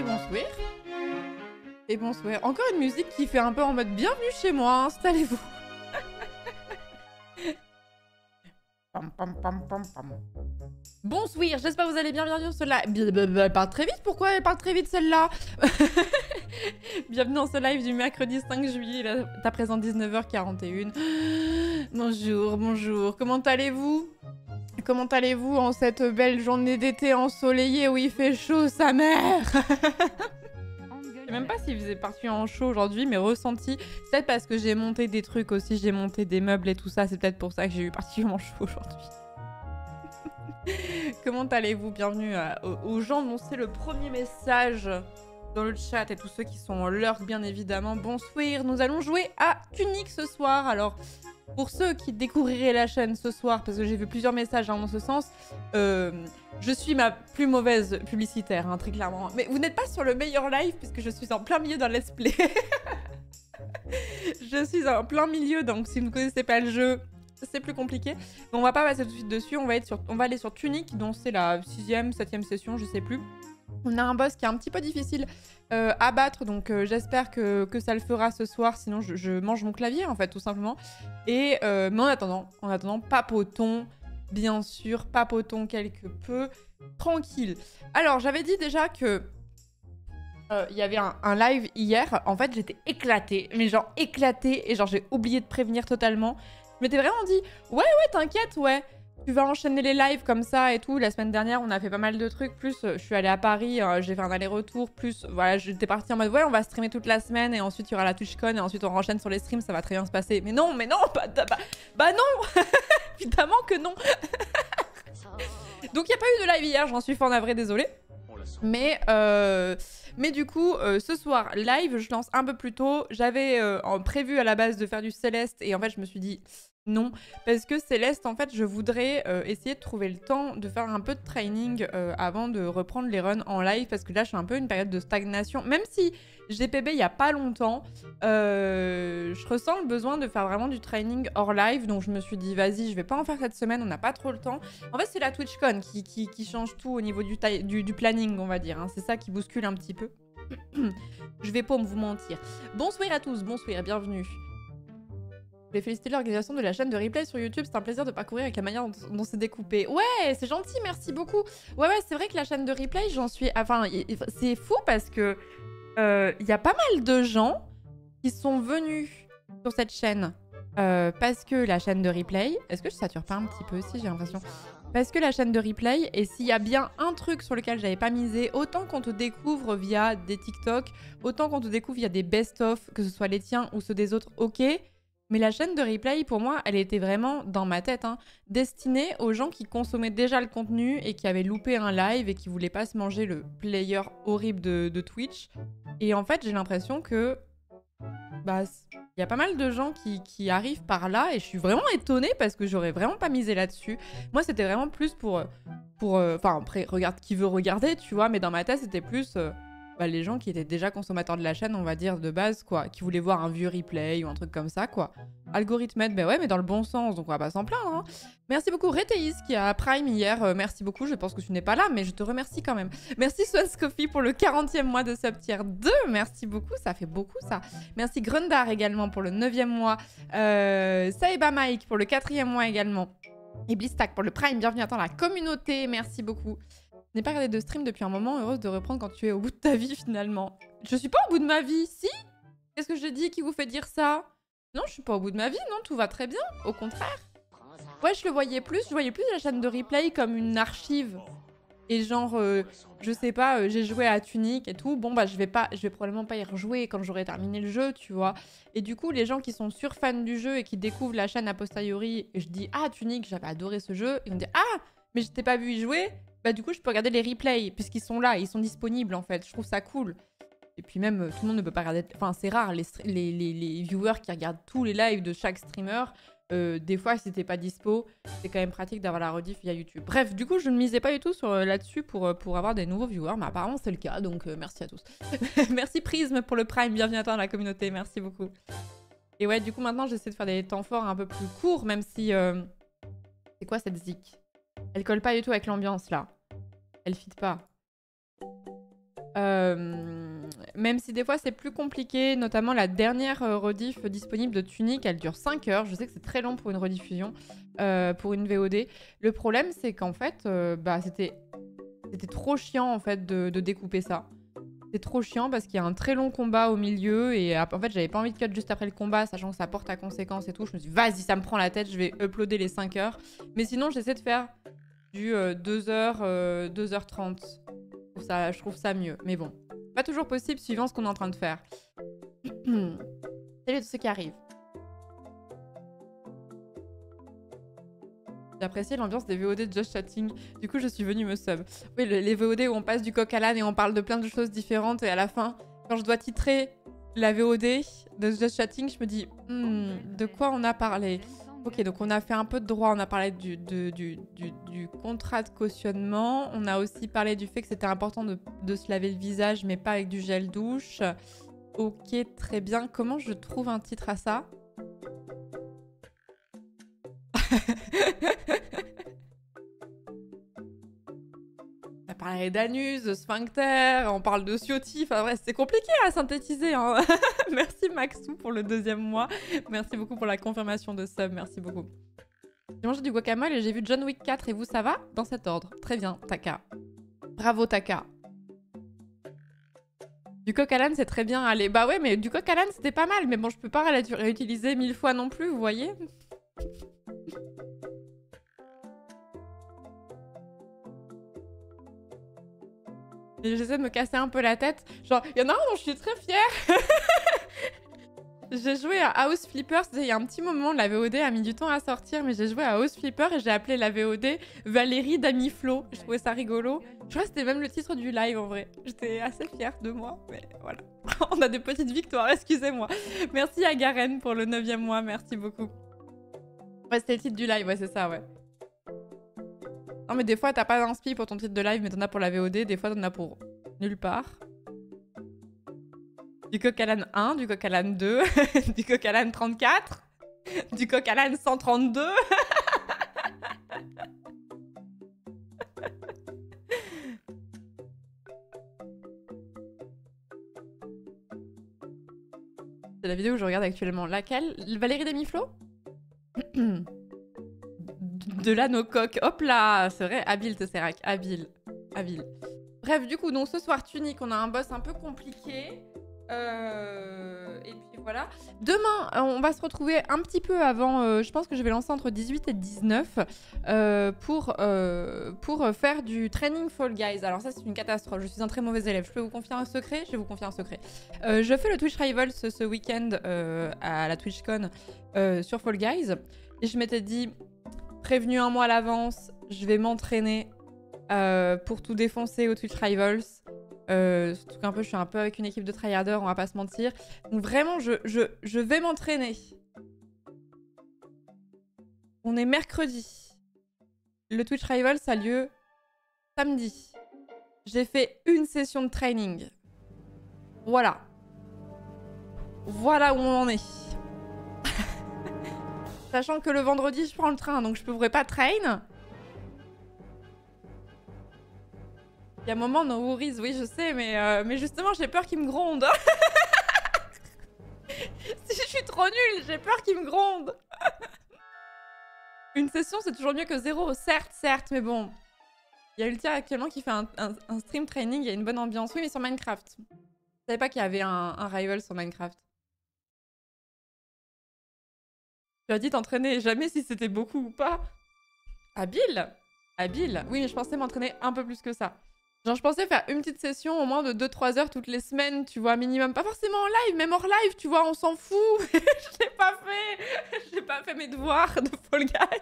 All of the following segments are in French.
Et bonsoir. Et bonsoir. Encore une musique qui fait un peu en mode bienvenue chez moi, installez-vous. Pam, pam, pam, pam, pam. Bonsoir, j'espère que vous allez bien, bienvenue sur la... Elle parle très vite, pourquoi elle parle très vite celle-là? Bienvenue dans ce live du mercredi 5 juillet, là, à présent 19h41. Bonjour, bonjour, comment allez-vous? Comment allez-vous en cette belle journée d'été ensoleillée où il fait chaud, sa mère? Je sais même pas s'il faisait parti en chaud aujourd'hui, mais ressenti. C'est peut-être parce que j'ai monté des trucs aussi, j'ai monté des meubles et tout ça, c'est peut-être pour ça que j'ai eu particulièrement chaud aujourd'hui. Comment allez-vous? Bienvenue aux gens dont c'est le premier message dans le chat et tous ceux qui sont en lurk, bien évidemment. Bonsoir, nous allons jouer à Tunic ce soir. Alors, pour ceux qui découvriraient la chaîne ce soir, parce que j'ai vu plusieurs messages dans ce sens, je suis ma plus mauvaise publicitaire, hein, très clairement. Mais vous n'êtes pas sur le meilleur live, puisque je suis en plein milieu d'un let's play. Je suis en plein milieu, donc si vous ne connaissez pas le jeu, c'est plus compliqué. Mais on va pas passer tout de suite dessus, on va aller sur Tunic, dont c'est la 6e, 7e session, je sais plus. On a un boss qui est un petit peu difficile à battre, donc j'espère que ça le fera ce soir, sinon je mange mon clavier en fait, tout simplement. Et mais en attendant, papotons, bien sûr, papotons quelque peu, tranquille. Alors j'avais dit déjà que il y avait un live hier, en fait j'étais éclatée, mais genre éclatée, et genre j'ai oublié de prévenir totalement. Je m'étais vraiment dit, ouais, t'inquiète, ouais. Tu vas enchaîner les lives comme ça et tout. La semaine dernière, on a fait pas mal de trucs. Plus, je suis allée à Paris, j'ai fait un aller-retour. Plus, voilà, j'étais partie en mode, ouais, on va streamer toute la semaine. Et ensuite, il y aura la TwitchCon. Et ensuite, on enchaîne sur les streams. Ça va très bien se passer. Mais non, bah non. Évidemment que non. Donc, il n'y a pas eu de live hier. J'en suis fort navrée, désolée. Mais du coup, ce soir, live, je lance un peu plus tôt. J'avais prévu à la base de faire du Céleste. Et en fait, je me suis dit... non, parce que Céleste, en fait, je voudrais essayer de trouver le temps de faire un peu de training avant de reprendre les runs en live, parce que là, je suis un peu une période de stagnation. Même si j'ai PB il y a pas longtemps, je ressens le besoin de faire vraiment du training hors live, donc je me suis dit, vas-y, je vais pas en faire cette semaine, on n'a pas trop le temps. En fait, c'est la TwitchCon qui change tout au niveau du planning, on va dire, hein. C'est ça qui bouscule un petit peu. Je vais pas vous mentir. Bonsoir à tous, bonsoir, bienvenue. Je voulais féliciter l'organisation de la chaîne de replay sur YouTube. C'est un plaisir de parcourir avec la manière dont c'est découpé. Ouais, c'est gentil, merci beaucoup. Ouais, c'est vrai que la chaîne de replay, j'en suis... Enfin, c'est fou parce que il y a pas mal de gens qui sont venus sur cette chaîne parce que la chaîne de replay... Est-ce que je sature pas un petit peu aussi, j'ai l'impression? Parce que la chaîne de replay, et s'il y a bien un truc sur lequel j'avais pas misé, autant qu'on te découvre via des TikTok, autant qu'on te découvre via des best-of, que ce soit les tiens ou ceux des autres, ok. Mais la chaîne de replay, pour moi, elle était vraiment, dans ma tête, hein, destinée aux gens qui consommaient déjà le contenu et qui avaient loupé un live et qui voulaient pas se manger le player horrible de Twitch. Et en fait, j'ai l'impression que... bah, il y a pas mal de gens qui arrivent par là et je suis vraiment étonnée parce que j'aurais vraiment pas misé là-dessus. Moi, c'était vraiment plus pour enfin, après, regarde qui veut regarder, tu vois, mais dans ma tête, c'était plus... bah, les gens qui étaient déjà consommateurs de la chaîne, on va dire, de base, quoi. Qui voulaient voir un vieux replay ou un truc comme ça, quoi. Algorithmètre, ben ouais, mais dans le bon sens, donc on va pas s'en plaindre, hein. Merci beaucoup, Reteis, qui a Prime hier. Merci beaucoup, je pense que tu n'es pas là, mais je te remercie quand même. Merci, Swans Coffee, pour le 40e mois de sub tier 2. Merci beaucoup, ça fait beaucoup, ça. Merci, Grundar, également, pour le 9e mois. Saeba Mike, pour le 4e mois, également. Et Blistack, pour le Prime. Bienvenue dans la communauté, merci beaucoup. Je n'ai pas regardé de stream depuis un moment, heureuse de reprendre quand tu es au bout de ta vie finalement. Je suis pas au bout de ma vie, si? Qu'est-ce que j'ai dit qui vous fait dire ça? Non, je suis pas au bout de ma vie, non, tout va très bien, au contraire. Ouais, je voyais plus la chaîne de replay comme une archive. Et genre, je sais pas, j'ai joué à Tunic et tout, bon bah je vais probablement pas y rejouer quand j'aurai terminé le jeu, tu vois. Et du coup, les gens qui sont surfans du jeu et qui découvrent la chaîne a posteriori, et je dis, ah Tunic, j'avais adoré ce jeu, ils vont dire, ah, mais je t'ai pas vu y jouer. Bah du coup, je peux regarder les replays, puisqu'ils sont là, ils sont disponibles en fait. Je trouve ça cool. Et puis même, tout le monde ne peut pas regarder... Enfin, c'est rare, les viewers qui regardent tous les lives de chaque streamer. Des fois, si t'es pas dispo, c'est quand même pratique d'avoir la rediff via YouTube. Bref, du coup, je ne misais pas du tout là-dessus pour avoir des nouveaux viewers, mais apparemment, c'est le cas, donc merci à tous. Merci Prism pour le Prime, bienvenue à toi dans la communauté, merci beaucoup. Et ouais, du coup, maintenant, j'essaie de faire des temps forts un peu plus courts, même si... C'est quoi cette zik? Elle colle pas du tout avec l'ambiance, là. Elle fit pas. Même si des fois c'est plus compliqué, notamment la dernière rediff disponible de Tunic, elle dure 5 heures. Je sais que c'est très long pour une rediffusion, pour une VOD. Le problème c'est qu'en fait, bah, c'était trop chiant en fait de découper ça. C'est trop chiant parce qu'il y a un très long combat au milieu et en fait j'avais pas envie de cut juste après le combat, sachant que ça porte à conséquence et tout. Je me suis dit vas-y, ça me prend la tête, je vais uploader les 5 heures. Mais sinon j'essaie de faire du 2h, 2h30. Je trouve ça mieux. Mais bon, pas toujours possible suivant ce qu'on est en train de faire. Salut à tous ceux qui arrivent. J'ai apprécié l'ambiance des VOD de Just Chatting. Du coup, je suis venue me sub. Oui, les VOD où on passe du coq à l'âne et on parle de plein de choses différentes. Et à la fin, quand je dois titrer la VOD de Just Chatting, je me dis de quoi on a parlé? Ok, donc on a fait un peu de droit. On a parlé du contrat de cautionnement. On a aussi parlé du fait que c'était important de se laver le visage, mais pas avec du gel douche. Ok, très bien. Comment je trouve un titre à ça? On a parlé d'anus, de sphincter, on parle de Ciotti. Enfin bref, c'est compliqué à synthétiser. Hein. Merci Maxou pour le 2e mois. Merci beaucoup pour la confirmation de sub. Merci beaucoup. J'ai mangé du guacamole et j'ai vu John Wick 4 et vous, ça va? Dans cet ordre. Très bien, Taka. Bravo Taka. Du coq à l'âne, c'est très bien. Allez, bah ouais, mais du coq à l'âne, c'était pas mal. Mais bon, je peux pas réutiliser 1000 fois non plus, vous voyez? J'essaie de me casser un peu la tête. Genre, il y en a un dont je suis très fière. J'ai joué à House Flipper. Il y a un petit moment, la VOD a mis du temps à sortir, mais j'ai joué à House Flipper et j'ai appelé la VOD Valérie Damiflo. Je trouvais ça rigolo. Je crois que c'était même le titre du live en vrai. J'étais assez fière de moi, mais voilà. On a des petites victoires, excusez-moi. Merci à Garen pour le 9e mois, merci beaucoup. Ouais, c'était le titre du live, ouais, c'est ça, ouais. Non, mais des fois, t'as pas d'inspi pour ton titre de live, mais t'en as pour la VOD. Des fois, t'en as pour nulle part. Du coq à l'âne 1, du coq à l'âne 2, du coq à l'âne 34, du coq à l'âne 132. C'est la vidéo que je regarde actuellement. Laquelle? Valérie Damiflo? De l'âne au coq. Hop là, c'est vrai. Habile, Tesserac. Habile. Habile. Bref, du coup, donc ce soir, Tunic, on a un boss un peu compliqué. Et puis voilà. Demain, on va se retrouver un petit peu avant. Je pense que je vais lancer entre 18 et 19 pour faire du training Fall Guys. Alors ça, c'est une catastrophe. Je suis un très mauvais élève. Je peux vous confier un secret? Je vais vous confier un secret. Je fais le Twitch Rivals ce week-end à la TwitchCon sur Fall Guys. Et je m'étais dit, prévenu un mois à l'avance, je vais m'entraîner pour tout défoncer au Twitch Rivals. Surtout qu'un peu, je suis un peu avec une équipe de tryharders, on va pas se mentir. Donc vraiment, je vais m'entraîner. On est mercredi. Le Twitch Rivals a lieu samedi. J'ai fait une session de training. Voilà. Voilà où on en est. Sachant que le vendredi, je prends le train, donc je ne pourrai pas train. Il y a un moment, no worries, oui, je sais, mais justement, j'ai peur qu'il me gronde. Si je suis trop nulle, j'ai peur qu'il me gronde. Une session, c'est toujours mieux que 0. Certes, mais bon. Il y a Ultia actuellement qui fait un stream training, il y a une bonne ambiance. Oui, mais sur Minecraft. Je savais pas qu'il y avait un rival sur Minecraft. Tu as dit t'entraîner, jamais si c'était beaucoup ou pas. Habile. Oui, mais je pensais m'entraîner un peu plus que ça. Genre, je pensais faire une petite session au moins de 2-3 heures toutes les semaines, tu vois, minimum. Pas forcément en live, même hors live, tu vois, on s'en fout. Je l'ai pas fait. J'ai pas fait mes devoirs de Fall Guys.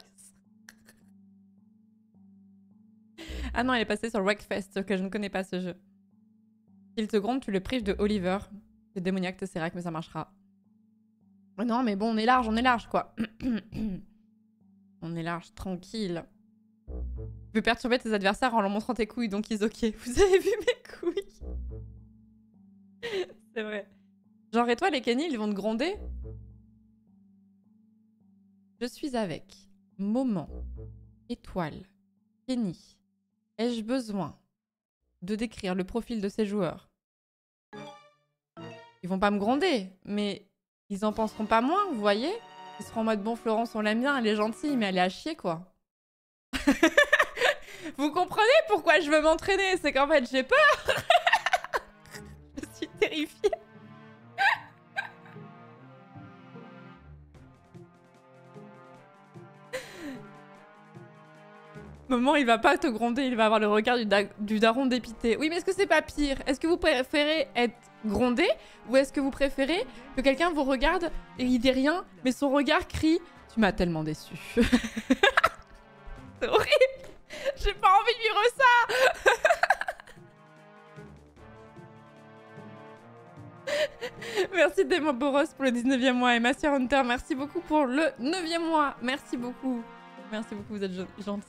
Ah non, elle est passée sur Wreckfest, que je ne connais pas ce jeu. S'il te gronde, tu le prives de Oliver. C'est démoniaque, Tesseract, mais ça marchera. Non, mais bon, on est large, quoi. On est large, tranquille. Tu peux perturber tes adversaires en leur montrant tes couilles, donc ils ok. Vous avez vu mes couilles? C'est vrai. Genre, et toi, les Kenny, ils vont te gronder? Je suis avec Moment, Étoile, Kenny. Ai-je besoin de décrire le profil de ces joueurs? Ils vont pas me gronder, mais ils en penseront pas moins, vous voyez? Ils seront en mode, bon, Florence, on l'aime bien, elle est gentille, mais elle est à chier, quoi. Vous comprenez pourquoi je veux m'entraîner? C'est qu'en fait, j'ai peur. Je suis terrifiée. Maman, il va pas te gronder, il va avoir le regard du daron dépité. Oui, mais est-ce que c'est pas pire? Est-ce que vous préférez être grondé ou est-ce que vous préférez que quelqu'un vous regarde et il dit rien, mais son regard crie « Tu m'as tellement déçu. » C'est horrible. J'ai pas envie de vivre ça. Merci Demo Boros pour le 19e mois et Master Hunter, merci beaucoup pour le 9e mois. Merci beaucoup. Merci beaucoup, vous êtes gentils.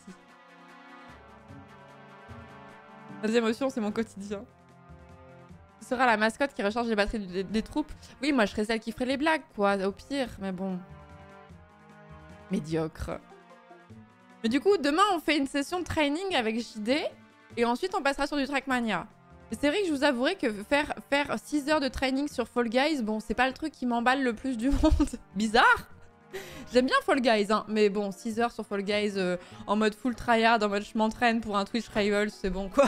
Les émotions, c'est mon quotidien. Tu seras la mascotte qui recharge les batteries des troupes. Oui, moi, je serais celle qui ferait les blagues, quoi, au pire. Mais bon. Médiocre. Mais du coup, demain, on fait une session de training avec JD. Et ensuite, on passera sur du Trackmania. C'est vrai que je vous avouerai que faire 6 heures de training sur Fall Guys, bon, c'est pas le truc qui m'emballe le plus du monde. Bizarre. J'aime bien Fall Guys, hein, mais bon, 6 heures sur Fall Guys en mode full tryhard, en mode je m'entraîne pour un Twitch Rivals, c'est bon quoi.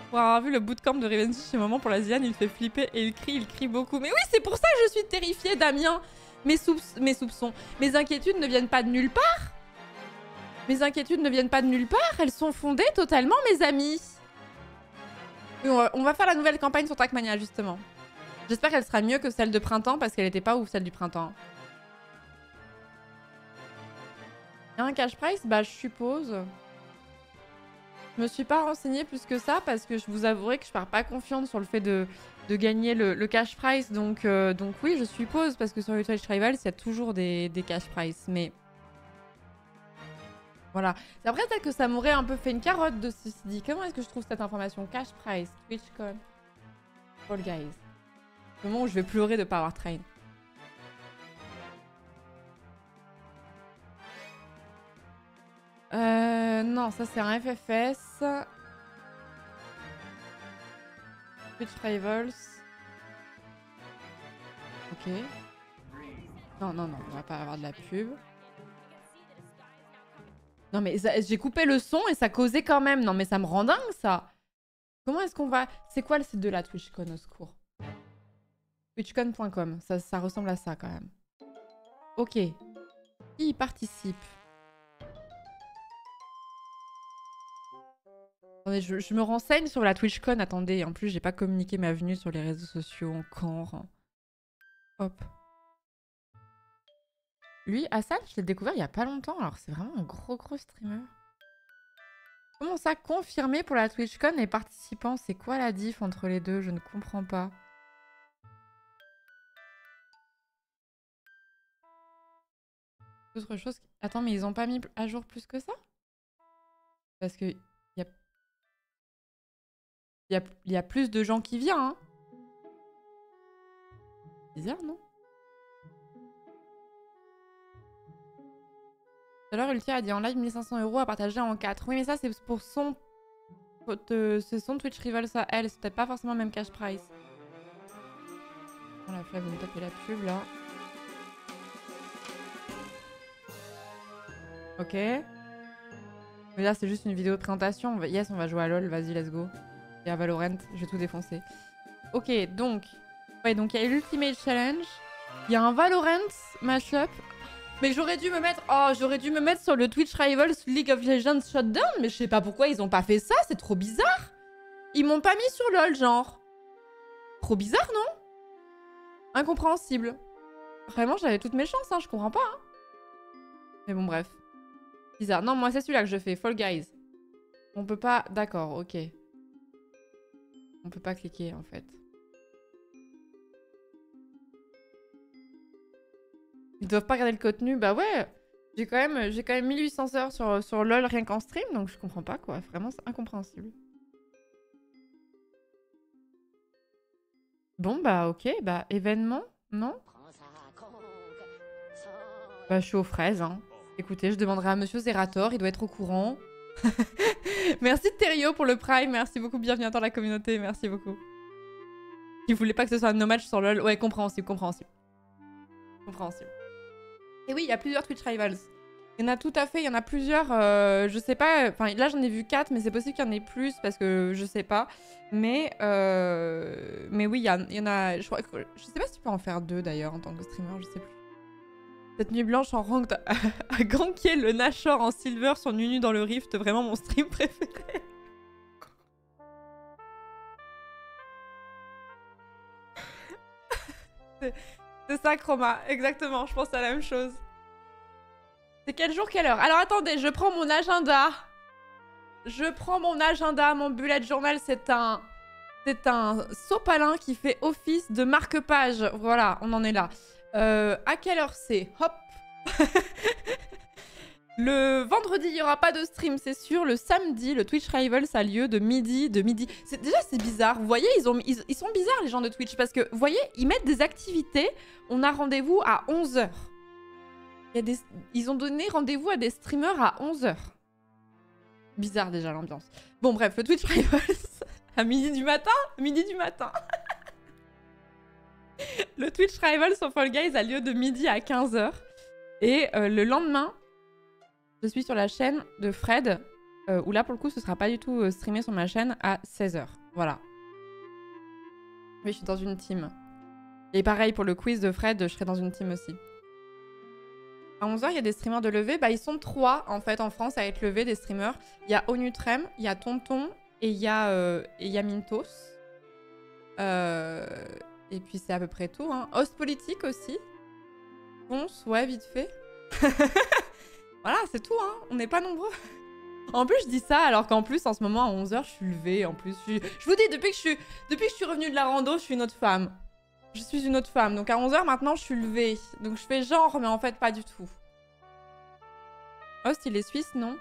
Pour avoir vu le bootcamp de Revenge chez Maman pour la Ziane, il fait flipper et il crie beaucoup. Mais oui, c'est pour ça que je suis terrifiée, Damien. Mes soupçons, mes inquiétudes ne viennent pas de nulle part. Mes inquiétudes ne viennent pas de nulle part, elles sont fondées totalement, mes amis. Et on va faire la nouvelle campagne sur Trackmania, justement. J'espère qu'elle sera mieux que celle de printemps, parce qu'elle était pas ouf, celle du printemps. Il y a un cash price? Bah, je suppose. Je me suis pas renseignée plus que ça, parce que je vous avouerai que je pars pas confiante sur le fait de gagner le cash price. Donc oui, je suppose, parce que sur les Twitch Rivals, il y a toujours des cash price. Mais voilà. Après, peut-être que ça m'aurait un peu fait une carotte de ceci dit. Comment est-ce que je trouve cette information? Cash price, TwitchCon, Fall Guys. Le moment où je vais pleurer de pas avoir train. Non, ça c'est un FFS. Twitch Rivals. Ok. Non, on va pas avoir de la pub. Non mais j'ai coupé le son et ça causait quand même. Non mais ça me rend dingue ça. Comment est-ce qu'on va... C'est quoi le site de la TwitchCon au secours? Twitchcon.com, ça ressemble à ça quand même. Ok. Qui y participe? Attendez, je me renseigne sur la TwitchCon. Attendez, en plus, j'ai pas communiqué ma venue sur les réseaux sociaux encore. Hop. Lui, Hassan, je l'ai découvert il y a pas longtemps. Alors, c'est vraiment un gros streamer. Comment ça, confirmé pour la TwitchCon et participants? C'est quoi la diff entre les deux? Je ne comprends pas. Autre chose... Attends, mais ils ont pas mis à jour plus que ça? Parce que... Il y a plus de gens qui viennent, hein. Bizarre, non? Tout à l'heure, Ultia a dit en live 1500 € à partager en 4. Oui, mais ça, c'est pour son... C'est son Twitch Rival, ça, elle. C'est peut-être pas forcément le même cash price. Oh la flemme de me taper la pub, là. Ok. Mais là, c'est juste une vidéo de présentation. Yes, on va jouer à LoL. Vas-y, let's go. Et à Valorant, je vais tout défoncer. Ok, donc... Ouais, donc il y a l'Ultimate Challenge. Il y a un Valorant mashup. Mais j'aurais dû me mettre... Oh, j'aurais dû me mettre sur le Twitch Rivals League of Legends Shutdown. Mais je sais pas pourquoi ils ont pas fait ça. C'est trop bizarre. Ils m'ont pas mis sur LoL, genre. Trop bizarre, non? Incompréhensible. Vraiment, j'avais toutes mes chances, hein. Je comprends pas, hein. Mais bon, bref. Bizarre. Non, moi, c'est celui-là que je fais. Fall Guys. On peut pas... D'accord, ok. On peut pas cliquer, en fait. Ils doivent pas regarder le contenu. Bah ouais. J'ai quand même 1800 heures sur LoL rien qu'en stream, donc je comprends pas, quoi. Vraiment, c'est incompréhensible. Bon, bah ok. Bah, événement, non? Bah, je suis aux fraises, hein. Écoutez, je demanderai à Monsieur Zerator, il doit être au courant. Merci Thériault pour le Prime, merci beaucoup, bienvenue dans la communauté, merci beaucoup. Il voulait pas que ce soit un no match sur LoL. Ouais, compréhensible. Et oui, il y a plusieurs Twitch Rivals. Il y en a tout à fait, il y en a plusieurs. Je sais pas, enfin là j'en ai vu 4, mais c'est possible qu'il y en ait plus parce que je sais pas. Mais oui, il y en a. Je sais pas si tu peux en faire 2 d'ailleurs en tant que streamer, je sais plus. Cette nuit blanche en ranked à ganker le Nashor en silver sur Nunu dans le Rift, vraiment mon stream préféré. C'est ça, Chroma, exactement, je pense à la même chose. C'est quel jour, quelle heure? Alors attendez, je prends mon agenda. Mon bullet journal, c'est un sopalin qui fait office de marque-page. Voilà, on en est là. À quelle heure c'est? Hop. Le vendredi, il n'y aura pas de stream, c'est sûr. Le samedi, le Twitch Rivals a lieu de midi. Déjà, c'est bizarre. Vous voyez, ils sont bizarres, les gens de Twitch. Parce que, vous voyez, ils mettent des activités. On a rendez-vous à 11h. Ils ont donné rendez-vous à des streamers à 11h. Bizarre, déjà, l'ambiance. Bon, bref, le Twitch Rivals à midi du matin. Le Twitch Rivals sur Fall Guys a lieu de midi à 15h. Et le lendemain, je suis sur la chaîne de Fred, où là, pour le coup, ce sera pas du tout streamé sur ma chaîne à 16h. Voilà. Oui, je suis dans une team. Et pareil, pour le quiz de Fred, je serai dans une team aussi. À 11h, il y a des streamers de levée. Bah, ils sont 3, en fait, en France, à être levés, des streamers. Il y a Onutrem, il y a Tonton, et il y a Mintos. Et puis, c'est à peu près tout. Hein. Host politique aussi. Ponce, ouais, vite fait. Voilà, c'est tout, hein. On n'est pas nombreux. En plus, je dis ça alors qu'en plus, en ce moment, à 11h, je suis levée. En plus, je vous dis, depuis que je suis revenue de la rando, je suis une autre femme. Je suis une autre femme. Donc à 11h, maintenant, je suis levée. Donc je fais genre, mais en fait, pas du tout. Host, il est suisse, non?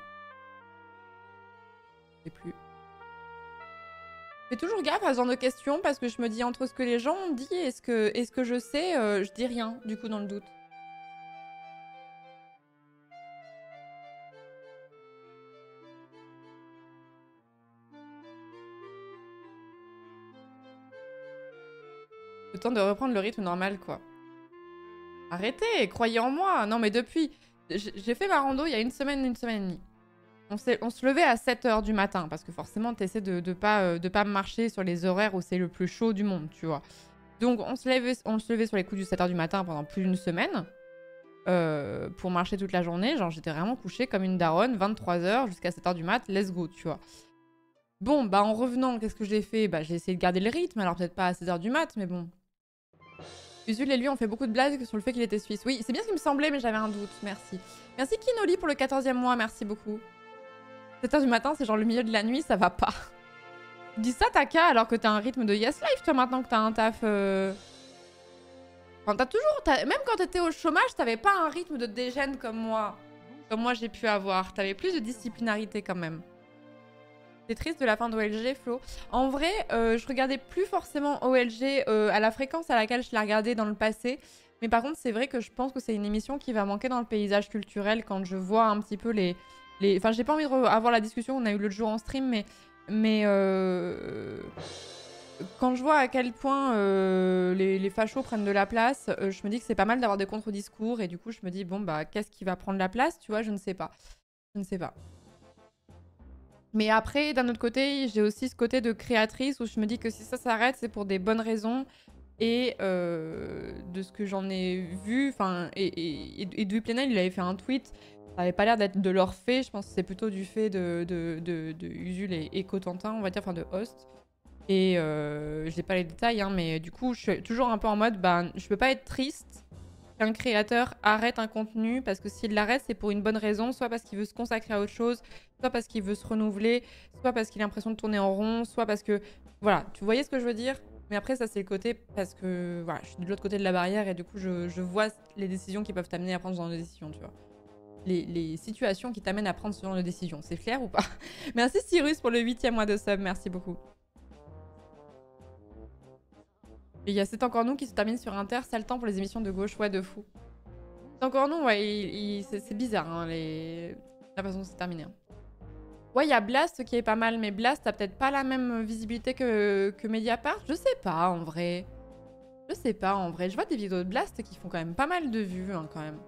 Je sais plus. Je fais toujours gaffe à ce genre de questions parce que je me dis, entre ce que les gens ont dit et ce que je sais, je dis rien, du coup, dans le doute. Le temps de reprendre le rythme normal, quoi. Arrêtez, croyez en moi. Non, mais depuis... J'ai fait ma rando il y a une semaine et demie. On se levait à 7h du matin, parce que forcément, t'essaies de pas marcher sur les horaires où c'est le plus chaud du monde, tu vois. Donc, on se levait sur les coups du 7h du matin pendant plus d'une semaine, pour marcher toute la journée. Genre, j'étais vraiment couchée comme une daronne, 23h jusqu'à 7h du mat, let's go, tu vois. Bon, bah, en revenant, qu'est-ce que j'ai fait? Bah, j'ai essayé de garder le rythme, alors peut-être pas à 16h du mat, mais bon... Usul et lui ont fait beaucoup de blagues sur le fait qu'il était suisse. Oui, c'est bien ce qui me semblait, mais j'avais un doute. Merci. Merci Kinoli pour le 14e mois, merci beaucoup. 7h du matin, c'est genre le milieu de la nuit, ça va pas. Tu dis ça, Taka, alors que t'as un rythme de Yes Life, toi, maintenant que t'as un taf... Enfin, t'as toujours... Même quand t'étais au chômage, t'avais pas un rythme de dégène comme moi. Comme moi, j'ai pu avoir. T'avais plus de disciplinarité, quand même. T'es triste de la fin d'OLG, Flo? En vrai, je regardais plus forcément OLG à la fréquence à laquelle je l'ai regardé dans le passé. Mais par contre, c'est vrai que je pense que c'est une émission qui va manquer dans le paysage culturel quand je vois un petit peu les... Enfin, j'ai pas envie d'avoir la discussion qu'on a eu l'autre jour en stream, mais quand je vois à quel point les fachos prennent de la place, je me dis que c'est pas mal d'avoir des contre-discours. Et du coup, je me dis, bon, bah, qu'est-ce qui va prendre la place? Tu vois, je ne sais pas. Je ne sais pas. Mais après, d'un autre côté, j'ai aussi ce côté de créatrice où je me dis que si ça s'arrête, c'est pour des bonnes raisons. Et de ce que j'en ai vu, enfin, et Duplenel, il avait fait un tweet, ça avait pas l'air d'être de leur fait, je pense que c'est plutôt du fait de Usul et Cotentin, on va dire, enfin de Host. Et j'ai pas les détails, hein, mais du coup, je suis toujours un peu en mode, ben, je peux pas être triste qu'un créateur arrête un contenu, parce que s'il l'arrête, c'est pour une bonne raison, soit parce qu'il veut se consacrer à autre chose, soit parce qu'il veut se renouveler, soit parce qu'il a l'impression de tourner en rond, soit parce que... Voilà, tu voyez ce que je veux dire? Mais après, ça, c'est le côté parce que voilà, je suis de l'autre côté de la barrière et du coup, je vois les décisions qui peuvent t'amener à prendre ce genre de décision, tu vois. Les situations qui t'amènent à prendre ce genre de décision. C'est clair ou pas? Merci Cyrus pour le 8e mois de sub, merci beaucoup. Et il y a C'est encore nous qui se termine sur Inter, sale temps pour les émissions de gauche, ouais, de fou. C'est encore nous, ouais, c'est bizarre, hein, la façon de se terminer. Hein. Ouais, il y a Blast qui est pas mal, mais Blast a peut-être pas la même visibilité que Mediapart. Je sais pas, en vrai. Je sais pas, en vrai. Je vois des vidéos de Blast qui font quand même pas mal de vues, hein, quand même.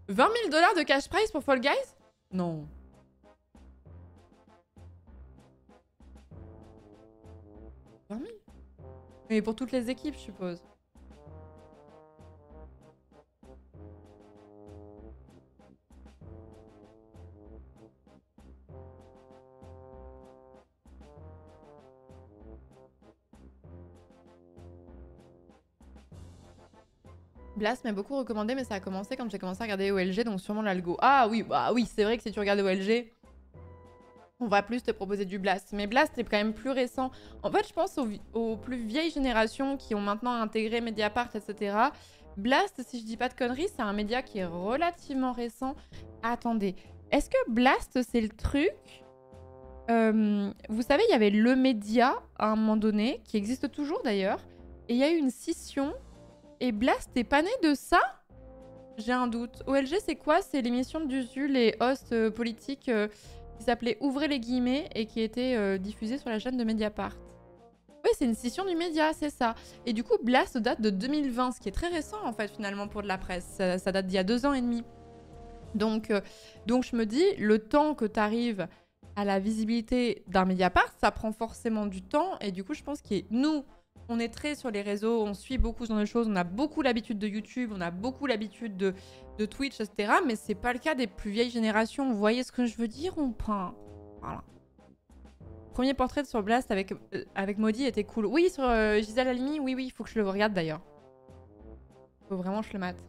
$20 000 de cash prize pour Fall Guys? Non. 20 000? Mais pour toutes les équipes, je suppose. Blast m'a beaucoup recommandé, mais ça a commencé quand j'ai commencé à regarder OLG, donc sûrement l'algo. Ah oui, bah oui, c'est vrai que si tu regardes OLG, on va plus te proposer du Blast. Mais Blast est quand même plus récent. En fait, je pense aux plus vieilles générations qui ont maintenant intégré Mediapart, etc. Blast, si je dis pas de conneries, c'est un média qui est relativement récent. Attendez, est-ce que Blast, c'est le truc vous savez, il y avait Le Média à un moment donné, qui existe toujours d'ailleurs, et il y a eu une scission, et Blast est pas né de ça? J'ai un doute. OLG, c'est quoi? C'est l'émission d'Usul, les hosts politiques qui s'appelait Ouvrez les guillemets et qui était diffusée sur la chaîne de Mediapart. Oui, c'est une scission du média, c'est ça. Et du coup, Blast date de 2020, ce qui est très récent en fait finalement pour de la presse. Ça date d'il y a 2 ans et demi. Donc je me dis, le temps que tu arrives à la visibilité d'un Mediapart, ça prend forcément du temps. Et du coup, je pense que nous, on est très sur les réseaux, on suit beaucoup ce genre de choses, on a beaucoup l'habitude de YouTube, on a beaucoup l'habitude de Twitch, etc. Mais c'est pas le cas des plus vieilles générations. Vous voyez ce que je veux dire ou pas? Voilà. Premier portrait sur Blast avec Maudit était cool. Oui, sur Gisèle Halimi, oui, il faut que je le regarde d'ailleurs. Faut vraiment que je le mate.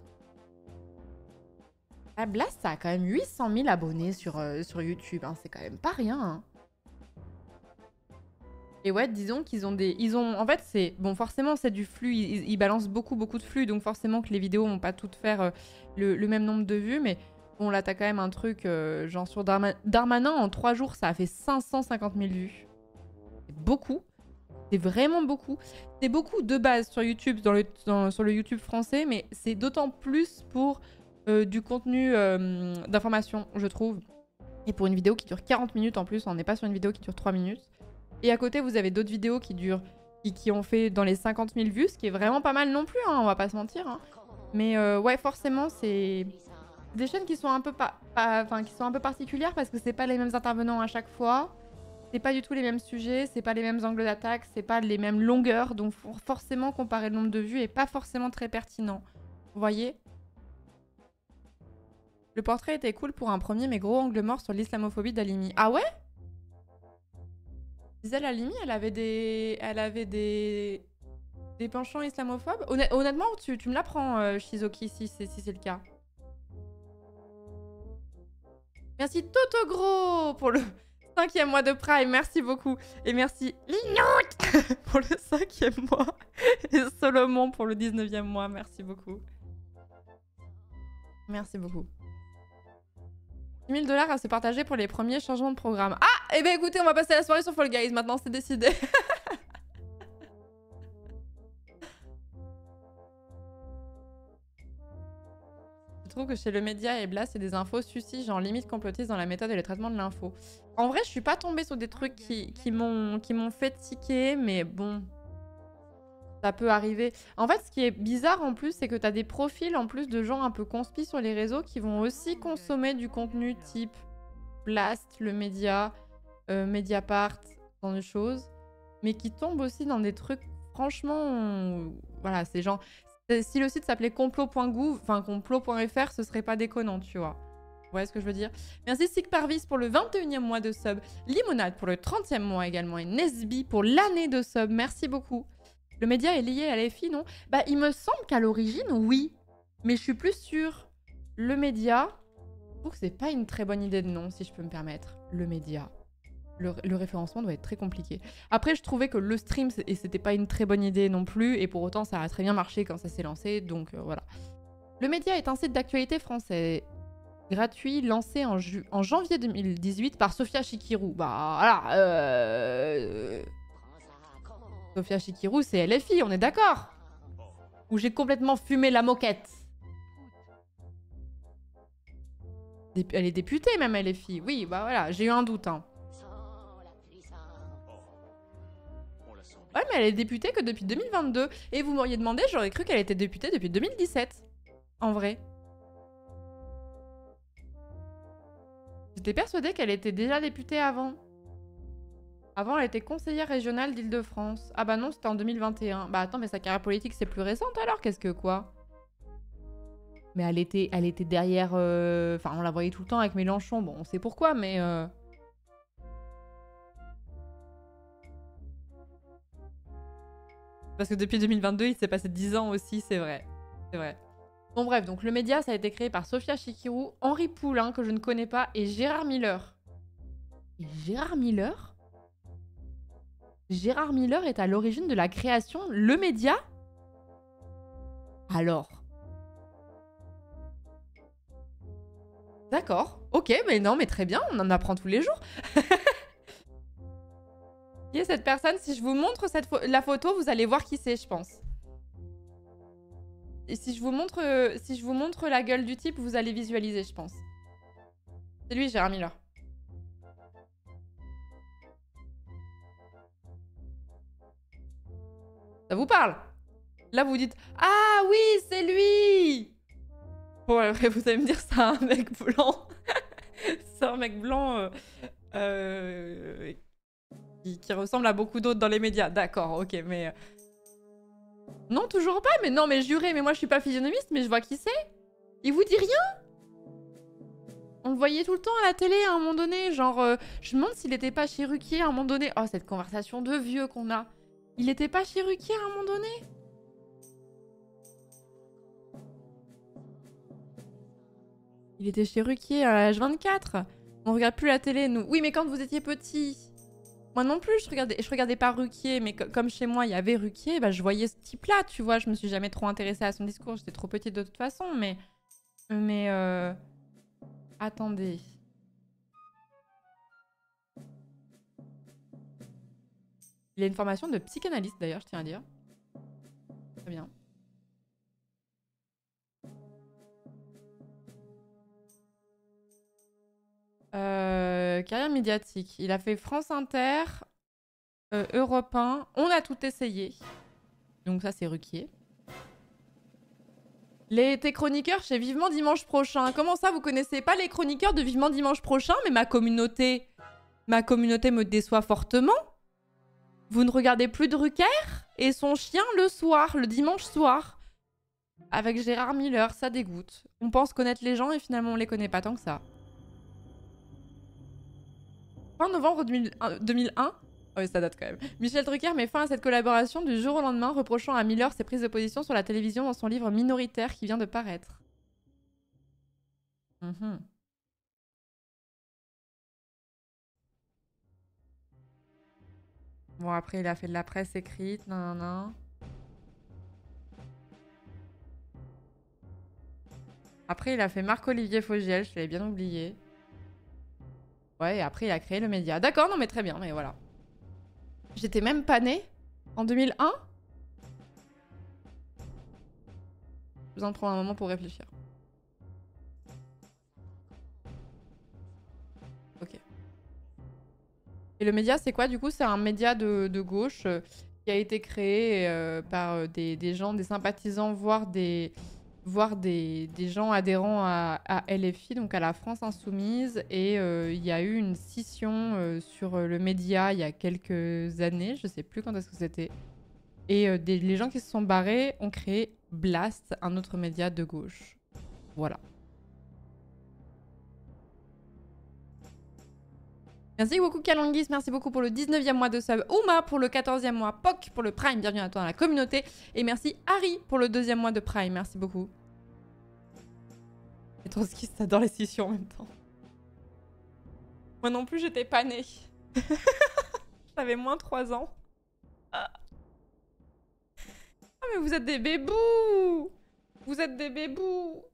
Ah, Blast, ça a quand même 800 000 abonnés sur YouTube. Hein. C'est quand même pas rien. Hein. Et ouais, disons qu'ils ont des... En fait, c'est... Bon, forcément, c'est du flux. Ils balancent beaucoup de flux. Donc forcément que les vidéos vont pas toutes faire le même nombre de vues. Mais bon, là, t'as quand même un truc... genre sur Darmanin, en 3 jours, ça a fait 550 000 vues. C'est beaucoup. C'est vraiment beaucoup. C'est beaucoup de base sur YouTube, sur le YouTube français. Mais c'est d'autant plus pour... du contenu d'information, je trouve. Et pour une vidéo qui dure 40 minutes en plus, on n'est pas sur une vidéo qui dure 3 minutes. Et à côté, vous avez d'autres vidéos qui ont fait dans les 50 000 vues, ce qui est vraiment pas mal non plus, hein, on va pas se mentir. Hein. Mais ouais, forcément, c'est des chaînes qui sont un peu qui sont un peu particulières parce que c'est pas les mêmes intervenants à chaque fois. C'est pas du tout les mêmes sujets, c'est pas les mêmes angles d'attaque, c'est pas les mêmes longueurs. Donc forcément, comparer le nombre de vues est pas forcément très pertinent. Vous voyez ? Le portrait était cool pour un premier, mais gros angle mort sur l'islamophobie d'Halimi. Ah ouais? Gisèle Halimi, elle avait des penchants islamophobes. Honnêtement, tu me l'apprends, Shizuki, si c'est le cas. Merci Totogro pour le 5e mois de Prime, merci beaucoup. Et merci Linout pour le 5e mois. Et Solomon pour le 19e mois, merci beaucoup. Merci beaucoup. $10 000 à se partager pour les premiers changements de programme. Ah, eh bien écoutez, on va passer la soirée sur Fall Guys. Maintenant, c'est décidé. Je trouve que chez le média et Blast, c'est des infos sucis, genre limite complotistes dans la méthode et le traitement de l'info. En vrai, je suis pas tombée sur des trucs qui m'ont fait tiquer, mais bon... Ça peut arriver. En fait, ce qui est bizarre en plus, c'est que tu as des profils en plus de gens un peu conspi sur les réseaux qui vont aussi consommer du contenu type Blast, le média, Mediapart, ce genre de choses, mais qui tombent aussi dans des trucs, franchement, voilà, c'est genre... Si le site s'appelait complot.gouv, enfin complot.fr, ce serait pas déconnant, tu vois. Vous voyez ce que je veux dire? Merci Sig Parvis pour le 21e mois de sub, Limonade pour le 30e mois également, et Nesby pour l'année de sub, merci beaucoup. Le média est lié à l'EFI, non? Bah, il me semble qu'à l'origine, oui. Mais je suis plus sûre. Le média, je trouve que c'est pas une très bonne idée de nom, si je peux me permettre. Le média. Le référencement doit être très compliqué. Après, je trouvais que le stream, c'était pas une très bonne idée non plus. Et pour autant, ça a très bien marché quand ça s'est lancé. Donc, voilà. Le média est un site d'actualité français gratuit lancé en janvier 2018 par Sophia Chikirou. Bah, voilà. Sophia Chikirou, c'est LFI, on est d'accord? Ou j'ai complètement fumé la moquette? Elle est députée même, elle est fille. Oui, bah voilà, j'ai eu un doute. Hein. Ouais, mais elle est députée que depuis 2022. Et vous m'auriez demandé, j'aurais cru qu'elle était députée depuis 2017. En vrai. J'étais persuadée qu'elle était déjà députée avant. Avant, elle était conseillère régionale d'Île-de-France. Ah bah non, c'était en 2021. Bah attends, mais sa carrière politique, c'est plus récente alors? Qu'est-ce que quoi? Mais elle était derrière... Enfin, on la voyait tout le temps avec Mélenchon. Bon, on sait pourquoi, mais... Parce que depuis 2022, il s'est passé 10 ans aussi, c'est vrai. C'est vrai. Bon bref, donc le média, ça a été créé par Sophia Chikirou, Henri Poulain, que je ne connais pas, et Gérard Miller. Et Gérard Miller? Gérard Miller est à l'origine de la création Le Média? Alors. D'accord. Ok, mais non, mais très bien, on en apprend tous les jours. Qui est cette personne? Si je vous montre la photo, vous allez voir qui c'est, je pense. Et si je vous montre la gueule du type, vous allez visualiser, je pense. C'est lui, Gérard Miller. Ça vous parle? Là, vous dites « Ah oui, c'est lui !» Bon, après, vous allez me dire, c'est un mec blanc. C'est un mec blanc qui ressemble à beaucoup d'autres dans les médias. D'accord, ok, mais... Non, toujours pas, mais non, mais juré, mais moi je suis pas physionomiste, mais je vois qui c'est. Il vous dit rien? On le voyait tout le temps à la télé à un moment donné, genre... je me demande s'il était pas chez Ruquier à un moment donné. Oh, cette conversation de vieux qu'on a. Il était pas chez Ruquier à un moment donné? Il était chez Ruquier à H24. On regarde plus la télé, nous. Oui, mais quand vous étiez petit. Moi non plus, je regardais pas Ruquier, mais comme chez moi, il y avait Ruquier, bah, je voyais ce type-là, tu vois. Je me suis jamais trop intéressée à son discours, j'étais trop petite de toute façon, mais... Attendez. Il a une formation de psychanalyste, d'ailleurs, je tiens à dire. Très bien. Carrière médiatique. Il a fait France Inter, Europe 1. On a tout essayé. Donc ça, c'est Ruquier. Tes chroniqueurs chez Vivement Dimanche Prochain. Comment ça, vous connaissez pas les chroniqueurs de Vivement Dimanche Prochain? Mais ma communauté me déçoit fortement. Vous ne regardez plus de Drucker et son chien le soir, le dimanche soir. Avec Gérard Miller, ça dégoûte. On pense connaître les gens et finalement on les connaît pas tant que ça. Fin novembre 2001. Oui, ça date quand même. Michel Drucker met fin à cette collaboration du jour au lendemain, reprochant à Miller ses prises de position sur la télévision dans son livre Minoritaire qui vient de paraître. Bon, après, il a fait de la presse écrite, nan. Après, il a fait Marc-Olivier Fogiel, je l'avais bien oublié. Ouais, et après, il a créé le média. D'accord, non, mais très bien, mais voilà. J'étais même pas née en 2001. J'ai besoin de prendre un moment pour réfléchir. Ok. Et le média, c'est quoi du coup? C'est un média de gauche qui a été créé par des gens, des sympathisants, voire des gens adhérents à LFI, donc à la France Insoumise. Et il y a eu une scission sur le média il y a quelques années, je sais plus quand est-ce que c'était. Et les gens qui se sont barrés ont créé Blast, un autre média de gauche. Voilà. Merci beaucoup Kalangis, merci beaucoup pour le 19e mois de sub. Ouma pour le 14e mois. Poc pour le Prime, bienvenue à toi dans la communauté. Et merci Harry pour le 2e mois de Prime, merci beaucoup. Et Trotskiste, j'adore les scissions en même temps. Moi non plus, j'étais pas née. J'avais moins 3 ans. Ah mais vous êtes des bébous! Vous êtes des bébous!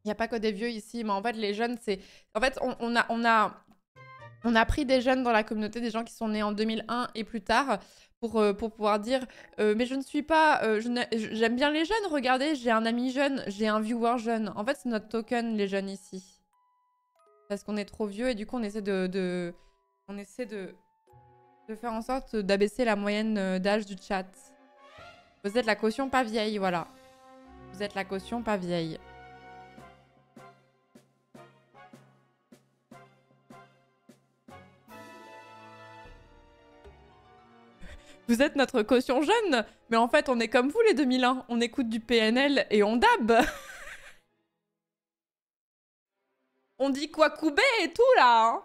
Il n'y a pas que des vieux ici, mais en fait, les jeunes, c'est... En fait, on a On a pris des jeunes dans la communauté, des gens qui sont nés en 2001 et plus tard, pour pouvoir dire mais je ne suis pas... j'aime bien les jeunes, regardez, j'ai un ami jeune, j'ai un viewer jeune. En fait, c'est notre token, les jeunes ici. Parce qu'on est trop vieux et du coup, on essaie de faire en sorte d'abaisser la moyenne d'âge du chat. Vous êtes la caution pas vieille, voilà. Vous êtes la caution pas vieille. Vous êtes notre caution jeune, mais en fait, on est comme vous les 2001. On écoute du PNL et on dab. On dit quoi couper et tout, là. Hein.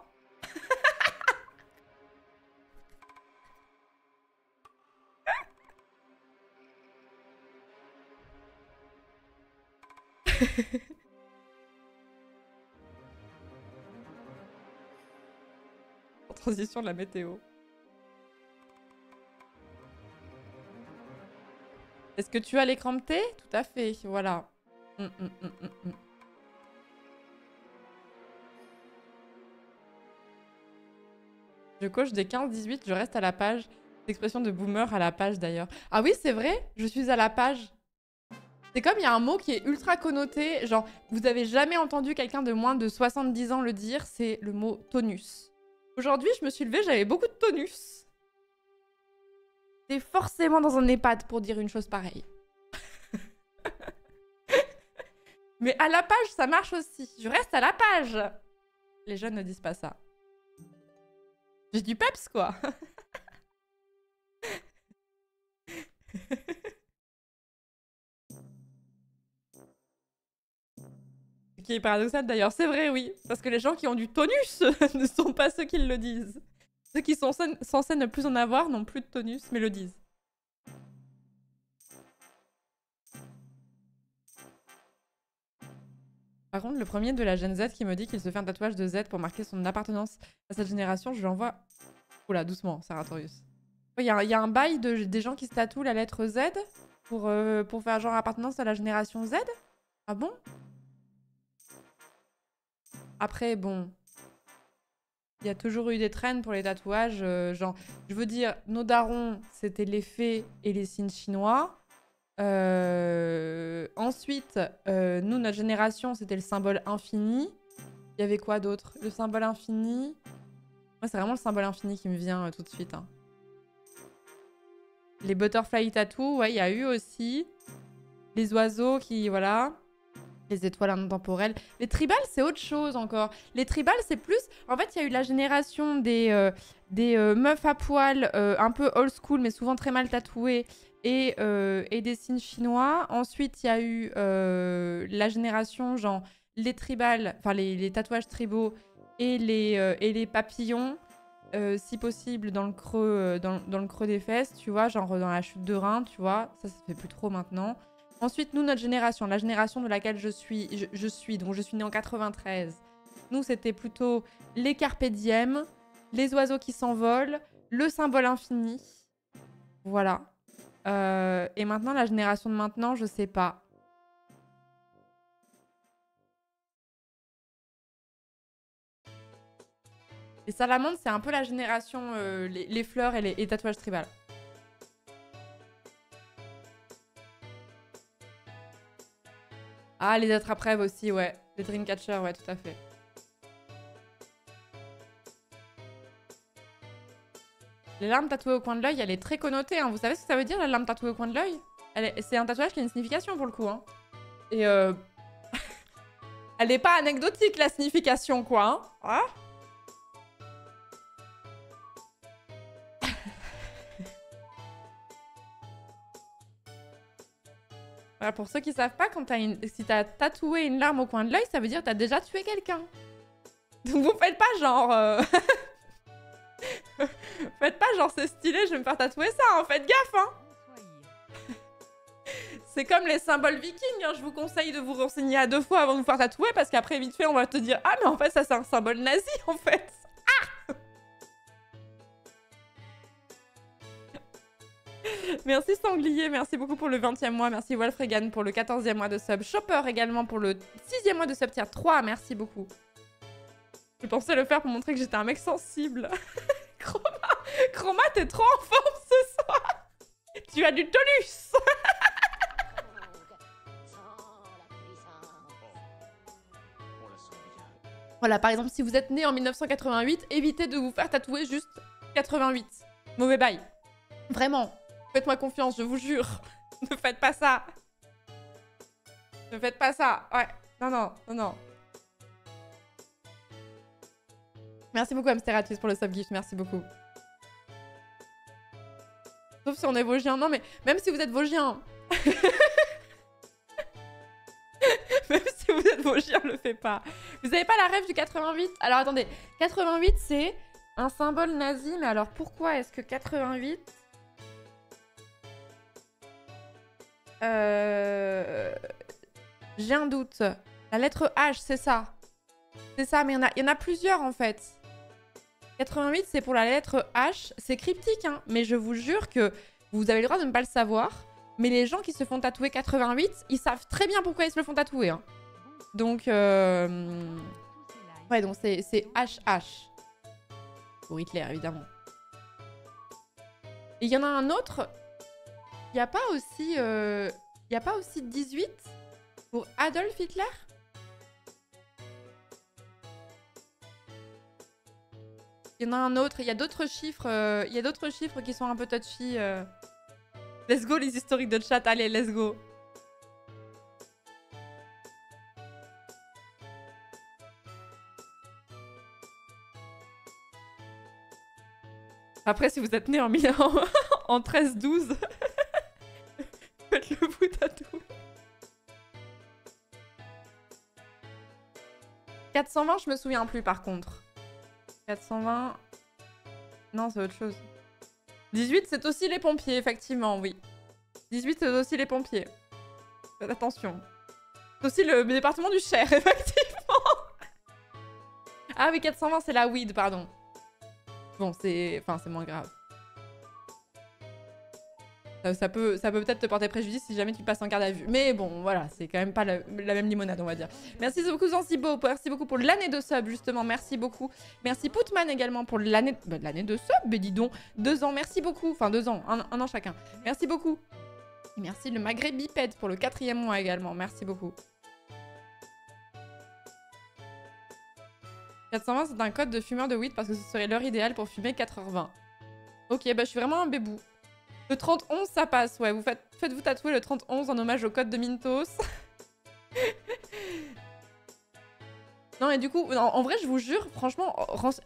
En transition de la météo. Est-ce que tu as l'écran de thé? Tout à fait, voilà. Je coche des 15-18, je reste à la page. L'expression de boomer à la page d'ailleurs. Ah oui, c'est vrai, je suis à la page. C'est comme il y a un mot qui est ultra connoté, genre vous avez jamais entendu quelqu'un de moins de 70 ans le dire, c'est le mot tonus. Aujourd'hui, je me suis levée, j'avais beaucoup de tonus. T'es forcément dans un EHPAD pour dire une chose pareille. Mais à la page, ça marche aussi. Je reste à la page. Les jeunes ne disent pas ça. J'ai du peps, quoi. Ce qui est paradoxal d'ailleurs, c'est vrai, oui. Parce que les gens qui ont du tonus ne sont pas ceux qui le disent. Ceux qui sont censés ne plus en avoir n'ont plus de tonus, mais le disent. Par contre, le premier de la Gen Z qui me dit qu'il se fait un tatouage de Z pour marquer son appartenance à cette génération, je lui envoie... Oula, doucement, Saratorius. Il y a un bail des gens qui se tatouent la lettre Z pour faire genre appartenance à la génération Z. Ah bon? Après, bon... Il y a toujours eu des trends pour les tatouages. Genre, je veux dire, nos darons, c'était les fées et les signes chinois. Ensuite, nous, notre génération, c'était le symbole infini. Il y avait quoi d'autre? Le symbole infini. Moi, c'est vraiment le symbole infini qui me vient tout de suite. Hein. Les butterfly tattoos, ouais, il y a eu aussi. Les oiseaux qui, voilà. Les étoiles intemporelles. Les tribales, c'est autre chose encore. Les tribales, c'est plus... En fait, il y a eu la génération des meufs à poil, un peu old school, mais souvent très mal tatouées, et des signes chinois. Ensuite, il y a eu la génération, genre, les tribales, enfin, les tatouages tribaux et les papillons, si possible, dans le creux, dans le creux des fesses, tu vois, genre dans la chute de rein, tu vois. Ça se fait plus trop maintenant. Ensuite, nous, notre génération, la génération de laquelle je suis, donc je suis née en 93. Nous, c'était plutôt les carpe diem, les oiseaux qui s'envolent, le symbole infini. Voilà. Et maintenant, la génération de maintenant, je sais pas. Les salamandres, c'est un peu la génération les fleurs et les tatouages tribales. Ah, les attrape-rêves aussi, ouais. Les dreamcatchers, ouais, tout à fait. Les larmes tatouées au coin de l'œil, elle est très connotée. Hein. Vous savez ce que ça veut dire, la larme tatouée au coin de l'œil? C'est un tatouage qui a une signification pour le coup. Hein. Et elle n'est pas anecdotique, la signification, quoi. Hein. Voilà, pour ceux qui savent pas, quand si t'as tatoué une larme au coin de l'œil, ça veut dire que t'as déjà tué quelqu'un. Donc vous faites pas genre... Faites pas genre c'est stylé, je vais me faire tatouer ça, hein. Faites gaffe, hein. C'est comme les symboles vikings, hein. Je vous conseille de vous renseigner à 2 fois avant de vous faire tatouer, parce qu'après, vite fait, on va te dire « Ah, mais en fait, ça, c'est un symbole nazi, en fait !» Ah. Merci Sanglier, merci beaucoup pour le 20e mois, merci Wolfregan pour le 14e mois de sub, Chopper également pour le 6e mois de sub tier 3, merci beaucoup. Je pensais le faire pour montrer que j'étais un mec sensible. Chroma, t'es trop en forme ce soir. Tu as du tonus. Voilà, par exemple, si vous êtes né en 1988, évitez de vous faire tatouer juste 88. Mauvais bail. Vraiment. Faites-moi confiance, je vous jure. Ne faites pas ça. Ne faites pas ça. Ouais. Non. Merci beaucoup, Amsteratus, pour le subgift. Merci beaucoup. Sauf si on est Vosgien. Non, mais même si vous êtes Vosgien. Même si vous êtes Vosgien, le fait pas. Vous avez pas la rêve du 88? Alors attendez. 88, c'est un symbole nazi. Mais alors pourquoi est-ce que 88... J'ai un doute. La lettre H, c'est ça. C'est ça, mais il y en a plusieurs en fait. 88, c'est pour la lettre H. C'est cryptique, hein. Mais je vous jure que vous avez le droit de ne pas le savoir. Mais les gens qui se font tatouer 88, ils savent très bien pourquoi ils se le font tatouer. Hein. Donc, ouais, donc c'est HH. Pour Hitler, évidemment. Et il y en a un autre. Il n'y a pas aussi... Il n'y a pas aussi 18 pour Adolf Hitler? Il y en a un autre. Il y a d'autres chiffres. Il y a d'autres chiffres qui sont un peu touchy. Let's go les historiques de chat. Allez, let's go. Après, si vous êtes né en 13-12, faites-le vous tatouer. 420, je me souviens plus par contre. 420... Non, c'est autre chose. 18, c'est aussi les pompiers, effectivement, oui. 18, c'est aussi les pompiers. Faites attention. C'est aussi le département du Cher, effectivement. Ah oui, 420, c'est la weed, pardon. Bon, c'est... Enfin, c'est moins grave. Ça peut peut-être te porter préjudice si jamais tu passes en garde à vue. Mais bon, voilà, c'est quand même pas la même limonade, on va dire. Merci beaucoup Zanzibo, merci beaucoup pour l'année de sub, justement, merci beaucoup. Merci Putman également pour l'année de sub, mais dis donc, 2 ans, merci beaucoup. Enfin, 2 ans, un an chacun. Merci beaucoup. Et merci le Maghreb Biped pour le 4e mois également, merci beaucoup. 420, c'est un code de fumeur de weed parce que ce serait l'heure idéale pour fumer 4h20. Ok, bah je suis vraiment un bébou. Le 30-11, ça passe, ouais. Faites-vous tatouer le 30-11 en hommage au code de Mintos. Non, et du coup, en vrai, je vous jure, franchement,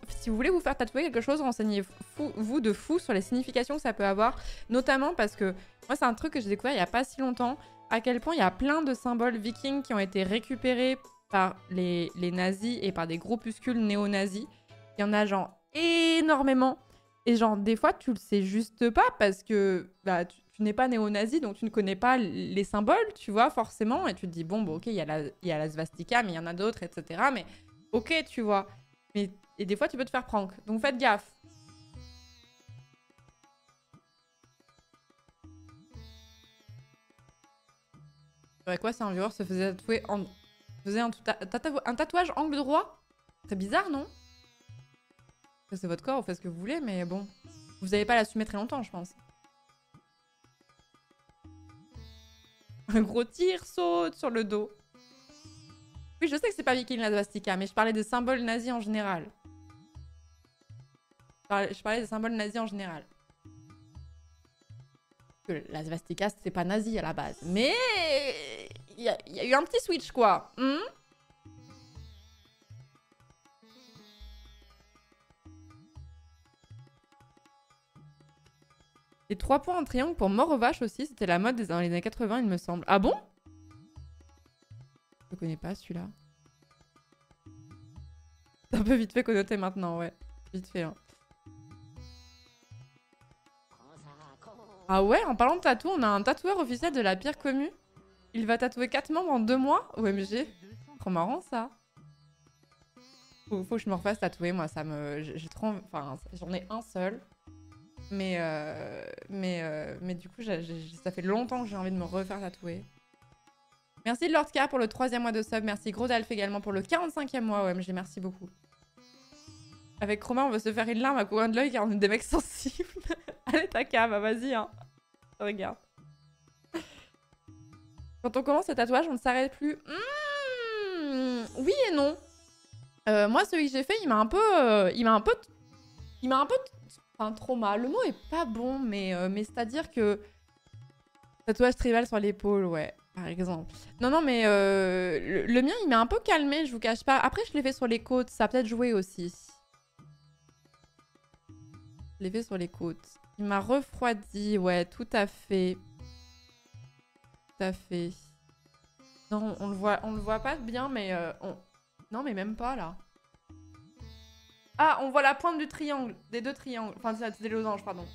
si vous voulez vous faire tatouer quelque chose, renseignez-vous de fou sur les significations que ça peut avoir. Notamment parce que, moi, c'est un truc que j'ai découvert il n'y a pas si longtemps, à quel point il y a plein de symboles vikings qui ont été récupérés par les nazis et par des groupuscules néo-nazis. Il y en a, genre, énormément. Et genre, des fois, tu le sais juste pas parce que bah, tu n'es pas néo-nazi, donc tu ne connais pas les symboles, tu vois, forcément. Et tu te dis, bon, ok, il y a la svastika, mais il y en a d'autres, etc. Mais ok, tu vois. Et des fois, tu peux te faire prank. Donc faites gaffe. Ouais, quoi, c'est un viewer se faisait tatouer un tatouage angle droit? C'est bizarre, non? C'est votre corps, vous faites ce que vous voulez, mais bon. Vous n'allez pas l'assumer très longtemps, je pense. Un gros tir saute sur le dos. Oui, je sais que c'est pas viking la svastika, mais je parlais des symboles nazis en général. Je parlais des symboles nazis en général. La svastika, c'était pas nazi à la base. Mais il y a eu un petit switch, quoi. Et 3 points en triangle pour mort aux vaches aussi. C'était la mode dans les années 80, il me semble. Ah bon? Je connais pas celui-là. C'est un peu vite fait connoté maintenant, ouais. Vite fait, hein. Ah ouais, en parlant de tatou, on a un tatoueur officiel de la Pierre Commu. Il va tatouer 4 membres en 2 mois. OMG. Trop marrant, ça. Faut que je me refasse tatouer, moi. Ça me... J'ai trop... Enfin, j'en ai un seul. Mais du coup, ça fait longtemps que j'ai envie de me refaire tatouer. Merci Lord K pour le 3e mois de sub. Merci Gros Alf également pour le 45e mois. OMG, merci beaucoup. Avec Romain, on va se faire une larme à coin de l'œil car on est des mecs sensibles. Allez, ta cave, vas-y, hein. Regarde. Quand on commence ce tatouage, on ne s'arrête plus. Oui et non. Moi, celui que j'ai fait, il m'a un peu... Enfin, trauma. Le mot est pas bon, mais c'est-à-dire que... Tatouage tribal sur l'épaule, ouais, par exemple. Non, mais le mien, il m'a un peu calmé, je vous cache pas. Après, je l'ai fait sur les côtes, ça a peut-être joué aussi. Je l'ai fait sur les côtes. Il m'a refroidi, ouais, tout à fait. Tout à fait. Non, on le voit pas bien, mais non, mais même pas, là. Ah, on voit la pointe du triangle, des deux triangles. Enfin, des losanges, pardon.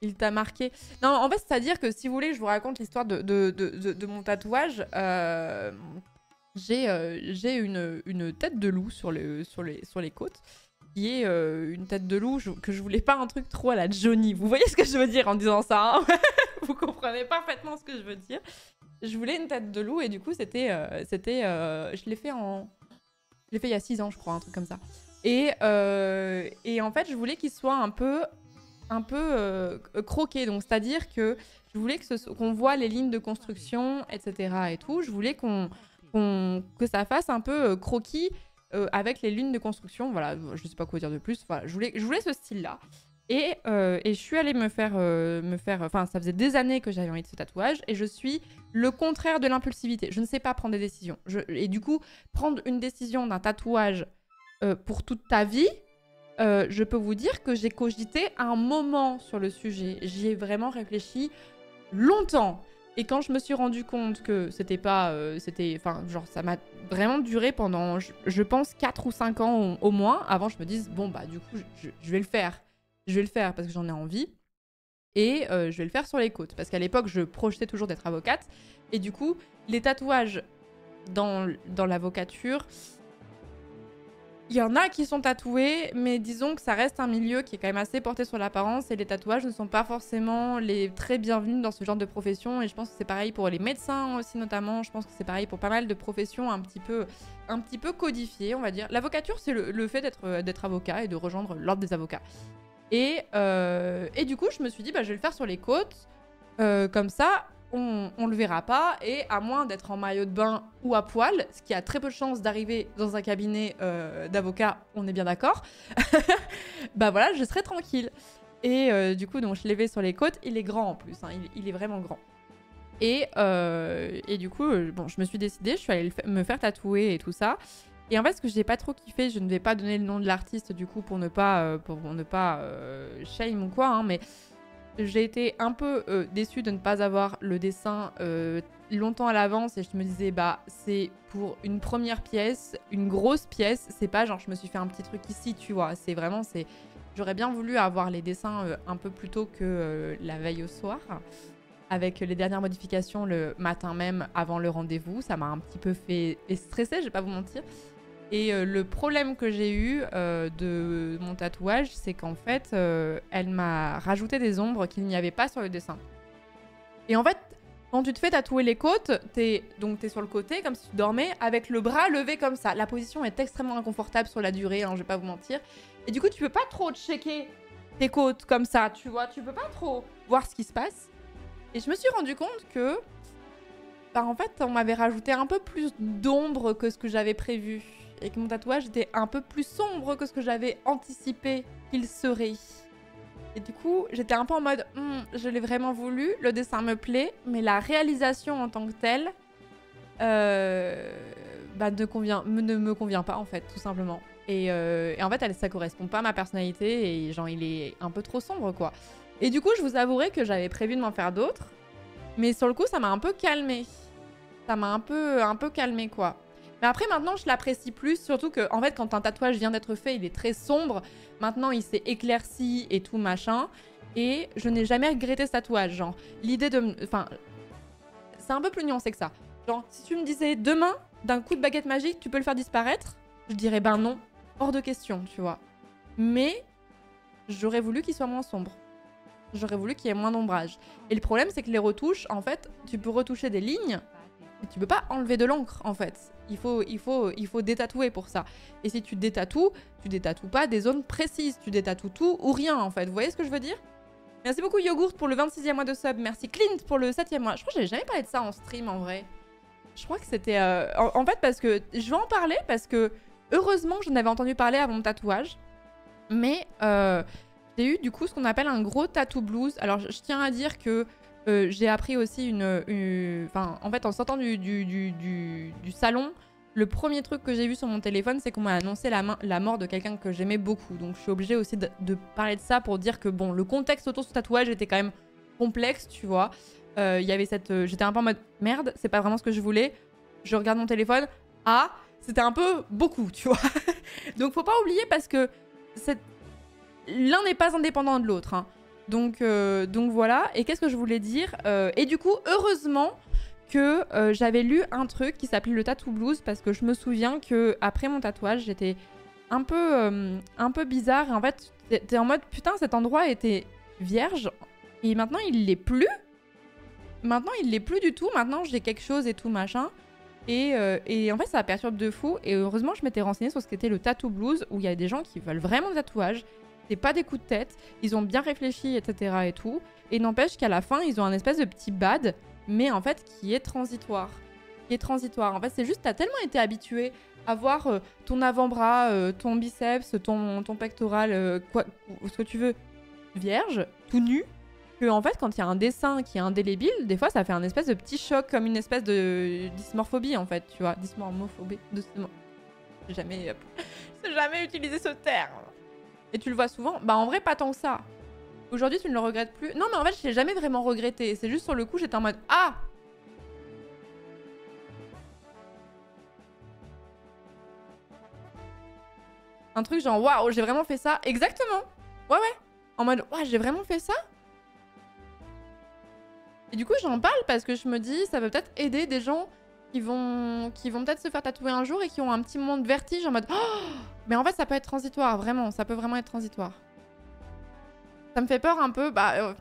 Il t'a marqué. Non, en fait, c'est-à-dire que si vous voulez, je vous raconte l'histoire de mon tatouage. J'ai une tête de loup sur les côtes. Qui est une tête de loup que je voulais pas un truc trop à la Johnny. Vous voyez ce que je veux dire en disant ça, hein? Vous comprenez parfaitement ce que je veux dire. Je voulais une tête de loup et du coup, je l'ai fait il y a 6 ans, je crois, un truc comme ça. Et en fait, je voulais qu'il soit un peu croqué. Donc, c'est-à-dire que je voulais qu'on voit les lignes de construction, etc. et tout. Je voulais que ça fasse un peu croquis avec les lignes de construction. Voilà, je sais pas quoi dire de plus. Voilà, je voulais ce style-là. Et je suis allée me faire... Enfin, ça faisait des années que j'avais envie de ce tatouage. Et je suis le contraire de l'impulsivité. Je ne sais pas prendre des décisions. Et du coup, prendre une décision d'un tatouage pour toute ta vie... je peux vous dire que j'ai cogité un moment sur le sujet. J'y ai vraiment réfléchi longtemps. Et quand je me suis rendu compte que c'était pas... Enfin, genre, ça m'a vraiment duré pendant, je pense, 4 ou 5 ans au moins. Avant, je me dise, bon, bah, du coup, je vais le faire. Je vais le faire parce que j'en ai envie. Et je vais le faire sur les côtes. Parce qu'à l'époque, je projetais toujours d'être avocate. Et du coup, les tatouages dans l'avocature... Il y en a qui sont tatoués, mais disons que ça reste un milieu qui est quand même assez porté sur l'apparence et les tatouages ne sont pas forcément les très bienvenus dans ce genre de profession. Et je pense que c'est pareil pour les médecins aussi notamment. Je pense que c'est pareil pour pas mal de professions un petit peu codifiées, on va dire. L'avocature, c'est le fait d'être avocat et de rejoindre l'ordre des avocats. Et du coup, je me suis dit, bah, je vais le faire sur les côtes. Comme ça, on le verra pas. Et à moins d'être en maillot de bain ou à poil, ce qui a très peu de chances d'arriver dans un cabinet d'avocat, on est bien d'accord, bah voilà, je serai tranquille. Et du coup, donc, je l'ai fait sur les côtes. Il est grand en plus, hein, il est vraiment grand. Et du coup, bon, je me suis décidée, je suis allée me faire tatouer et tout ça. Et en fait, ce que j'ai pas trop kiffé, je ne vais pas donner le nom de l'artiste du coup pour ne pas shame ou quoi, hein, mais j'ai été un peu déçue de ne pas avoir le dessin longtemps à l'avance et je me disais, bah, c'est pour une première pièce, une grosse pièce, c'est pas genre je me suis fait un petit truc ici, tu vois, c'est vraiment, j'aurais bien voulu avoir les dessins un peu plus tôt que la veille au soir, avec les dernières modifications le matin même avant le rendez-vous, ça m'a un petit peu fait stresser, je vais pas vous mentir. Et le problème que j'ai eu de mon tatouage, c'est qu'en fait, elle m'a rajouté des ombres qu'il n'y avait pas sur le dessin. Et en fait, quand tu te fais tatouer les côtes, t'es sur le côté, comme si tu dormais, avec le bras levé comme ça. La position est extrêmement inconfortable sur la durée, hein, je vais pas vous mentir. Et du coup, tu peux pas trop checker tes côtes comme ça, tu vois. Tu peux pas trop voir ce qui se passe. Et je me suis rendu compte que, bah, en fait, on m'avait rajouté un peu plus d'ombre que ce que j'avais prévu. Et que mon tatouage était un peu plus sombre que ce que j'avais anticipé qu'il serait. Et du coup, j'étais un peu en mode, je l'ai vraiment voulu, le dessin me plaît, mais la réalisation en tant que telle bah, ne me convient pas, en fait, tout simplement. Et en fait, ça correspond pas à ma personnalité et genre, il est un peu trop sombre, quoi. Et du coup, je vous avouerai que j'avais prévu de m'en faire d'autres, mais sur le coup, ça m'a un peu calmée. Ça m'a un peu calmée, quoi. Mais après, maintenant, je l'apprécie plus. Surtout que, en fait, quand un tatouage vient d'être fait, il est très sombre. Maintenant, il s'est éclairci et tout, machin. Et je n'ai jamais regretté ce tatouage. Genre, l'idée de... Enfin, c'est un peu plus nuancé que ça. Genre, si tu me disais, demain, d'un coup de baguette magique, tu peux le faire disparaître, je dirais, ben non, hors de question, tu vois. Mais j'aurais voulu qu'il soit moins sombre. J'aurais voulu qu'il y ait moins d'ombrage. Et le problème, c'est que les retouches, en fait, tu peux retoucher des lignes, mais tu peux pas enlever de l'encre, en fait. il faut détatouer pour ça. Et si tu détatoues pas des zones précises. Tu détatoues tout ou rien, en fait. Vous voyez ce que je veux dire? Merci beaucoup Yogourt pour le 26e mois de sub. Merci Clint pour le 7e mois. Je crois que j'avais jamais parlé de ça en stream, en vrai. Je crois que c'était... En fait, parce que... Je vais en parler parce que... Heureusement que j'en avais entendu parler avant mon tatouage. Mais j'ai eu du coup ce qu'on appelle un gros tattoo blues. Alors je tiens à dire que j'ai appris aussi Enfin, en fait, en sortant du salon, le premier truc que j'ai vu sur mon téléphone, c'est qu'on m'a annoncé la mort de quelqu'un que j'aimais beaucoup. Donc je suis obligée aussi de parler de ça pour dire que bon, le contexte autour de ce tatouage était quand même complexe, tu vois. Il y avait cette... J'étais un peu en mode merde, c'est pas vraiment ce que je voulais. Je regarde mon téléphone. Ah, c'était un peu beaucoup, tu vois. Donc faut pas oublier parce que l'un n'est pas indépendant de l'autre. Hein. Donc voilà. Et qu'est-ce que je voulais dire et du coup, heureusement que j'avais lu un truc qui s'appelait le tattoo blues parce que je me souviens que après mon tatouage, j'étais un peu bizarre. Et en fait, t'es en mode putain, cet endroit était vierge et maintenant il l'est plus. Maintenant, il l'est plus du tout. Maintenant, j'ai quelque chose et tout machin. Et en fait, ça perturbe de fou. Et heureusement, je m'étais renseignée sur ce qu'était le tattoo blues, où il y a des gens qui veulent vraiment le tatouage. C'est pas des coups de tête. Ils ont bien réfléchi, etc. et tout. Et n'empêche qu'à la fin, ils ont un espèce de petit bad, mais en fait, qui est transitoire. En fait, c'est juste, t'as tellement été habitué à voir ton avant-bras, ton biceps, ton pectoral, ce que tu veux, vierge, tout nu. Que en fait, quand il y a un dessin qui est indélébile, des fois, ça fait un espèce de petit choc, comme une espèce de dysmorphobie, en fait, tu vois. Dysmorphobie. J'ai jamais utilisé ce terme. Et tu le vois souvent. Bah, en vrai, pas tant que ça. Aujourd'hui, tu ne le regrettes plus. Non, mais en fait, je l'ai jamais vraiment regretté. C'est juste sur le coup, j'étais en mode ah! Un truc genre waouh, j'ai vraiment fait ça. Exactement. Ouais. En mode waouh, j'ai vraiment fait ça? Et du coup, j'en parle parce que je me dis, ça peut peut-être aider des gens qui vont peut-être se faire tatouer un jour et qui ont un petit moment de vertige en mode oh, mais en fait, ça peut être transitoire, vraiment. Ça peut vraiment être transitoire. Ça me fait peur un peu. Bah,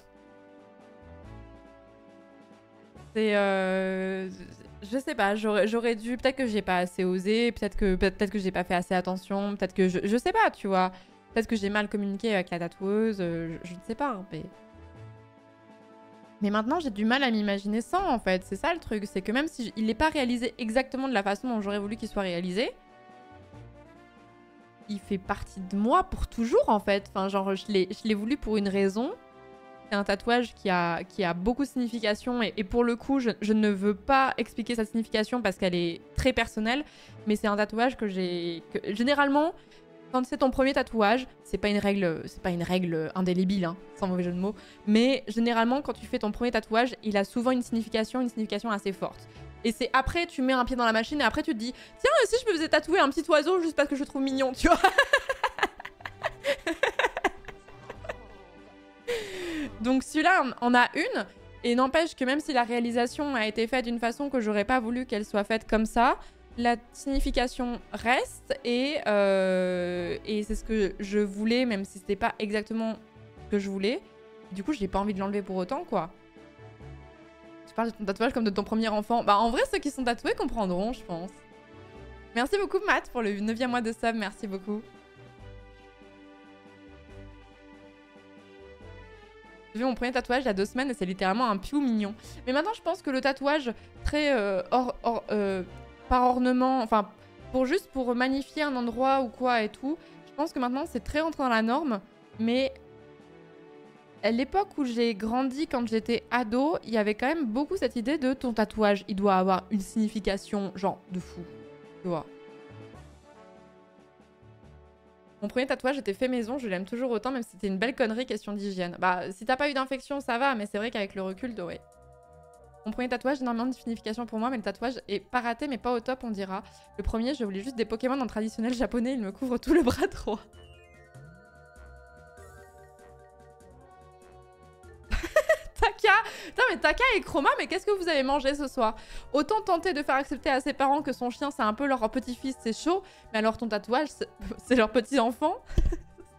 c'est... je sais pas, j'aurais dû... Peut-être que j'ai pas assez osé, peut-être que j'ai pas fait assez attention, peut-être que... Je sais pas, tu vois. Peut-être que j'ai mal communiqué avec la tatoueuse, je ne sais pas, hein, mais maintenant, j'ai du mal à m'imaginer sans, en fait. C'est ça le truc, c'est que même si il n'est pas réalisé exactement de la façon dont j'aurais voulu qu'il soit réalisé, il fait partie de moi pour toujours, en fait. Enfin, genre, je l'ai voulu pour une raison. C'est un tatouage qui a beaucoup de signification et pour le coup, je ne veux pas expliquer sa signification parce qu'elle est très personnelle, mais c'est un tatouage que généralement, quand c'est ton premier tatouage, c'est pas une règle indélébile, hein, sans mauvais jeu de mots, mais généralement, quand tu fais ton premier tatouage, il a souvent une signification assez forte. Et c'est après, tu mets un pied dans la machine et après, tu te dis tiens, si je me faisais tatouer un petit oiseau juste parce que je le trouve mignon, tu vois. Donc celui-là, on a une. Et n'empêche que même si la réalisation a été faite d'une façon que j'aurais pas voulu qu'elle soit faite comme ça, la signification reste et c'est ce que je voulais, même si c'était pas exactement ce que je voulais. Du coup, j'ai pas envie de l'enlever pour autant, quoi. Tu parles de ton tatouage comme de ton premier enfant. Bah, en vrai, ceux qui sont tatoués comprendront, je pense. Merci beaucoup, Matt, pour le 9e mois de sub. Merci beaucoup. J'ai fait mon premier tatouage il y a 2 semaines et c'est littéralement un piou mignon. Mais maintenant, je pense que le tatouage très par ornement, enfin, pour magnifier un endroit ou quoi et tout, je pense que maintenant, c'est très rentré dans la norme. Mais à l'époque où j'ai grandi, quand j'étais ado, il y avait quand même beaucoup cette idée de ton tatouage, il doit avoir une signification, genre, de fou. Tu vois. Mon premier tatouage était fait maison, je l'aime toujours autant, même si c'était une belle connerie, question d'hygiène. Bah, si t'as pas eu d'infection, ça va, mais c'est vrai qu'avec le recul, ouais. Mon premier tatouage, énormément de signification pour moi, mais le tatouage est pas raté, mais pas au top, on dira. Le premier, je voulais juste des Pokémon en traditionnel japonais, il me couvre tout le bras droit. Taka! Putain, mais Taka et Chroma, mais qu'est-ce que vous avez mangé ce soir? Autant tenter de faire accepter à ses parents que son chien, c'est un peu leur petit-fils, c'est chaud, mais alors ton tatouage, c'est leur petit-enfant?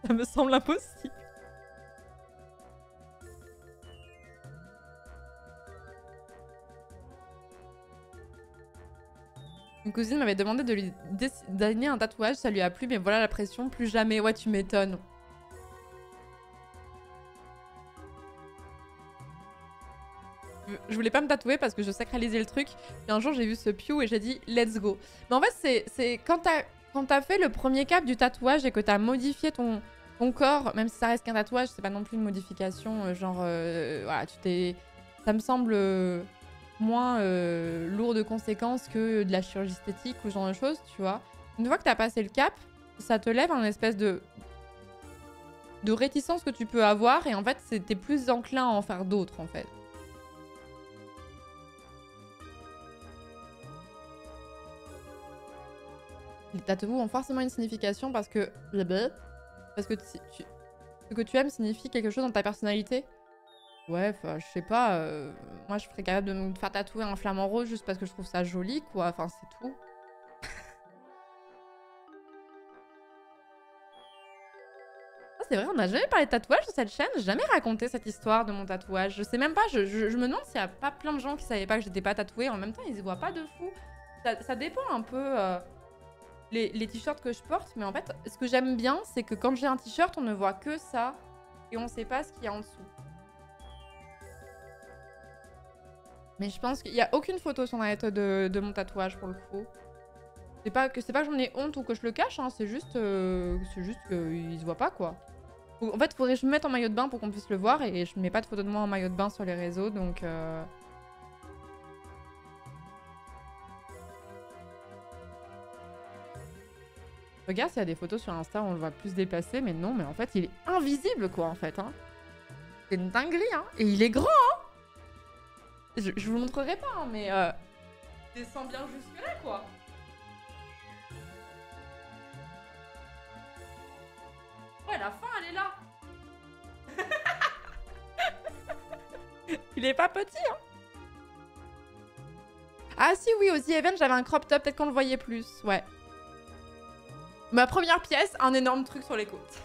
Ça me semble impossible. Une cousine m'avait demandé de lui designer un tatouage, ça lui a plu, mais voilà la pression, plus jamais. Ouais, tu m'étonnes. Je voulais pas me tatouer parce que je sacralisais le truc. Et un jour, j'ai vu ce Pew et j'ai dit let's go. Mais en fait, c'est quand t'as fait le premier cap du tatouage et que t'as modifié ton corps, même si ça reste qu'un tatouage, c'est pas non plus une modification. Voilà, ça me semble moins lourd de conséquences que de la chirurgie esthétique ou ce genre de choses, tu vois. Une fois que t'as passé le cap, ça te lève un espèce de réticence que tu peux avoir et en fait, t'es plus enclin à en faire d'autres en fait. Les tatouages ont forcément une signification parce que ce que tu aimes signifie quelque chose dans ta personnalité. Ouais, je sais pas, moi je serais capable de me faire tatouer un flamant rose juste parce que je trouve ça joli, quoi, enfin c'est tout. C'est vrai, on n'a jamais parlé de tatouage sur cette chaîne, j'ai jamais raconté cette histoire de mon tatouage. Je sais même pas, je me demande s'il y a pas plein de gens qui savaient pas que j'étais pas tatouée, en même temps ils se voient pas de fou. Ça dépend un peu les t-shirts que je porte, mais en fait, ce que j'aime bien, c'est que quand j'ai un t-shirt, on ne voit que ça et on sait pas ce qu'il y a en dessous. Mais je pense qu'il n'y a aucune photo sur net de mon tatouage pour le coup. C'est pas que j'en ai honte ou que je le cache, hein, c'est juste qu'il se voit pas quoi. En fait, il faudrait que je me mette en maillot de bain pour qu'on puisse le voir et je mets pas de photo de moi en maillot de bain sur les réseaux donc. Regarde s'il y a des photos sur Insta où on le voit plus déplacé, mais non, mais en fait il est invisible quoi en fait. Hein. C'est une dinguerie hein, et il est grand hein. Je vous montrerai pas, hein, mais descends bien jusque là, quoi. Ouais, la fin, elle est là. Il est pas petit, hein. Ah si, oui, au The Event, j'avais un crop top, peut-être qu'on le voyait plus, ouais. Ma première pièce, un énorme truc sur les côtes.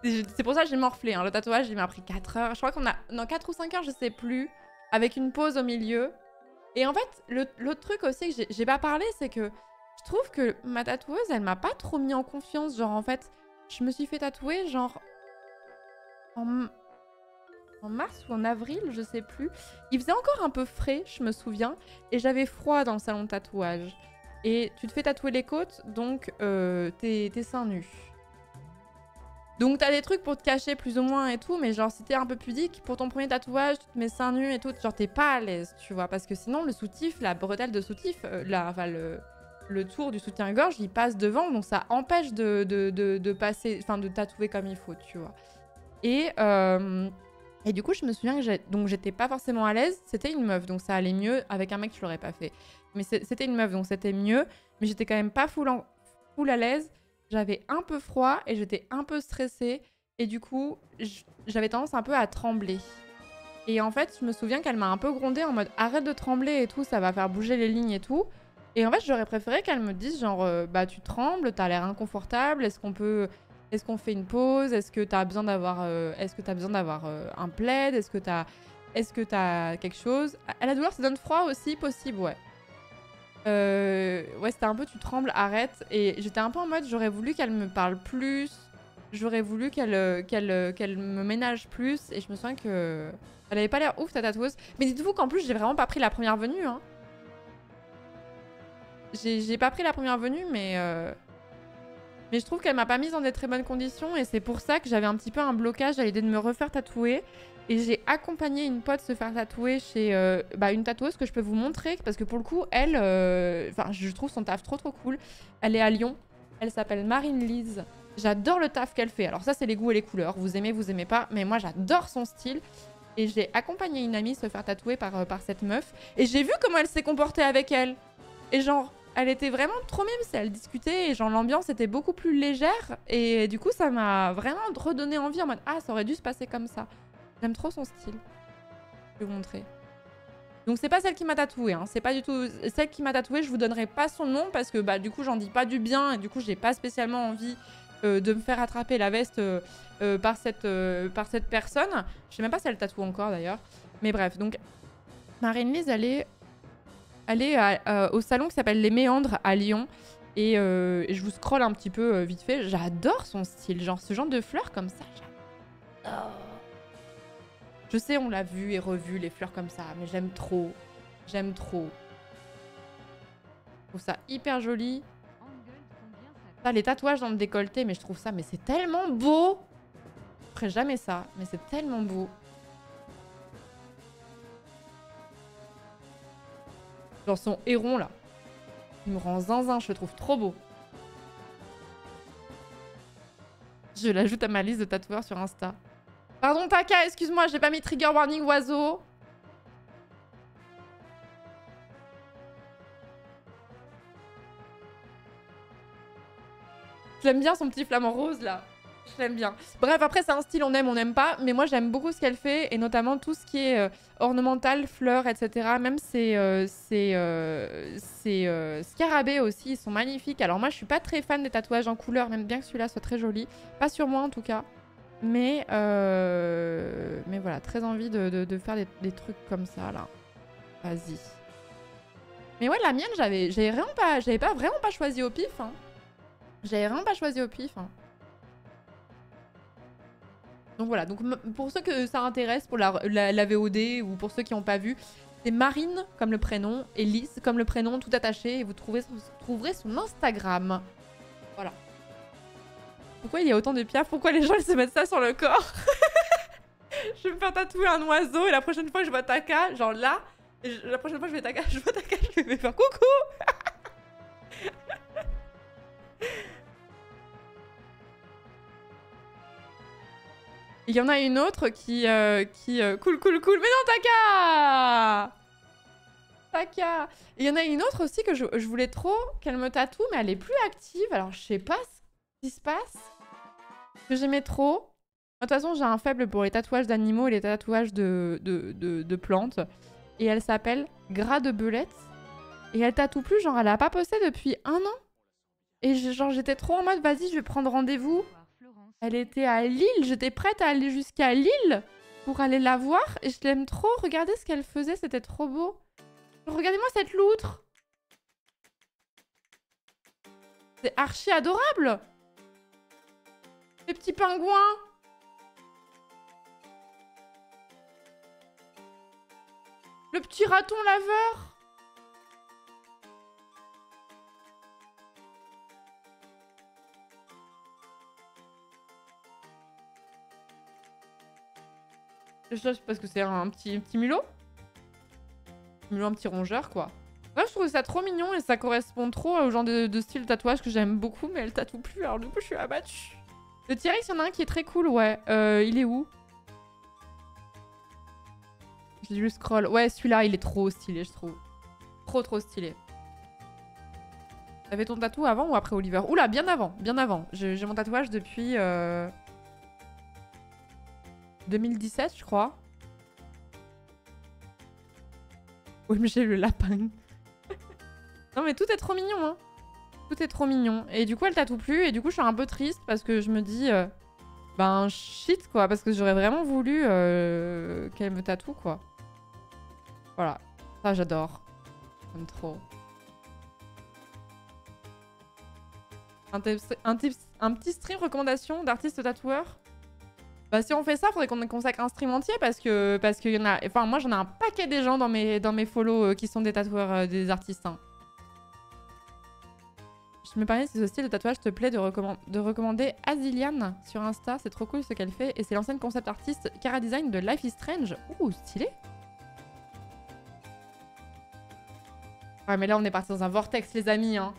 C'est pour ça que j'ai morflé, hein. Le tatouage, il m'a pris 4 heures. Je crois qu'on a... Non, 4 ou 5 heures, je sais plus. Avec une pause au milieu. Et en fait, l'autre truc aussi que j'ai pas parlé, c'est que je trouve que ma tatoueuse, elle m'a pas trop mis en confiance. Genre, en fait, je me suis fait tatouer, genre... En mars ou en avril, je sais plus. Il faisait encore un peu frais, je me souviens. Et j'avais froid dans le salon de tatouage. Et tu te fais tatouer les côtes, donc t'es seins nus. Donc t'as des trucs pour te cacher plus ou moins et tout, mais genre si t'es un peu pudique, pour ton premier tatouage, tu te mets seins nus et tout, genre t'es pas à l'aise, tu vois. Parce que sinon le soutif, la bretelle de soutif, le tour du soutien-gorge, il passe devant, donc ça empêche de passer, enfin de tatouer comme il faut, tu vois. Et du coup, je me souviens que j'étais pas forcément à l'aise. C'était une meuf, donc ça allait mieux. Avec un mec, je l'aurais pas fait. Mais c'était une meuf, donc c'était mieux. Mais j'étais quand même pas full à l'aise. J'avais un peu froid et j'étais un peu stressée. Et du coup, j'avais tendance un peu à trembler. Et en fait, je me souviens qu'elle m'a un peu grondée en mode arrête de trembler et tout, ça va faire bouger les lignes et tout. Et en fait, j'aurais préféré qu'elle me dise genre bah tu trembles, t'as l'air inconfortable, est-ce qu'on fait une pause? Est-ce que t'as besoin d'avoir un plaid? Est-ce que t'as quelque chose? À la douleur, ça donne froid aussi, possible, ouais. Ouais, c'était un peu tu trembles, arrête. Et j'étais un peu en mode j'aurais voulu qu'elle me parle plus. J'aurais voulu qu'elle me ménage plus. Et je me souviens que elle avait pas l'air ouf ta tatoueuse. Mais dites-vous qu'en plus j'ai vraiment pas pris la première venue. Hein. J'ai pas pris la première venue, mais je trouve qu'elle m'a pas mise dans des très bonnes conditions. Et c'est pour ça que j'avais un petit peu un blocage à l'idée de me refaire tatouer. Et j'ai accompagné une pote se faire tatouer chez une tatoueuse que je peux vous montrer. Parce que pour le coup, elle, je trouve son taf trop cool. Elle est à Lyon. Elle s'appelle Marine Lise. J'adore le taf qu'elle fait. Alors ça, c'est les goûts et les couleurs. Vous aimez pas. Mais moi, j'adore son style. Et j'ai accompagné une amie se faire tatouer par cette meuf. Et j'ai vu comment elle s'est comportée avec elle. Et genre, elle était vraiment trop même si elle discutait. Et genre, l'ambiance était beaucoup plus légère. Et du coup, ça m'a vraiment redonné envie en mode ah, ça aurait dû se passer comme ça. J'aime trop son style. Je vais vous montrer. Donc c'est pas celle qui m'a tatoué, hein. C'est pas du tout celle qui m'a tatoué. Je vous donnerai pas son nom parce que bah du coup j'en dis pas du bien et du coup j'ai pas spécialement envie de me faire attraper la veste par cette personne. Je sais même pas si elle tatoue encore d'ailleurs. Mais bref, donc Marine Lise, elle est aller au salon qui s'appelle Les Méandres à Lyon. Et je vous scrolle un petit peu vite fait. J'adore son style. Genre, ce genre de fleurs comme ça, j'adore. Je sais, on l'a vu et revu, les fleurs comme ça. Mais j'aime trop. J'aime trop. Je trouve ça hyper joli. Ça, les tatouages dans le décolleté, mais je trouve ça... Mais c'est tellement beau. Je ferai jamais ça. Mais c'est tellement beau. Genre son héron, là. Il me rend zinzin, je le trouve trop beau. Je l'ajoute à ma liste de tatoueurs sur Insta. Pardon Taka, excuse-moi, j'ai pas mis trigger warning oiseau. Je l'aime bien son petit flamant rose là. Je l'aime bien. Bref, après c'est un style, on aime, on n'aime pas. Mais moi j'aime beaucoup ce qu'elle fait. Et notamment tout ce qui est ornemental, fleurs, etc. Même ces scarabées aussi, ils sont magnifiques. Alors moi je suis pas très fan des tatouages en couleur, même bien que celui-là soit très joli. Pas sur moi en tout cas. Mais voilà, très envie de faire des trucs comme ça là. Vas-y. Mais ouais, la mienne, j'avais pas vraiment pas choisi au pif. Hein. J'avais vraiment pas choisi au pif. Hein. Donc voilà, donc pour ceux que ça intéresse, pour la VOD ou pour ceux qui n'ont pas vu, c'est Marine comme le prénom et Lys comme le prénom, tout attaché. Et vous trouverez son Instagram. Voilà. Pourquoi il y a autant de pierres? Pourquoi les gens ils se mettent ça sur le corps? Je vais me faire tatouer un oiseau et la prochaine fois que je vois Taka, genre là, la prochaine fois que je vois Taka, je vais faire coucou. Il y en a une autre qui cool. Mais non, Taka! Taka! Il y en a une autre aussi que je voulais trop qu'elle me tatoue, mais elle est plus active. Alors, je sais pas ce qui se passe. Que j'aimais trop. De toute façon, j'ai un faible pour les tatouages d'animaux et les tatouages de plantes. Et elle s'appelle Gras de Belette. Et elle tatoue plus, genre, elle a pas posté depuis 1 an. Et genre, j'étais trop en mode, vas-y, je vais prendre rendez-vous. Elle était à Lille, j'étais prête à aller jusqu'à Lille pour aller la voir. Et je l'aime trop, regardez ce qu'elle faisait, c'était trop beau. Regardez-moi cette loutre. C'est archi adorable. Les petits pingouins. Le petit raton laveur. Parce que c'est un petit mulot. Un petit rongeur, quoi. Moi, je trouve ça trop mignon et ça correspond trop au genre de style de tatouage que j'aime beaucoup, mais elle tatoue plus, alors du coup, je suis abattue. Le T-Rex, il y en a un qui est très cool, ouais. Il est où? Je le scroll. Ouais, celui-là, il est trop stylé, je trouve. Trop stylé. T'avais ton tatou avant ou après Oliver? Oula, bien avant, bien avant. J'ai mon tatouage depuis 2017, je crois. Oui, mais j'ai le lapin. Non, mais tout est trop mignon, hein. Tout est trop mignon. Et du coup, elle tatoue plus. Et du coup, je suis un peu triste parce que je me dis... ben, shit, quoi. Parce que j'aurais vraiment voulu qu'elle me tatoue, quoi. Voilà. Ça, j'adore. J'aime trop. Un petit stream recommandation d'artistes tatoueurs. Bah si on fait ça, faudrait qu'on consacre un stream entier parce que y en a... Enfin, moi, j'en ai un paquet des gens dans mes follow qui sont des tatoueurs, des artistes. Hein. Je me permets si ce style de tatouage te plaît de recommander Aziliane sur Insta. C'est trop cool ce qu'elle fait. Et c'est l'ancienne concept artiste Cara Design de Life is Strange. Ouh, stylé. Ouais, mais là, on est parti dans un vortex, les amis. Hein.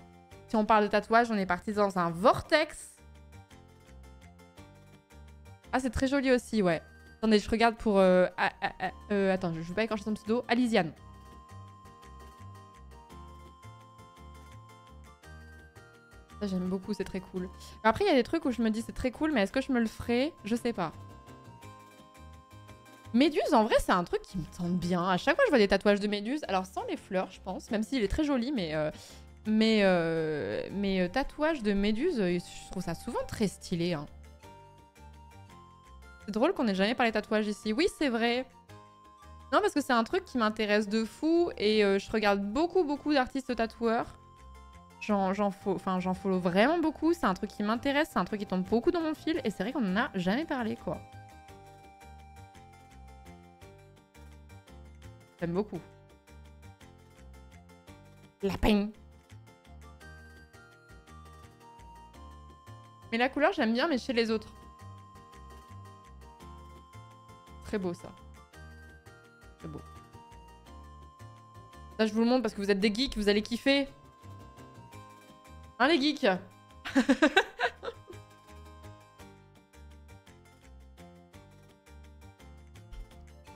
Si on parle de tatouage, on est parti dans un vortex. Ah, c'est très joli aussi, ouais. Attendez, je regarde pour... attends, je vais pas écorcher son pseudo. Alisiane. Ça, j'aime beaucoup, c'est très cool. Après, il y a des trucs où je me dis c'est très cool, mais est-ce que je me le ferais? Je sais pas. Méduse, en vrai, c'est un truc qui me tente bien. À chaque fois, je vois des tatouages de méduse. Alors, sans les fleurs, je pense. Même s'il est très joli, mais tatouage de méduse, je trouve ça souvent très stylé, hein. C'est drôle qu'on ait jamais parlé tatouage ici. Oui, c'est vrai. Non, parce que c'est un truc qui m'intéresse de fou et je regarde beaucoup d'artistes tatoueurs. J'en follow vraiment beaucoup. C'est un truc qui m'intéresse, c'est un truc qui tombe beaucoup dans mon fil et c'est vrai qu'on en a jamais parlé, quoi. J'aime beaucoup. Lapin. Mais la couleur, j'aime bien, mais chez les autres. Très beau, ça. Très beau. Ça, je vous le montre parce que vous êtes des geeks, vous allez kiffer. Hein, les geeks?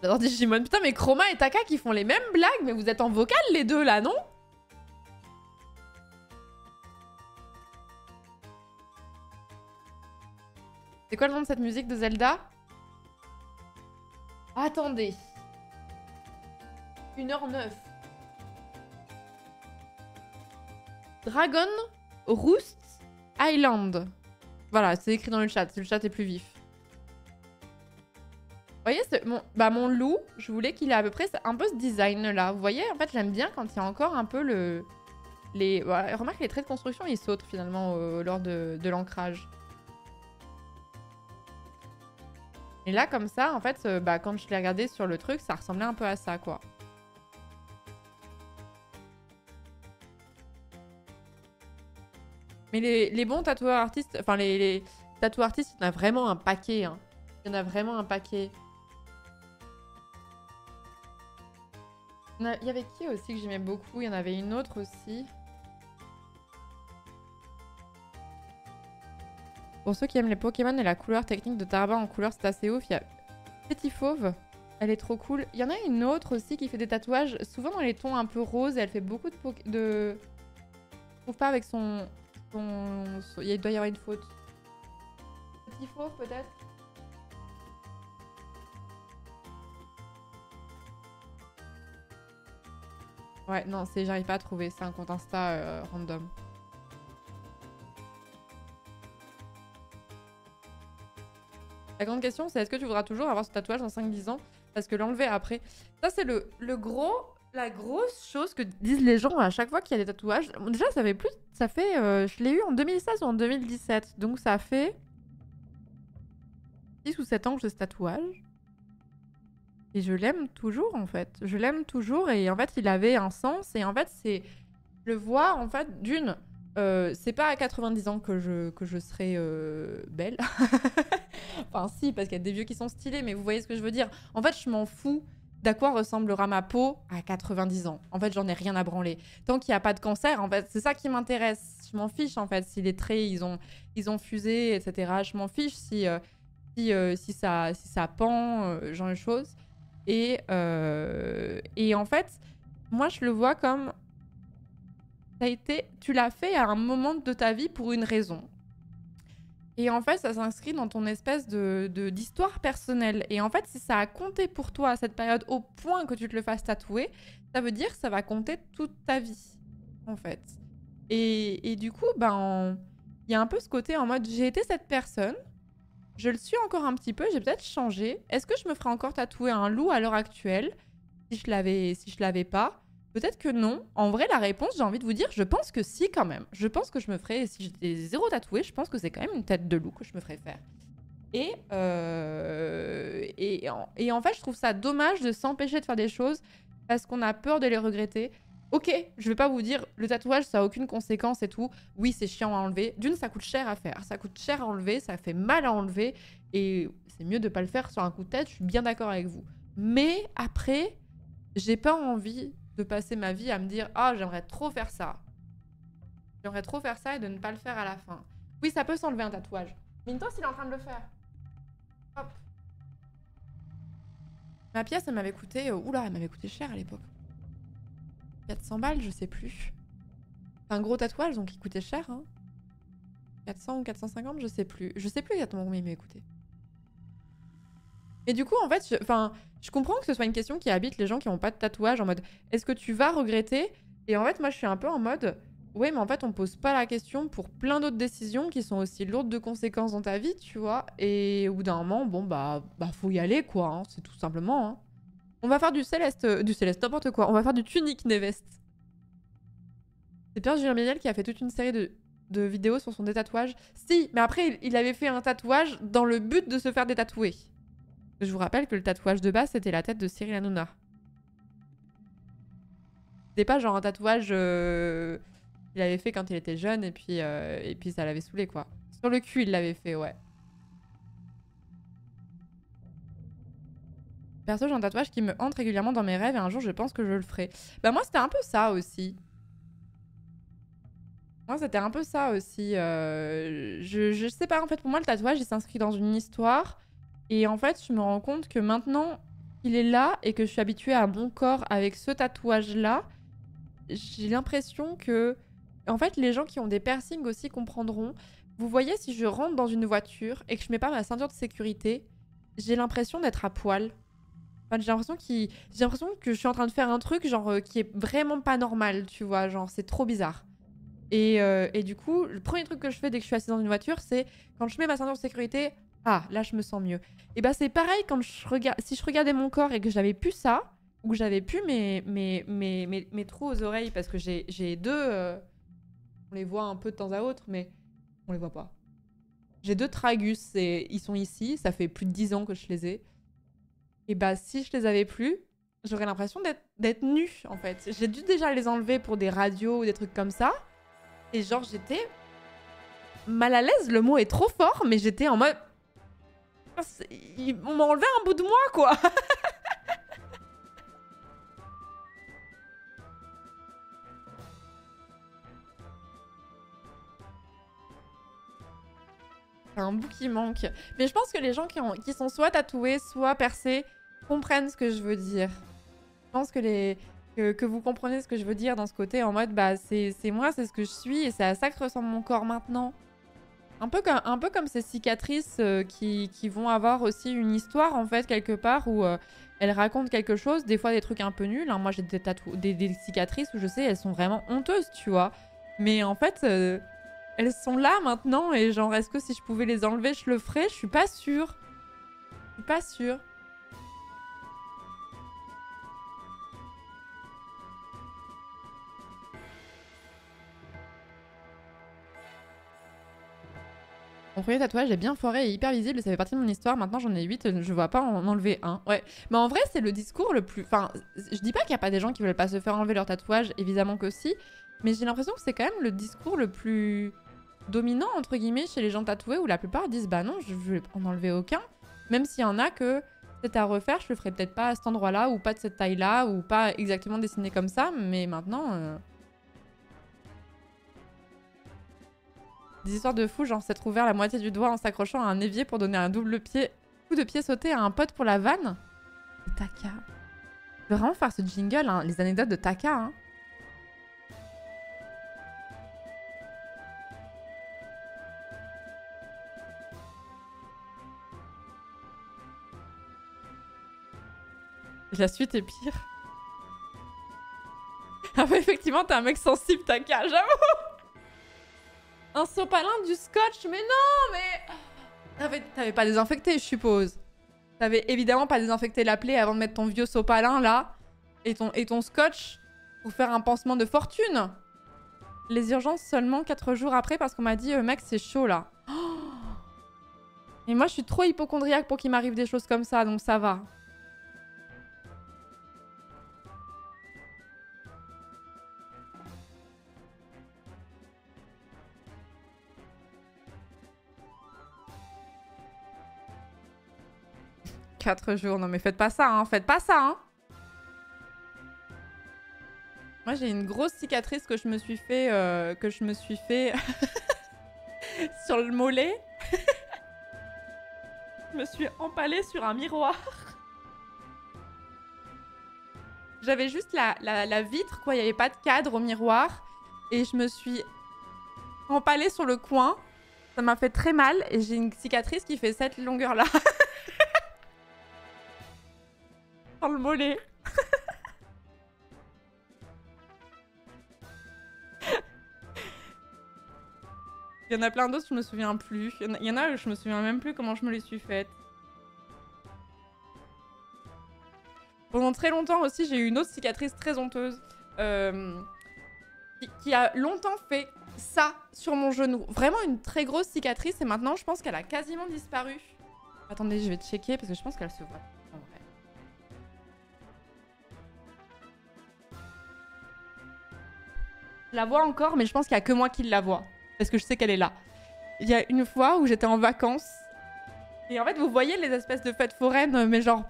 J'adore Digimon. Putain, mais Chroma et Taka qui font les mêmes blagues, mais vous êtes en vocal les deux, là, non? C'est quoi le nom de cette musique de Zelda? Attendez. 1h09. Dragon Roost Island. Voilà, c'est écrit dans le chat. Le chat est plus vif. Vous voyez, mon loup, je voulais qu'il ait à peu près un peu ce design-là. Vous voyez, en fait, j'aime bien quand il y a encore un peu le... Voilà, remarque, les traits de construction, ils sautent finalement lors de l'ancrage. Et là, comme ça, en fait, quand je l'ai regardé sur le truc, ça ressemblait un peu à ça, quoi. Mais les bons tatoueurs artistes, enfin les tatoueurs artistes, il y en a vraiment un paquet. Hein. Il y en a vraiment un paquet. Il y avait qui aussi que j'aimais beaucoup? Il y en avait une autre aussi. Pour ceux qui aiment les Pokémon et la couleur technique de Tarba en couleur, c'est assez ouf. Il y a Petit Fauve, elle est trop cool. Il y en a une autre aussi qui fait des tatouages, souvent dans les tons un peu roses. Et elle fait beaucoup de... Je trouve pas avec son... Il doit y avoir une faute. Petit Fauve peut-être? Ouais, non, j'arrive pas à trouver. C'est un compte Insta random. La grande question, c'est est-ce que tu voudras toujours avoir ce tatouage dans 5-10 ans? Parce que l'enlever après... Ça, c'est la grosse chose que disent les gens à chaque fois qu'il y a des tatouages. Déjà, ça fait plus... Ça fait... je l'ai eu en 2016 ou en 2017. Donc, ça fait 6 ou 7 ans que j'ai ce tatouage. Et je l'aime toujours, en fait. Je l'aime toujours. Et en fait, il avait un sens. Et en fait, c'est... Je le vois, en fait, d'une... c'est pas à 90 ans que je serai belle. Enfin, si, parce qu'il y a des vieux qui sont stylés, mais vous voyez ce que je veux dire. En fait, je m'en fous d'à quoi ressemblera ma peau à 90 ans. En fait, j'en ai rien à branler. Tant qu'il n'y a pas de cancer, en fait, c'est ça qui m'intéresse. Je m'en fiche, en fait, si les traits, ils ont fusé, etc. Je m'en fiche si ça pend, genre de choses. Et en fait, moi, je le vois comme... Tu l'as fait à un moment de ta vie pour une raison. Et en fait, ça s'inscrit dans ton espèce d'histoire personnelle. Et en fait, si ça a compté pour toi à cette période au point que tu te le fasses tatouer, ça veut dire que ça va compter toute ta vie, en fait. Et du coup, il y a un peu ce côté en mode, j'ai été cette personne, je le suis encore un petit peu, j'ai peut-être changé. Est-ce que je me ferais encore tatouer un loup à l'heure actuelle si je l'avais pas? Peut-être que non. En vrai, la réponse, j'ai envie de vous dire, je pense que si quand même. Je pense que je me ferais, si j'étais zéro tatouée, je pense que c'est quand même une tête de loup que je me ferais faire. Et en fait, je trouve ça dommage de s'empêcher de faire des choses parce qu'on a peur de les regretter. Ok, je vais pas vous dire, le tatouage, ça a aucune conséquence et tout. Oui, c'est chiant à enlever. D'une, ça coûte cher à faire. Ça coûte cher à enlever, ça fait mal à enlever. Et c'est mieux de pas le faire sur un coup de tête, je suis bien d'accord avec vous. Mais après, j'ai pas envie de passer ma vie à me dire « Ah, j'aimerais trop faire ça. J'aimerais trop faire ça et de ne pas le faire à la fin. » Oui, ça peut s'enlever un tatouage. Mintos, il est en train de le faire. Hop. Ma pièce, elle m'avait coûté... oula, elle m'avait coûté cher à l'époque. 400 balles, je sais plus. C'est un gros tatouage, donc il coûtait cher. Hein. 400 ou 450, je sais plus. Je sais plus exactement combien il m'avait coûté. Et du coup, en fait, je comprends que ce soit une question qui habite les gens qui n'ont pas de tatouage, en mode est-ce que tu vas regretter? Et en fait, moi, je suis un peu en mode ouais, mais en fait, on pose pas la question pour plein d'autres décisions qui sont aussi lourdes de conséquences dans ta vie, tu vois. Et au bout d'un moment, bon, faut y aller, quoi. Hein, c'est tout simplement. Hein. On va faire du Céleste, n'importe quoi. On va faire du Tunique Nevest. C'est Pierre Julien Méniel qui a fait toute une série de vidéos sur son détatouage. Si, mais après, il avait fait un tatouage dans le but de se faire détatouer. Je vous rappelle que le tatouage de base, c'était la tête de Cyril Hanouna. C'était pas genre un tatouage qu'il avait fait quand il était jeune et puis ça l'avait saoulé, quoi. Sur le cul, il l'avait fait, ouais. Perso, j'ai un tatouage qui me hante régulièrement dans mes rêves et un jour, je pense que je le ferai. Bah moi, c'était un peu ça aussi. Moi, c'était un peu ça aussi. Je sais pas, en fait, pour moi, le tatouage, il s'inscrit dans une histoire. Et en fait, je me rends compte que maintenant qu'il est là et que je suis habituée à mon corps avec ce tatouage-là, j'ai l'impression que... En fait, les gens qui ont des piercings aussi comprendront. Vous voyez, si je rentre dans une voiture et que je mets pas ma ceinture de sécurité, j'ai l'impression d'être à poil. Enfin, j'ai l'impression que je suis en train de faire un truc genre qui est vraiment pas normal, tu vois. Genre, c'est trop bizarre. Et du coup, le premier truc que je fais dès que je suis assise dans une voiture, c'est quand je mets ma ceinture de sécurité, ah, là, je me sens mieux. Et bah, c'est pareil quand si je regardais mon corps et que j'avais plus ça, ou que j'avais plus mes trous aux oreilles, parce que j'ai deux... on les voit un peu de temps à autre, mais on les voit pas. J'ai deux tragus et ils sont ici, ça fait plus de 10 ans que je les ai. Et bah, si je les avais plus, j'aurais l'impression d'être nue, en fait. J'ai dû déjà les enlever pour des radios ou des trucs comme ça. Et genre, j'étais mal à l'aise, le mot est trop fort, mais j'étais en mode... On m'a enlevé un bout de moi, quoi. C'est un bout qui manque. Mais je pense que les gens qui sont soit tatoués, soit percés, comprennent ce que je veux dire. Je pense que vous comprenez ce que je veux dire dans ce côté, en mode, bah, c'est moi, c'est ce que je suis, et c'est à ça que ressemble mon corps maintenant. Un peu comme ces cicatrices qui vont avoir aussi une histoire, en fait, quelque part, où elles racontent quelque chose, des fois des trucs un peu nuls. Hein. Moi, j'ai des cicatrices où je sais, elles sont vraiment honteuses, tu vois. Mais en fait, elles sont là maintenant, et genre, est-ce que si je pouvais les enlever, je le ferais? Je suis pas sûre. Je suis pas sûre. Mon premier tatouage est bien foiré et hyper visible, ça fait partie de mon histoire. Maintenant j'en ai 8, je vois pas en enlever un. Ouais. Mais en vrai, c'est le discours le plus... Enfin, je dis pas qu'il y a pas des gens qui veulent pas se faire enlever leur tatouage, évidemment que si. Mais j'ai l'impression que c'est quand même le discours le plus dominant, entre guillemets, chez les gens tatoués, où la plupart disent bah non, je vais en enlever aucun. Même s'il y en a que c'est à refaire, je le ferai peut-être pas à cet endroit-là, ou pas de cette taille-là, ou pas exactement dessiné comme ça, mais maintenant... Des histoires de fous, genre s'être ouvert la moitié du doigt en s'accrochant à un évier pour donner un double coup de pied sauté à un pote pour la vanne. Taka. Je veux vraiment faire ce jingle, hein, les anecdotes de Taka. Hein. La suite est pire. Ah bah effectivement, t'es un mec sensible, Taka, j'avoue. Un sopalin, du scotch, mais non, mais... T'avais pas désinfecté, je suppose. T'avais évidemment pas désinfecté la plaie avant de mettre ton vieux sopalin, là. Et ton scotch pour faire un pansement de fortune. Les urgences seulement 4 jours après parce qu'on m'a dit mec, c'est chaud, là. Oh. Et moi, je suis trop hypocondriaque pour qu'il m'arrive des choses comme ça, donc ça va. « 4 jours, non mais faites pas ça, hein, faites pas ça, hein. Moi, j'ai une grosse cicatrice que je me suis fait, sur le mollet. Je me suis empalée sur un miroir. J'avais juste la vitre, quoi. Il n'y avait pas de cadre au miroir. Et je me suis empalée sur le coin. Ça m'a fait très mal. Et j'ai une cicatrice qui fait cette longueur-là. Sur le mollet. Il y en a plein d'autres, je me souviens plus. Il y en a où je me souviens même plus comment je me les suis faites. Pendant très longtemps aussi, j'ai eu une autre cicatrice très honteuse qui a longtemps fait ça sur mon genou. Vraiment une très grosse cicatrice et maintenant, je pense qu'elle a quasiment disparu. Attendez, je vais checker parce que je pense qu'elle se voit en vrai. Je la vois encore, mais je pense qu'il n'y a que moi qui la vois. Parce que je sais qu'elle est là. Il y a une fois où j'étais en vacances. Et en fait, vous voyez les espèces de fêtes foraines, mais genre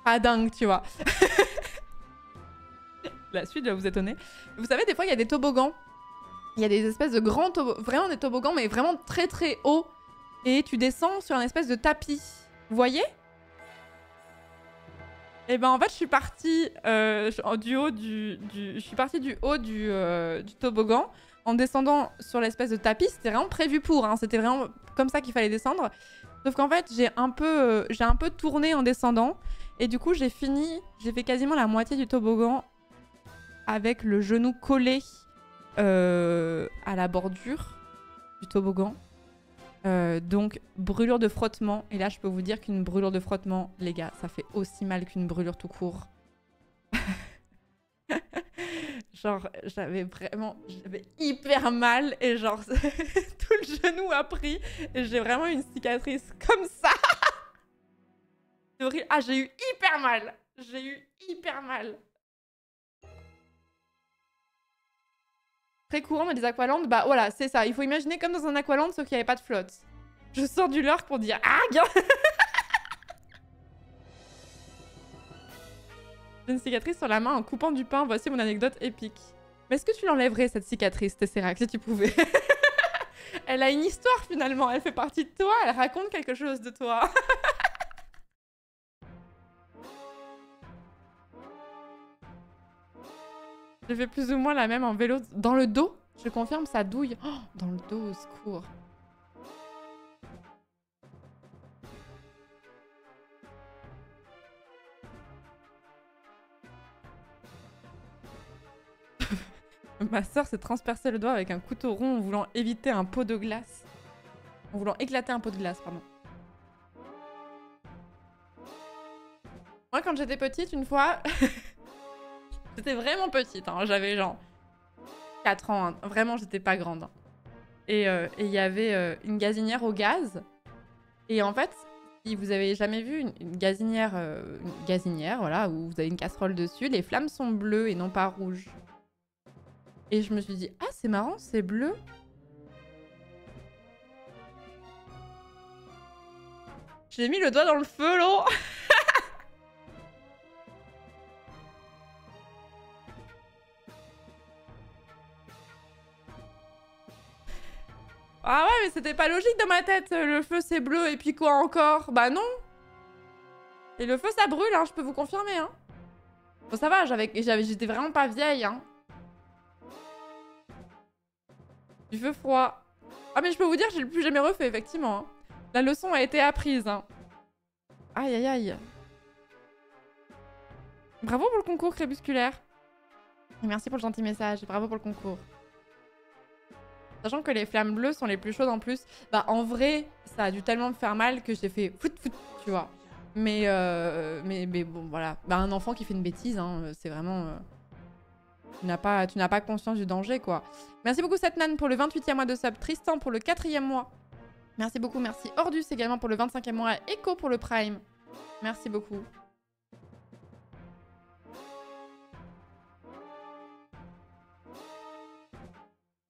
pas dingue, tu vois. La suite va vous étonner. Vous savez, des fois, il y a des toboggans. Il y a des espèces de grands toboggans. Vraiment des toboggans, mais vraiment très très hauts. Et tu descends sur un espèce de tapis. Vous voyez? Et ben en fait, je suis partie du haut du toboggan en descendant sur l'espèce de tapis. C'était vraiment prévu pour, hein. C'était vraiment comme ça qu'il fallait descendre. Sauf qu'en fait, j'ai un peu tourné en descendant. Et du coup, j'ai fait quasiment la moitié du toboggan avec le genou collé à la bordure du toboggan. Donc, brûlure de frottement. Et là, je peux vous dire qu'une brûlure de frottement, les gars, ça fait aussi mal qu'une brûlure tout court. Genre, j'avais hyper mal et genre, tout le genou a pris. Et j'ai vraiment une cicatrice comme ça. C'est horrible. Ah, j'ai eu hyper mal. J'ai eu hyper mal. Très courant, mais des aqualands, bah voilà, c'est ça. Il faut imaginer comme dans un aqualand, sauf qu'il n'y avait pas de flotte. Je sors du lurk pour dire ah, gars. J'ai une cicatrice sur la main en coupant du pain. Voici mon anecdote épique. Mais est-ce que tu l'enlèverais, cette cicatrice, Tesseract, si tu pouvais? Elle a une histoire, finalement. Elle fait partie de toi. Elle raconte quelque chose de toi. J'ai fait plus ou moins la même en vélo. Dans le dos, je confirme, ça douille. Oh, dans le dos, au secours. Ma soeur s'est transpercé le doigt avec un couteau rond en voulant éviter un pot de glace. En voulant éclater un pot de glace, pardon. Moi, quand j'étais petite, une fois... J'étais vraiment petite, hein. J'avais genre 4 ans. Hein. Vraiment, j'étais pas grande. Hein. Et il y avait une gazinière au gaz. Et en fait, si vous avez jamais vu une gazinière, voilà, où vous avez une casserole dessus, les flammes sont bleues et non pas rouges. Et je me suis dit, ah, c'est marrant, c'est bleu. J'ai mis le doigt dans le feu, là. Ah ouais, mais c'était pas logique dans ma tête. Le feu, c'est bleu, et puis quoi encore? Bah non. Et le feu, ça brûle, hein, je peux vous confirmer, hein. Bon, ça va, j'étais vraiment pas vieille, hein. Du feu froid. Ah, mais je peux vous dire, j'ai le plus jamais refait, effectivement. Hein. La leçon a été apprise. Hein. Aïe, aïe, aïe. Bravo pour le concours crépusculaire. Et merci pour le gentil message. Bravo pour le concours. Sachant que les flammes bleues sont les plus chaudes en plus. Bah, en vrai, ça a dû tellement me faire mal que j'ai fait fout, tu vois. Mais bon, voilà. Bah, un enfant qui fait une bêtise, hein, c'est vraiment... Tu n'as pas conscience du danger, quoi. Merci beaucoup, Setnan, pour le 28e mois de sub. Tristan, pour le 4e mois. Merci beaucoup. Merci, Ordus, également, pour le 25e mois. Et Echo, pour le Prime. Merci beaucoup.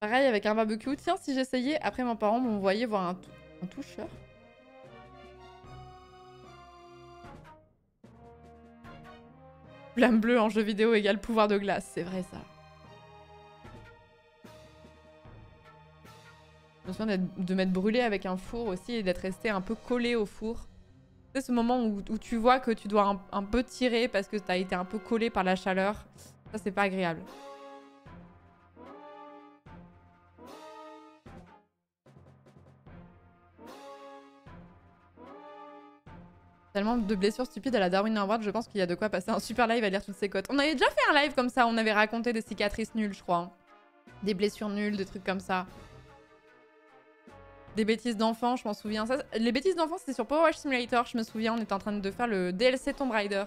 Pareil, avec un barbecue. Tiens, si j'essayais, après, mes parents m'envoyaient voir un toucheur. Flamme bleue en jeu vidéo égale pouvoir de glace. C'est vrai, ça. Je me souviens de m'être brûlée avec un four aussi et d'être restée un peu collée au four. C'est ce moment où tu vois que tu dois un peu tirer parce que t'as été un peu collée par la chaleur. Ça, c'est pas agréable. Tellement de blessures stupides à la Darwin Award, je pense qu'il y a de quoi passer un super live à lire toutes ces cotes. On avait déjà fait un live comme ça, on avait raconté des cicatrices nulles, je crois. Des blessures nulles, des trucs comme ça. Des bêtises d'enfants, je m'en souviens. Ça, les bêtises d'enfants, c'était sur Power Wash Simulator, je me souviens, on était en train de faire le DLC Tomb Raider.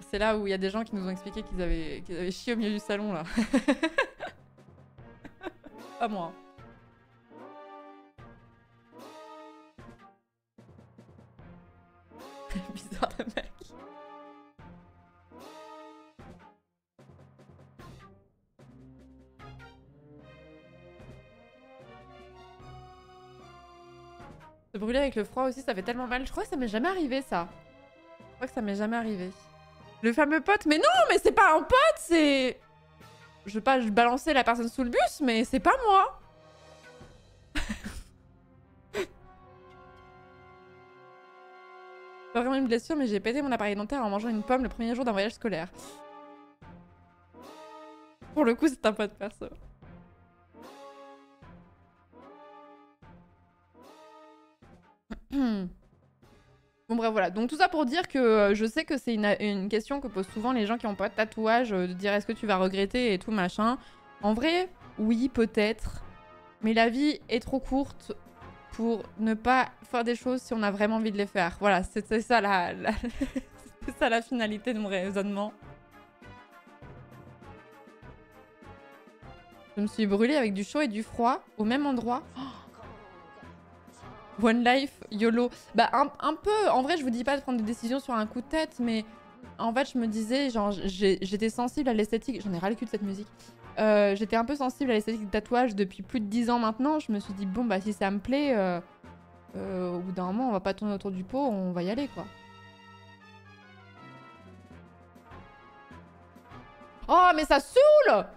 C'est là où il y a des gens qui nous ont expliqué qu'ils avaient chié au milieu du salon, là. Pas moi. Bizarre de mec. Se brûler avec le froid aussi, ça fait tellement mal. Je crois que ça m'est jamais arrivé, ça. Je crois que ça m'est jamais arrivé. Le fameux pote, mais non, mais c'est pas un pote, c'est... Je veux pas balancer la personne sous le bus, mais c'est pas moi. Pas vraiment une blessure, mais j'ai pété mon appareil dentaire en mangeant une pomme le premier jour d'un voyage scolaire. Pour le coup, c'est un pote perso. Bon bref voilà, donc tout ça pour dire que je sais que c'est une question que posent souvent les gens qui ont pas de tatouage, de dire est-ce que tu vas regretter et tout machin. En vrai, oui peut-être, mais la vie est trop courte pour ne pas faire des choses si on a vraiment envie de les faire. Voilà, c'est ça c'est ça la finalité de mon raisonnement. Je me suis brûlée avec du chaud et du froid au même endroit. Oh, One Life, YOLO. Bah un peu, en vrai je vous dis pas de prendre des décisions sur un coup de tête, mais en fait je me disais, genre j'étais sensible à l'esthétique, j'en ai ras le cul de cette musique, j'étais un peu sensible à l'esthétique du tatouage depuis plus de 10 ans maintenant, je me suis dit bon bah si ça me plaît, au bout d'un moment on va pas tourner autour du pot, on va y aller quoi. Oh mais ça saoule!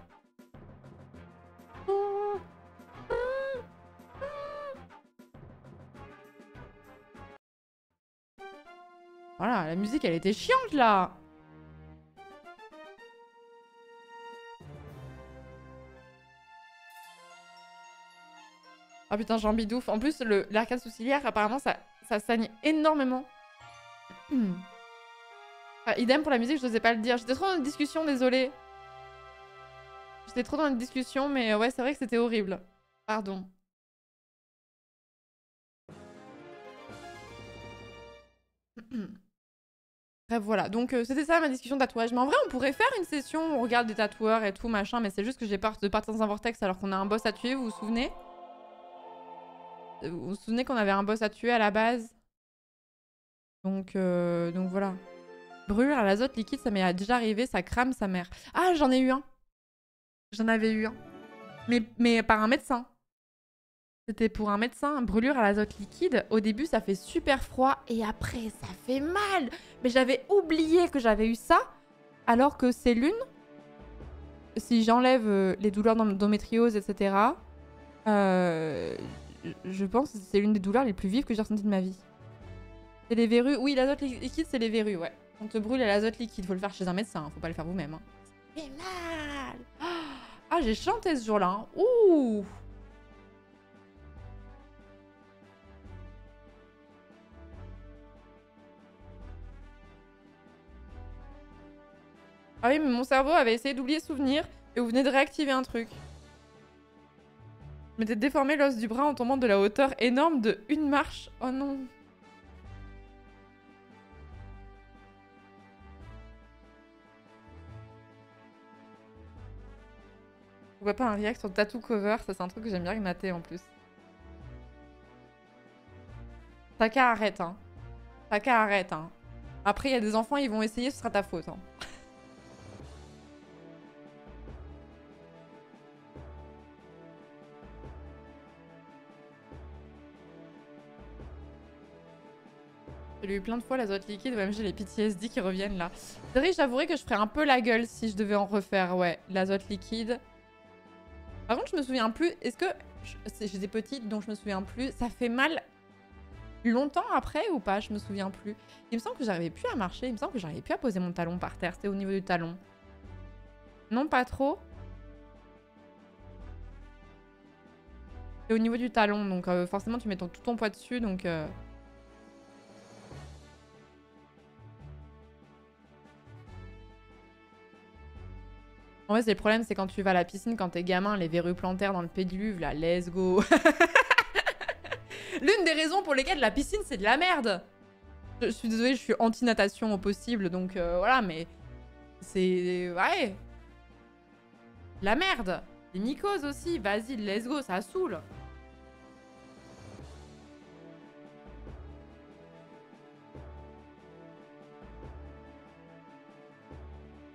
Voilà, la musique elle était chiante là. Ah putain, j'en bidouffe. En plus, l'arcade sourcilière, apparemment, ça saigne énormément. Ah, idem pour la musique, je n'osais pas le dire. J'étais trop dans une discussion, désolée. J'étais trop dans une discussion, mais ouais, c'est vrai que c'était horrible. Pardon. Bref, voilà. Donc, c'était ça ma discussion de tatouage. Mais en vrai, on pourrait faire une session où on regarde des tatoueurs et tout, machin. Mais c'est juste que j'ai peur de partir dans un vortex alors qu'on a un boss à tuer, vous vous souvenez? Vous vous souvenez qu'on avait un boss à tuer à la base? Donc voilà. Brûlure à l'azote liquide, ça m'est déjà arrivé, ça crame sa mère. Ah, j'en ai eu un. J'en avais eu un. Mais par un médecin. C'était pour un médecin. Brûlure à l'azote liquide. Au début, ça fait super froid. Et après, ça fait mal. Mais j'avais oublié que j'avais eu ça. Alors que c'est l'une... Si j'enlève les douleurs d'endométriose, etc. Je pense que c'est l'une des douleurs les plus vives que j'ai ressenties de ma vie. C'est les verrues. Oui, l'azote liquide, c'est les verrues, ouais. On te brûle à l'azote liquide. Faut le faire chez un médecin. Faut pas le faire vous-même. Hein. Ça fait mal. Ah, j'ai chanté ce jour-là. Hein. Ouh. Ah oui, mais mon cerveau avait essayé d'oublier ce souvenir et vous venez de réactiver un truc. Je m'étais déformé l'os du bras en tombant de la hauteur énorme de une marche. Oh non. On voit pas un react sur Tattoo Cover, ça c'est un truc que j'aime bien mater en plus. Taka arrête, hein. Taka arrête, hein. Après, il y a des enfants, ils vont essayer, ce sera ta faute, hein. J'ai eu plein de fois l'azote liquide, même j'ai les PTSD qui reviennent là. C'est vrai, j'avouerais que je ferais un peu la gueule si je devais en refaire, ouais, l'azote liquide. Par contre, je me souviens plus, est-ce que... J'étais petite, donc je me souviens plus. Ça fait mal longtemps après ou pas? Je me souviens plus. Il me semble que j'arrivais plus à marcher, il me semble que j'arrivais plus à poser mon talon par terre. C'était au niveau du talon. Non, pas trop. C'est au niveau du talon, donc forcément tu mets tout ton poids dessus, donc... En vrai, c'est le problème, c'est quand tu vas à la piscine, quand t'es gamin, les verrues plantaires dans le pédiluve, là, let's go. L'une des raisons pour lesquelles la piscine, c'est de la merde. Je suis désolée, je suis anti-natation au possible, donc voilà, mais C'est... Ouais. La merde. Les mycoses aussi. Vas-y, let's go, ça saoule.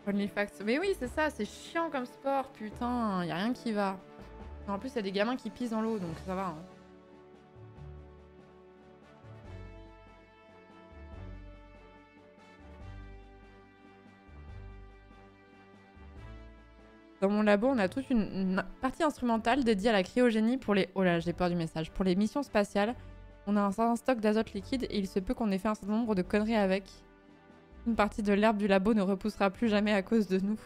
OnlyFacts. Mais oui, c'est ça, c'est chiant comme sport, putain, y a rien qui va. En plus, y a des gamins qui pissent dans l'eau, donc ça va. Hein. Dans mon labo, on a toute une partie instrumentale dédiée à la cryogénie pour les... Oh là, j'ai peur du message. Pour les missions spatiales, on a un certain stock d'azote liquide et il se peut qu'on ait fait un certain nombre de conneries avec. Une partie de l'herbe du labo ne repoussera plus jamais à cause de nous.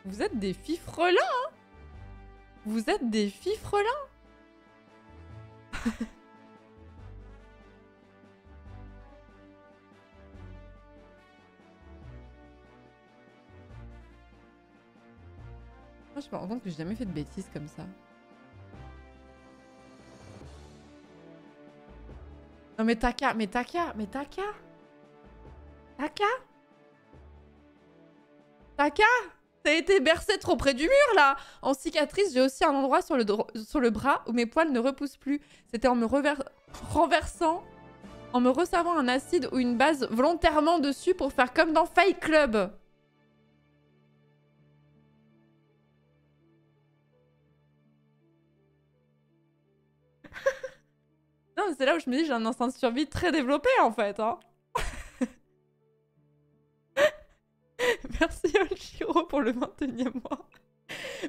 Vous êtes des fifrelins, hein? Vous êtes des fifrelins. Moi, je me rends compte que j'ai jamais fait de bêtises comme ça. Non mais Taka, mais Taka, mais Taka. Taka. Taka. T'as été bercé trop près du mur là. En cicatrice, j'ai aussi un endroit sur le bras où mes poils ne repoussent plus. C'était en me renversant, en me resservant un acide ou une base volontairement dessus pour faire comme dans Fight Club. Non, c'est là où je me dis j'ai un instinct de survie très développé en fait. Hein. Merci Olshiro pour le 21e mois.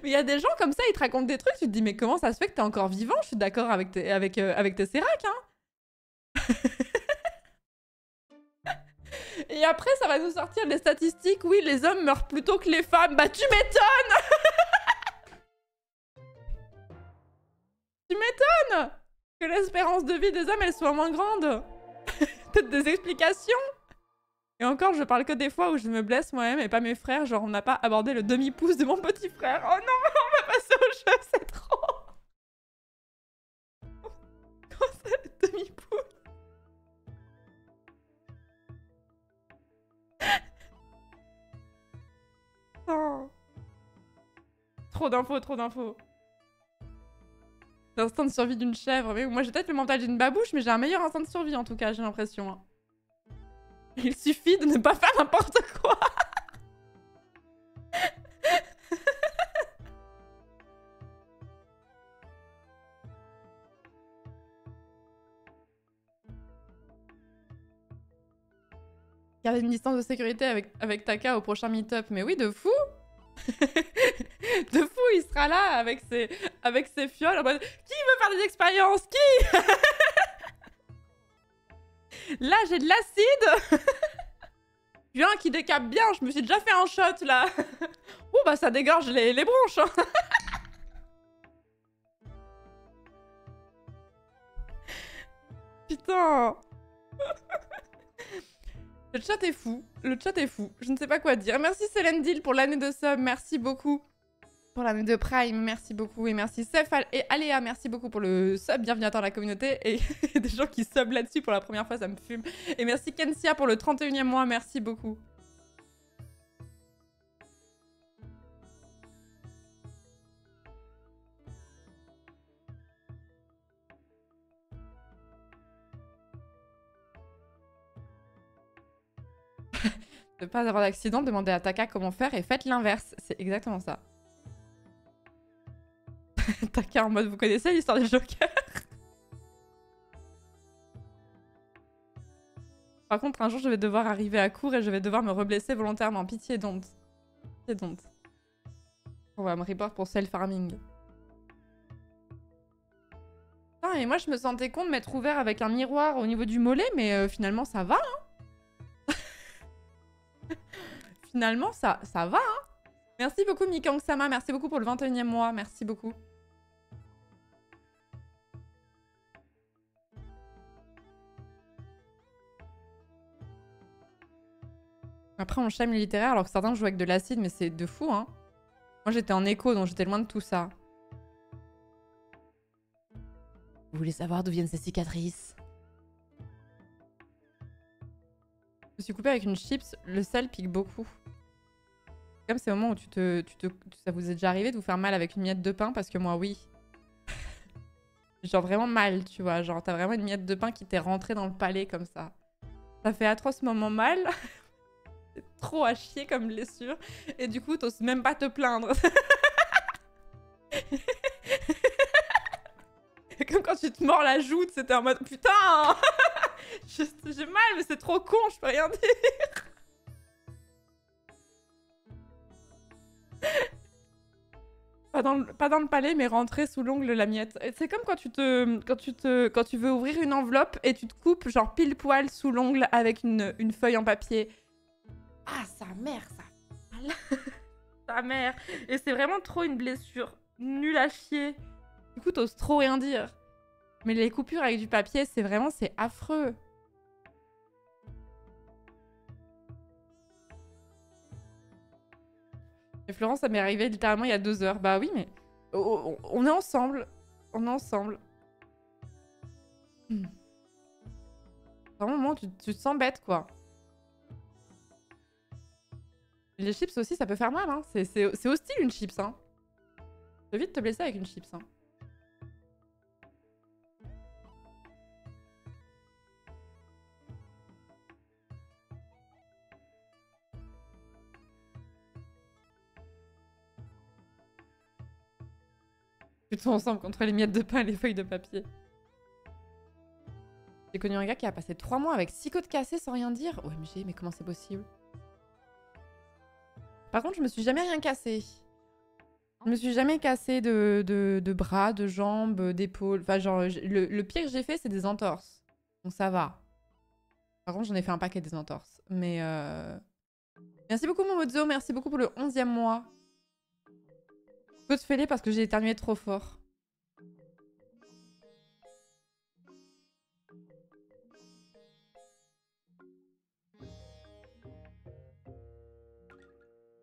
Mais il y a des gens comme ça, ils te racontent des trucs, tu te dis mais comment ça se fait que t'es encore vivant? Je suis d'accord avec tes séracs, hein. Et après, ça va nous sortir les statistiques. Oui, les hommes meurent plutôt que les femmes. Bah tu m'étonnes. Tu m'étonnes que l'espérance de vie des hommes, elle soit moins grande. Peut-être des explications. Et encore, je parle que des fois où je me blesse moi-même et pas mes frères. Genre, on n'a pas abordé le demi-pouce de mon petit frère. Oh non, on va passer au jeu, c'est trop. Comment ça, le demi-pouce? Oh. Trop d'infos, trop d'infos. L'instinct de survie d'une chèvre. Mais moi, j'ai peut-être le mental d'une babouche, mais j'ai un meilleur instinct de survie en tout cas, j'ai l'impression. Hein. Il suffit de ne pas faire n'importe quoi. Garder une distance de sécurité avec Taka au prochain meet-up. Mais oui, de fou. De fou, il sera là avec ses fioles en mode qui veut faire des expériences? Qui? Là, j'ai de l'acide. Il y en a un qui décape bien, je me suis déjà fait un shot là. Oh bah ça dégorge les bronches. Hein. Putain. Le chat est fou. Le chat est fou. Je ne sais pas quoi dire. Merci Célène pour l'année de sub. Merci beaucoup. Pour l'année de Prime. Merci beaucoup. Et merci Sef et Aléa. Merci beaucoup pour le sub. Bienvenue à dans la communauté. Et des gens qui sub là-dessus pour la première fois, ça me fume. Et merci Kensia pour le 31e mois. Merci beaucoup. Ne pas avoir d'accident, demandez à Taka comment faire et faites l'inverse. C'est exactement ça. Taka en mode, vous connaissez l'histoire du Joker? Par contre, un jour, je vais devoir arriver à court et je vais devoir me reblesser volontairement. Pitié don't. Pitié don't. On va me report pour self-farming. Putain, et moi, je me sentais con de m'être ouvert avec un miroir au niveau du mollet, mais finalement, ça va, hein. Finalement, ça va, hein. Merci beaucoup, Mikang-sama. Merci beaucoup pour le 21e mois. Merci beaucoup. Après, on chame les littéraires alors que certains jouent avec de l'acide, mais c'est de fou, hein. Moi, j'étais en éco, donc j'étais loin de tout ça. Vous voulez savoir d'où viennent ces cicatrices? Je me suis coupée avec une chips, le sel pique beaucoup. Comme ces moments où ça vous est déjà arrivé de vous faire mal avec une miette de pain, parce que moi oui. Genre vraiment mal, tu vois. Genre t'as vraiment une miette de pain qui t'est rentrée dans le palais comme ça. Ça fait atrocement mal. C'est trop à chier comme blessure. Et du coup, t'oses même pas te plaindre. Comme quand tu te mords la joue, c'était en mode putain. J'ai mal, mais c'est trop con, je peux rien dire. Pas dans le palais, mais rentrer sous l'ongle la miette. C'est comme quand tu veux ouvrir une enveloppe et tu te coupes genre pile poil sous l'ongle avec une feuille en papier. Ah, sa mère, ça. Sa mère. Et c'est vraiment trop une blessure nulle à chier. Du coup, t'oses trop rien dire. Mais les coupures avec du papier, c'est affreux. Et Florence, ça m'est arrivé littéralement il y a 2 heures. Bah oui, mais on est ensemble. On est ensemble. À un moment, tu te sens bête, quoi. Les chips aussi, ça peut faire mal, hein. C'est hostile, une chips, hein. Tu peux vite te blesser avec une chips, hein. Plutôt ensemble contre les miettes de pain et les feuilles de papier. J'ai connu un gars qui a passé 3 mois avec 6 côtes cassées sans rien dire. OMG, mais comment c'est possible? Par contre, je me suis jamais rien cassé. Je me suis jamais cassé de bras, de jambes, d'épaules. Enfin, genre, le pire que j'ai fait, c'est des entorses. Donc ça va. Par contre, j'en ai fait un paquet des entorses. Mais merci beaucoup, Momozo. Merci beaucoup pour le 11e mois. Côte fêlée parce que j'ai éternué trop fort.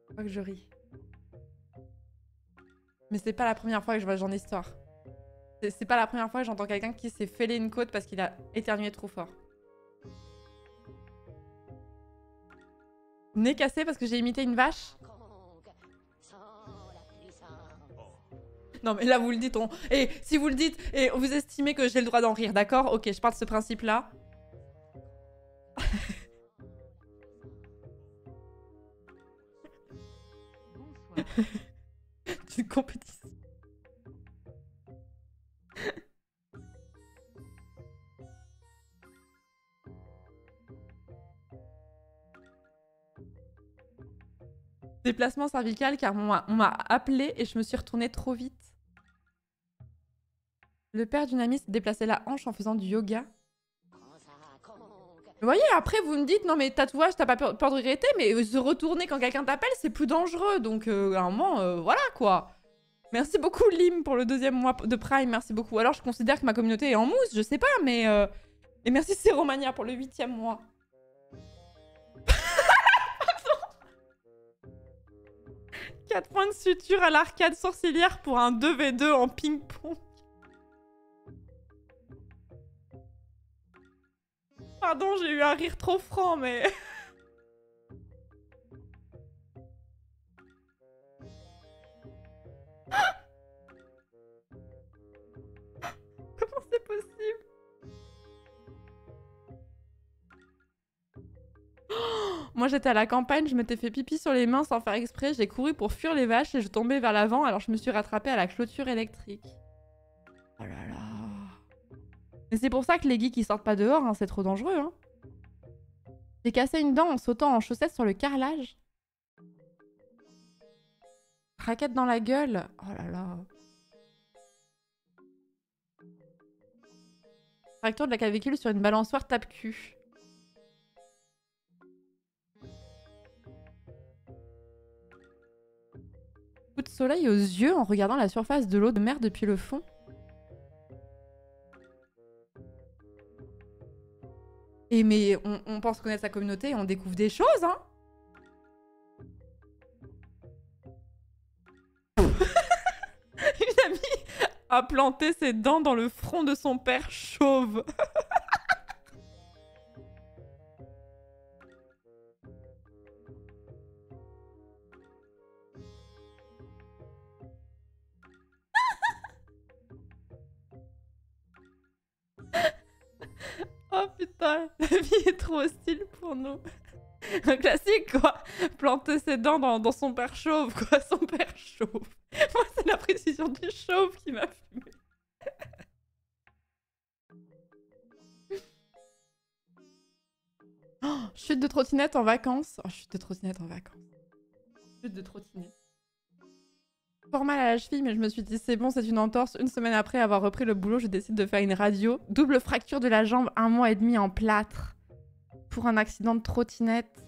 Je crois que je ris. Mais c'est pas la première fois que je vois ce genre d'histoire. C'est pas la première fois que j'entends quelqu'un qui s'est fêlé une côte parce qu'il a éternué trop fort. Nez cassé parce que j'ai imité une vache. Non mais là vous le dites, et si vous le dites, et vous estimez que j'ai le droit d'en rire, d'accord? Ok, je pars de ce principe-là. C'est une compétition. Déplacement cervical car on m'a appelé et je me suis retournée trop vite. Le père d'une amie s'est déplacé la hanche en faisant du yoga. Vous voyez, après vous me dites, non mais tatouage, t'as pas peur de regretter, mais se retourner quand quelqu'un t'appelle, c'est plus dangereux. Donc à un moment, voilà quoi. Merci beaucoup Lim pour le 2e mois de Prime, merci beaucoup. Alors je considère que ma communauté est en mousse, je sais pas, mais... Et merci Céromania pour le 8e mois. 4 points de suture à l'arcade sourcilière pour un 2v2 en ping-pong. Pardon, j'ai eu un rire trop franc, mais... Comment c'est possible? Moi, j'étais à la campagne, je m'étais fait pipi sur les mains sans faire exprès. J'ai couru pour fuir les vaches et je tombais vers l'avant, alors je me suis rattrapée à la clôture électrique. Oh là là... Mais c'est pour ça que les geeks ils sortent pas dehors, hein, c'est trop dangereux. Hein. J'ai cassé une dent en sautant en chaussettes sur le carrelage. Raquette dans la gueule. Oh là là. Fracture de la clavicule sur une balançoire tape-cul. Coup de soleil aux yeux en regardant la surface de l'eau de mer depuis le fond. Et mais on pense connaître sa communauté et on découvre des choses, hein. Une amie a planté ses dents dans le front de son père chauve. Oh putain, la vie est trop hostile pour nous. Un classique quoi. Planter ses dents dans son père chauve quoi, son père chauve. Moi c'est la précision du chauve qui m'a fumé. Oh, chute de trottinette en vacances. Oh, chute de trottinette en vacances. Chute de trottinette. Fort mal à la cheville, mais je me suis dit c'est bon, c'est une entorse. Une semaine après avoir repris le boulot, je décide de faire une radio. Double fracture de la jambe, 1 mois et demi en plâtre. Pour un accident de trottinette.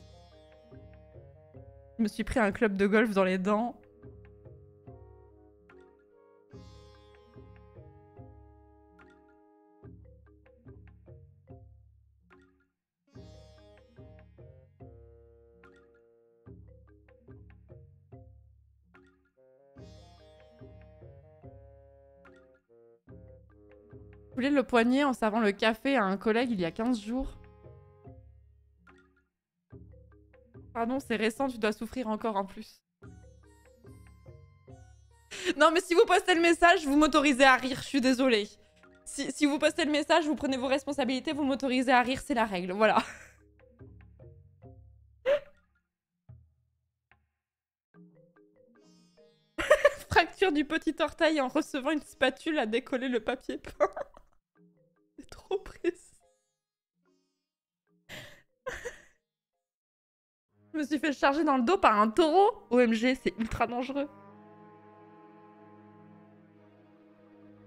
Je me suis pris un club de golf dans les dents. Je voulais le poignet en servant le café à un collègue il y a 15 jours. Pardon, c'est récent, tu dois souffrir encore en plus. Non, mais si vous postez le message, vous m'autorisez à rire, je suis désolée. Si vous postez le message, vous prenez vos responsabilités, vous m'autorisez à rire, c'est la règle, voilà. Fracture du petit orteil en recevant une spatule à décoller le papier peint. C'est trop précis. Je me suis fait charger dans le dos par un taureau. OMG, c'est ultra dangereux.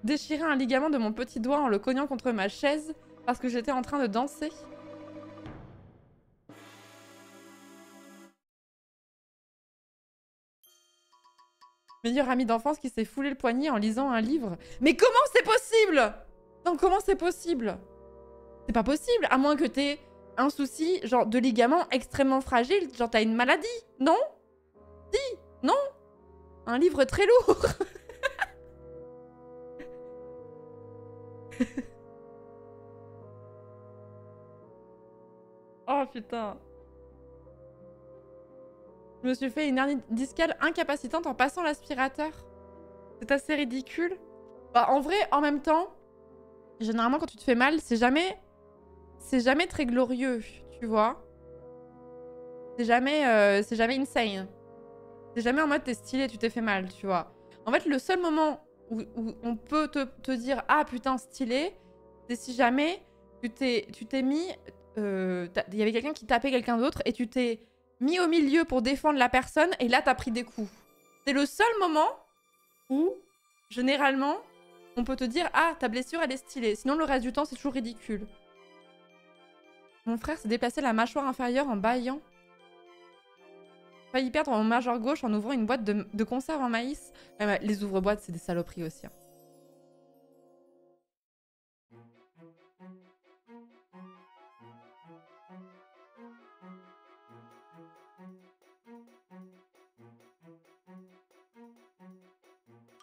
Déchirer un ligament de mon petit doigt en le cognant contre ma chaise parce que j'étais en train de danser. Meilleur ami d'enfance qui s'est foulé le poignet en lisant un livre. Mais comment c'est possible? Non, comment c'est possible? C'est pas possible, à moins que t'aies un souci, genre, de ligament extrêmement fragile. Genre, t'as une maladie, non? Si, non? Un livre très lourd. Oh putain. Je me suis fait une hernie discale incapacitante en passant l'aspirateur. C'est assez ridicule. Bah, en vrai, en même temps, généralement quand tu te fais mal, c'est jamais très glorieux, tu vois. C'est jamais insane. C'est jamais en mode t'es stylé, tu t'es fait mal, tu vois. En fait, le seul moment où on peut te dire ah putain stylé, c'est si jamais tu t'es mis, il y avait quelqu'un qui tapait quelqu'un d'autre et tu t'es mis au milieu pour défendre la personne et là t'as pris des coups. C'est le seul moment où généralement on peut te dire ah ta blessure elle est stylée. Sinon le reste du temps c'est toujours ridicule. Mon frère s'est déplacé la mâchoire inférieure en bâillant. Failli perdre mon majeur gauche en ouvrant une boîte de conserve en maïs. Ouais, les ouvre-boîtes, c'est des saloperies aussi. Hein.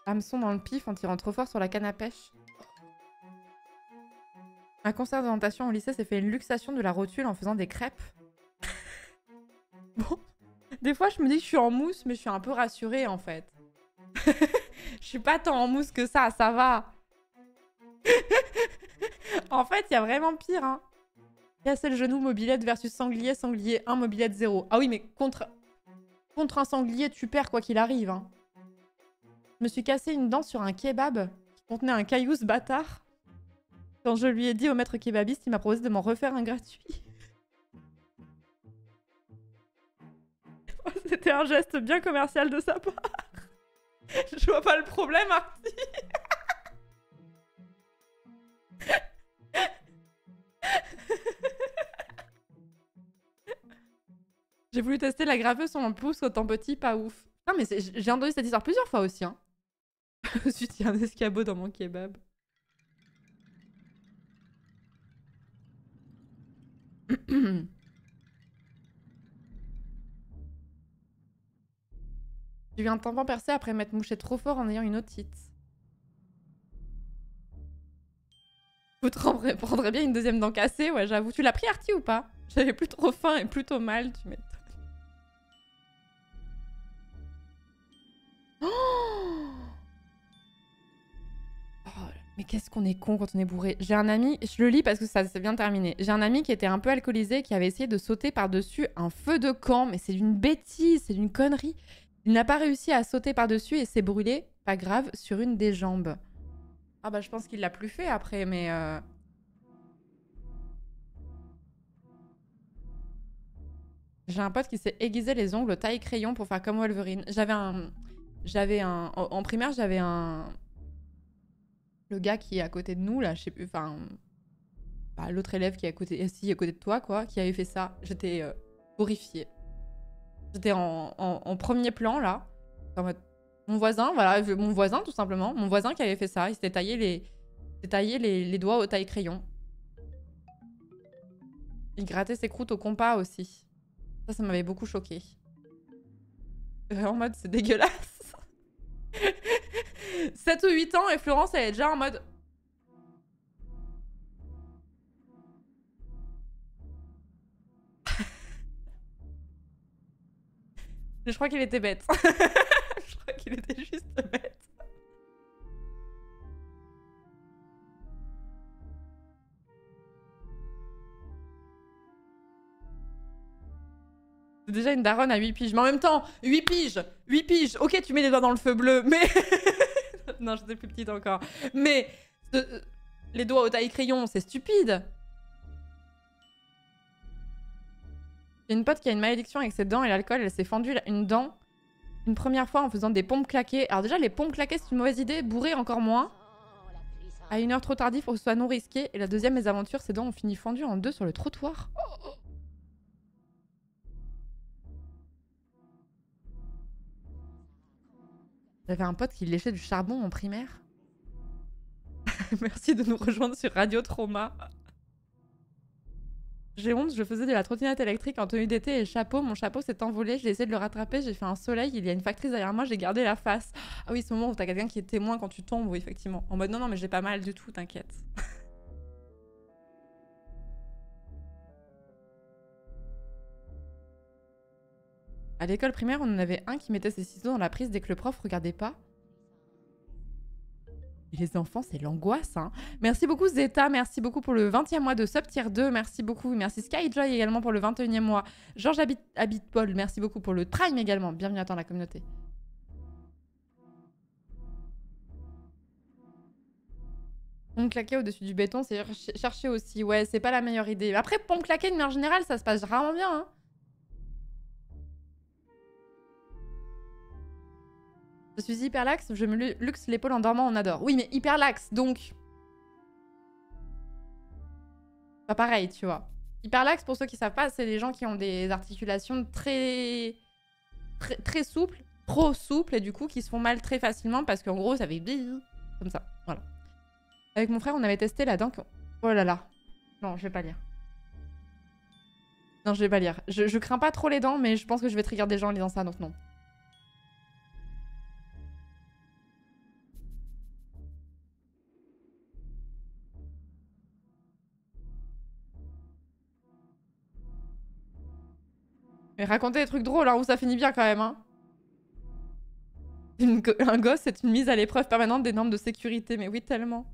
Hameçon dans le pif en tirant trop fort sur la canne à pêche. Un concert d'orientation au lycée s'est fait une luxation de la rotule en faisant des crêpes. Bon, des fois je me dis que je suis en mousse, mais je suis un peu rassurée en fait. Je suis pas tant en mousse que ça va. En fait, il y a vraiment pire. Hein. Casser le genou, mobilette versus sanglier, sanglier 1, mobilette 0. Ah oui, mais contre un sanglier, tu perds quoi qu'il arrive. Hein. Je me suis cassé une dent sur un kebab qui contenait un caillou ce bâtard. Quand je lui ai dit au maître kebabiste, il m'a proposé de m'en refaire un gratuit. C'était un geste bien commercial de sa part. Je vois pas le problème, Artie. J'ai voulu tester la gravure sur mon pouce autant petit, pas ouf. Non mais j'ai entendu cette histoire plusieurs fois aussi. Hein. Ensuite, il y a un escabeau dans mon kebab. J'ai eu un tampon percé après m'être mouché trop fort en ayant une otite. prendrais bien une deuxième dent cassée, ouais, j'avoue. Tu l'as pris, Artie, ou pas? J'avais plus trop faim et plutôt mal, tu m'étonnes. Oh, mais qu'est-ce qu'on est con quand on est bourré. J'ai un ami, je le lis parce que ça vient de terminer. J'ai un ami qui était un peu alcoolisé, qui avait essayé de sauter par-dessus un feu de camp, mais c'est d'une bêtise, c'est d'une connerie. Il n'a pas réussi à sauter par-dessus et s'est brûlé, pas grave, sur une des jambes. Ah bah je pense qu'il l'a plus fait après, mais... J'ai un pote qui s'est aiguisé les ongles taille crayon pour faire comme Wolverine. En primaire, j'avais un... Le gars qui est à côté de nous, là, je sais plus, enfin... Bah, l'autre élève qui est assis à côté de toi, quoi, qui avait fait ça. J'étais horrifiée. J'étais en premier plan, là. En mode... Mon voisin, voilà, mon voisin, tout simplement. Mon voisin qui avait fait ça. Il s'était taillé les doigts au taille crayon. Il grattait ses croûtes au compas aussi. Ça m'avait beaucoup choqué. En mode, c'est dégueulasse. 7 ou 8 ans et Florence, elle est déjà en mode... Je crois qu'il était bête. Je crois qu'il était juste bête. C'est déjà une daronne à 8 piges. Mais en même temps, 8 piges. 8 piges. Ok, tu mets les doigts dans le feu bleu, mais... Non, j'étais plus petite encore. Mais... Les doigts au taille crayon, c'est stupide. J'ai une pote qui a une malédiction avec ses dents et l'alcool. Elle s'est fendue une dent une première fois en faisant des pompes claquées. Alors déjà, les pompes claquées, c'est une mauvaise idée. Bourré, encore moins. À une heure trop tardive pour que ce soit non risqué. Et la deuxième mésaventure, ses dents ont fini fendues en deux sur le trottoir. Oh. J'avais un pote qui léchait du charbon en primaire. Merci de nous rejoindre sur Radio Trauma. J'ai honte, je faisais de la trottinette électrique en tenue d'été et chapeau. Mon chapeau s'est envolé, j'ai essayé de le rattraper, j'ai fait un soleil, il y a une factrice derrière moi, j'ai gardé la face. Ah oui, ce moment où t'as quelqu'un qui est témoin quand tu tombes, oui, effectivement. En mode non, mais j'ai pas mal du tout, t'inquiète. À l'école primaire, on en avait un qui mettait ses ciseaux dans la prise dès que le prof regardait pas. Et les enfants, c'est l'angoisse, hein. Merci beaucoup Zeta, merci beaucoup pour le 20e mois de Sub Tier 2, merci beaucoup. Merci Skyjoy également pour le 21e mois. Georges Habitpol, merci beaucoup pour le Prime également. Bienvenue à toi dans la communauté. Pompe claquée au-dessus du béton, c'est chercher aussi. Ouais, c'est pas la meilleure idée. Après, pompe claquée, de manière générale, ça se passe vraiment bien, hein. Je suis hyper laxe, je me luxe l'épaule en dormant, on adore. Oui, mais hyper laxe, donc... Pas pareil, tu vois. Hyper laxe, pour ceux qui savent pas, c'est des gens qui ont des articulations très souples, trop souples, et du coup qui se font mal très facilement parce qu'en gros, ça fait... Comme ça, voilà. Avec mon frère, on avait testé la dent... Oh là là. Non, je vais pas lire. Non, je vais pas lire. Je crains pas trop les dents, mais je pense que je vais trigger des gens en lisant ça, donc non. Mais raconter des trucs drôles, hein, où ça finit bien quand même, hein. Un gosse, c'est une mise à l'épreuve permanente des normes de sécurité. Mais oui, tellement.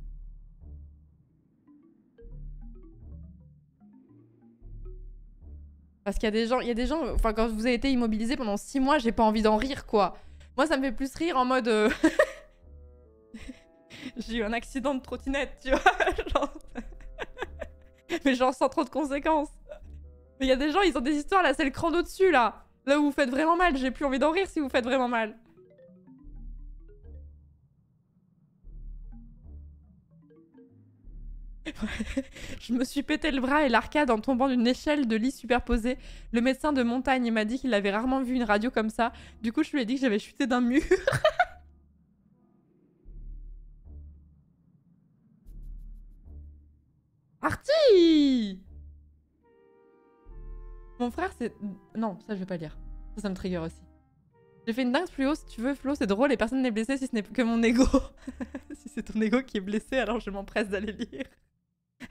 Parce qu'il y a des gens... Enfin, quand vous avez été immobilisé pendant 6 mois, j'ai pas envie d'en rire, quoi. Moi, ça me fait plus rire en mode... J'ai eu un accident de trottinette, tu vois. Genre... Mais genre sans trop de conséquences. Mais il y a des gens, ils ont des histoires, là, c'est le cran d'au-dessus, là. Là où vous faites vraiment mal. J'ai plus envie d'en rire si vous faites vraiment mal. Je me suis pété le bras et l'arcade en tombant d'une échelle de lit superposée. Le médecin de montagne m'a dit qu'il avait rarement vu une radio comme ça. Du coup, je lui ai dit que j'avais chuté d'un mur. Artie! Mon frère, c'est... Non, ça, je vais pas lire. Ça me trigger aussi. J'ai fait une dingue fluo, si tu veux, Flo, c'est drôle et personne n'est blessé si ce n'est que mon ego. Si c'est ton ego qui est blessé, alors je m'empresse d'aller lire.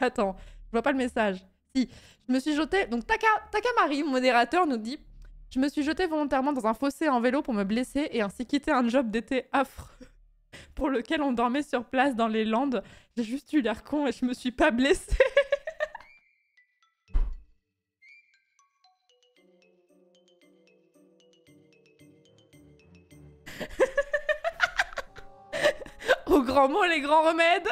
Attends, je vois pas le message. Si, je me suis jetée... Donc Taka Marie, modérateur, nous dit... Je me suis jetée volontairement dans un fossé en vélo pour me blesser et ainsi quitter un job d'été affreux pour lequel on dormait sur place dans les Landes. J'ai juste eu l'air con et je me suis pas blessée. Aux grands mots, les grands remèdes.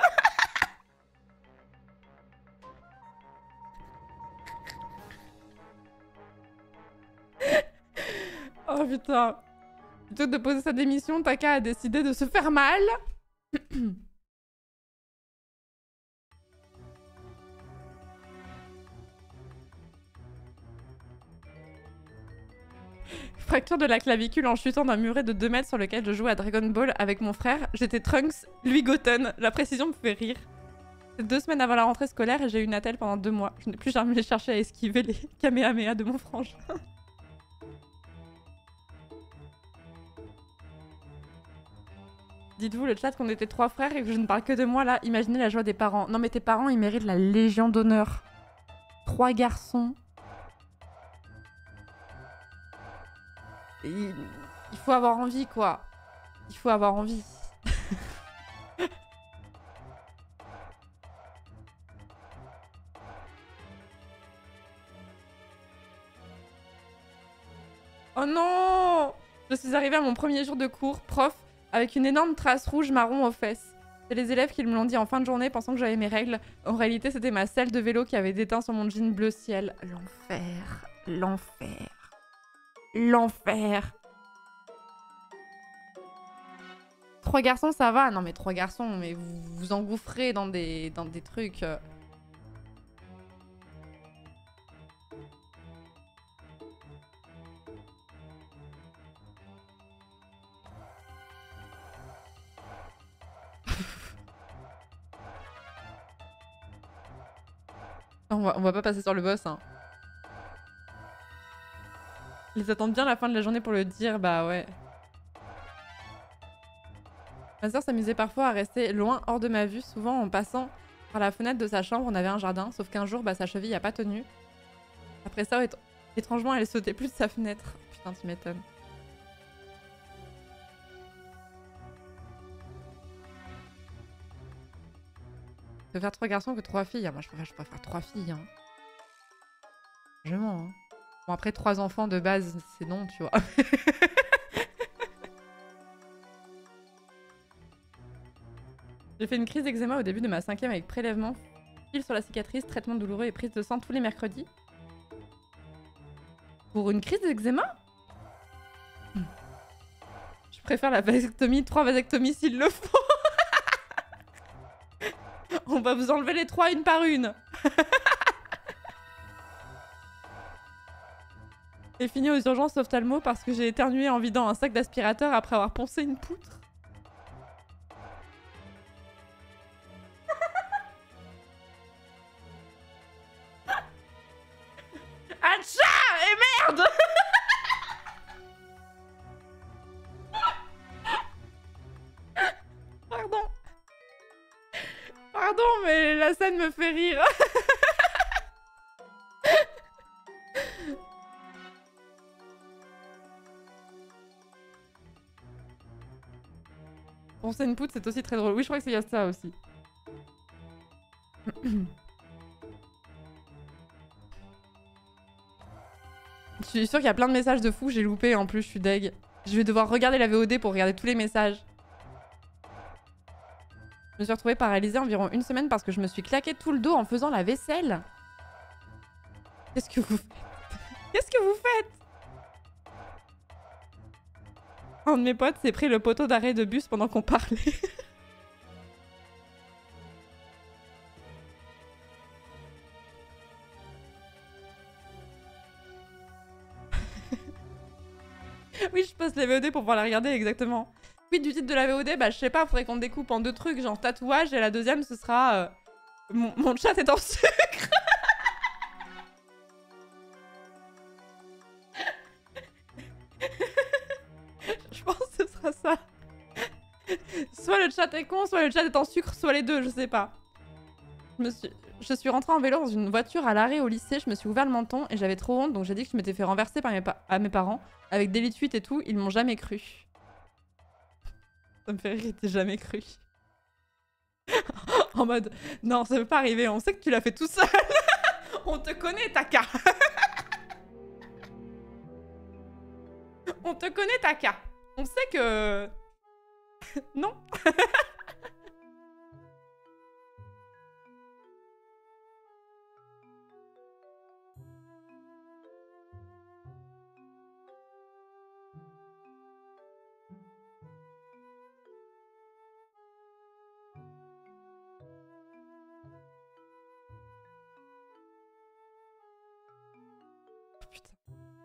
Oh putain. Plutôt que de poser sa démission, Taka a décidé de se faire mal. Fracture de la clavicule en chutant d'un muret de 2 mètres sur lequel je jouais à Dragon Ball avec mon frère. J'étais Trunks, lui Goten. La précision me fait rire. C'est 2 semaines avant la rentrée scolaire et j'ai eu une attelle pendant 2 mois. Je n'ai plus jamais cherché à esquiver les Kamehameha de mon frangin. Dites-vous le chat qu'on était 3 frères et que je ne parle que de moi là. Imaginez la joie des parents. Non mais tes parents ils méritent la Légion d'honneur. 3 garçons. Il faut avoir envie quoi. Il faut avoir envie. Oh non! Je suis arrivée à mon premier jour de cours, prof, avec une énorme trace rouge marron aux fesses. C'est les élèves qui me l'ont dit en fin de journée pensant que j'avais mes règles. En réalité, c'était ma selle de vélo qui avait déteint sur mon jean bleu ciel. L'enfer. L'enfer. L'enfer. 3 garçons, ça va. Non mais 3 garçons, mais vous vous engouffrez dans des trucs... On va pas passer sur le boss, hein. Ils attendent bien la fin de la journée pour le dire, bah ouais. Ma soeur s'amusait parfois à rester loin, hors de ma vue, souvent en passant par la fenêtre de sa chambre, on avait un jardin, sauf qu'un jour, bah, sa cheville a pas tenu. Après ça, étrangement, elle sautait plus de sa fenêtre. Putain, tu m'étonnes. Je préfère 3 garçons que 3 filles. Moi, je préfère 3 filles. Hein. Vraiment. Hein. Bon, après, 3 enfants de base, c'est non, tu vois. J'ai fait une crise d'eczéma au début de ma 5e avec prélèvement, fil sur la cicatrice, traitement douloureux et prise de sang tous les mercredis. Pour une crise d'eczéma ? Je préfère la vasectomie, 3 vasectomies s'il le faut. On va vous enlever les 3 une par une. J'ai fini aux urgences ophtalmo parce que j'ai éternué en vidant un sac d'aspirateur après avoir poncé une poutre. Atcha et merde. Pardon. Pardon, mais la scène me fait rire. Poncer une poutre, c'est aussi très drôle. Oui, je crois qu'il y a ça aussi. Je suis sûre qu'il y a plein de messages de fous, j'ai loupé en plus, je suis deg. Je vais devoir regarder la VOD pour regarder tous les messages. Je me suis retrouvée paralysée environ 1 semaine parce que je me suis claqué tout le dos en faisant la vaisselle. Qu'est-ce que vous faites? Qu'est-ce que vous faites? Un de mes potes s'est pris le poteau d'arrêt de bus pendant qu'on parlait. Oui, je poste la VOD pour pouvoir la regarder exactement. Oui, du titre de la VOD, bah je sais pas, faudrait qu'on découpe en 2 trucs, genre tatouage, et la deuxième ce sera mon chat est en sucre. Je pense que ce sera ça. Soit le chat est con, soit le chat est en sucre, soit les deux, je sais pas. Je je suis rentrée en vélo dans une voiture à l'arrêt au lycée, je me suis ouvert le menton et j'avais trop honte, donc j'ai dit que je m'étais fait renverser par mes parents, avec délit de fuite et tout, ils m'ont jamais cru. Ça me fait rire, ils t'aient jamais cru. En mode, non, ça peut pas arriver, on sait que tu l'as fait tout seul. On te connaît, Taka. On te connaît, Taka. On sait que... Non.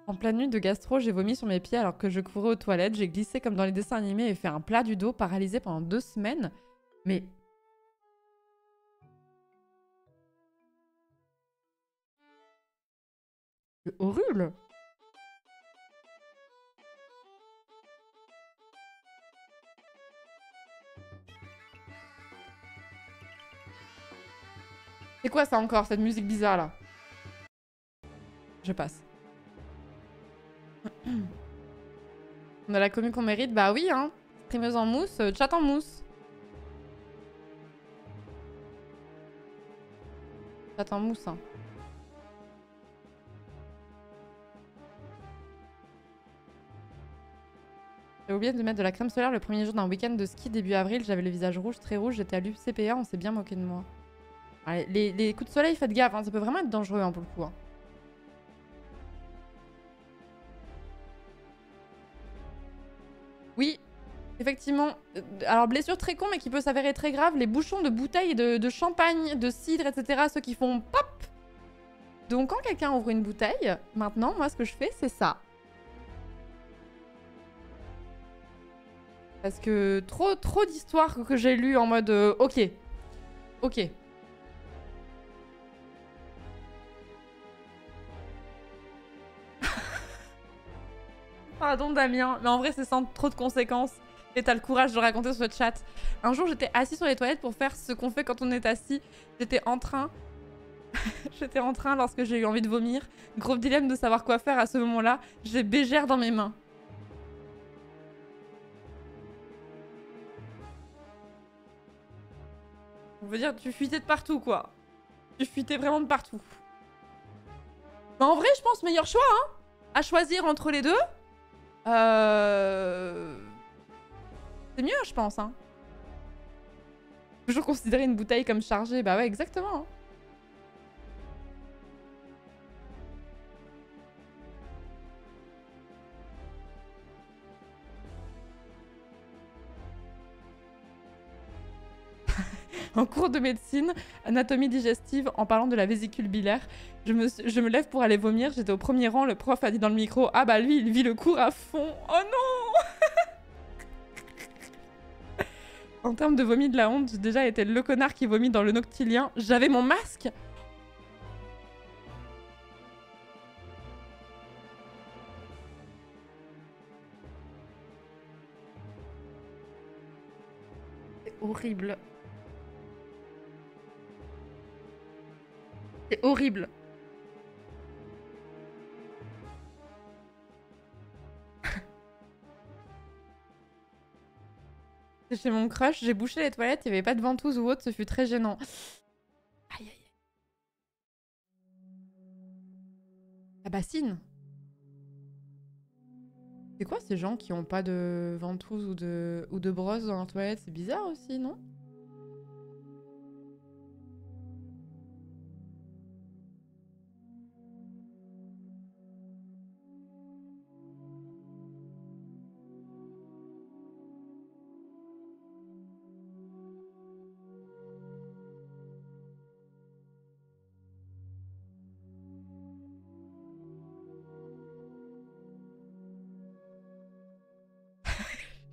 En pleine nuit de gastro, j'ai vomi sur mes pieds alors que je courais aux toilettes. J'ai glissé comme dans les dessins animés et fait un plat du dos, paralysé pendant 2 semaines. Mais... c'est horrible. C'est quoi ça encore, cette musique bizarre là? Je passe. On a la commu qu'on mérite? Bah oui, hein. Streameuse en mousse, chat en mousse. Chat en mousse, hein. J'ai oublié de mettre de la crème solaire le premier jour d'un week-end de ski début avril. J'avais le visage rouge, très rouge. J'étais à l'UCPA, on s'est bien moqué de moi. Allez, les coups de soleil, faites gaffe, hein. Ça peut vraiment être dangereux hein, pour le coup. Hein. Oui, effectivement. Alors, blessure très con, mais qui peut s'avérer très grave. Les bouchons de bouteilles de champagne, de cidre, etc. Ceux qui font pop. Donc, quand quelqu'un ouvre une bouteille, maintenant, moi, ce que je fais, c'est ça. Parce que trop d'histoires que j'ai lues en mode ok. Ok. Pardon Damien, mais en vrai c'est sans trop de conséquences. Et t'as le courage de le raconter sur le chat. Un jour j'étais assis sur les toilettes pour faire ce qu'on fait quand on est assis. J'étais en train... J'étais en train lorsque j'ai eu envie de vomir. Gros dilemme de savoir quoi faire à ce moment-là. J'ai bégère dans mes mains. On veut dire tu fuitais de partout quoi. Tu fuitais vraiment de partout. Mais en vrai je pense meilleur choix hein. À choisir entre les deux. C'est mieux, je pense. Hein. Toujours considérer une bouteille comme chargée. Bah ouais, exactement. Hein. En cours de médecine, anatomie digestive, en parlant de la vésicule biliaire, je me lève pour aller vomir. J'étais au premier rang. Le prof a dit dans le micro « Ah bah lui, il vit le cours à fond. Oh non !» En termes de vomi de la honte, j'ai déjà été le connard qui vomit dans le noctilien. J'avais mon masque. C'est horrible. C'est horrible. Chez mon crush, j'ai bouché les toilettes, il n'y avait pas de ventouse ou autre, ce fut très gênant. Aïe aïe aïe. La bassine. C'est quoi ces gens qui ont pas de ventouse ou de brosse dans leur toilette? C'est bizarre aussi, non?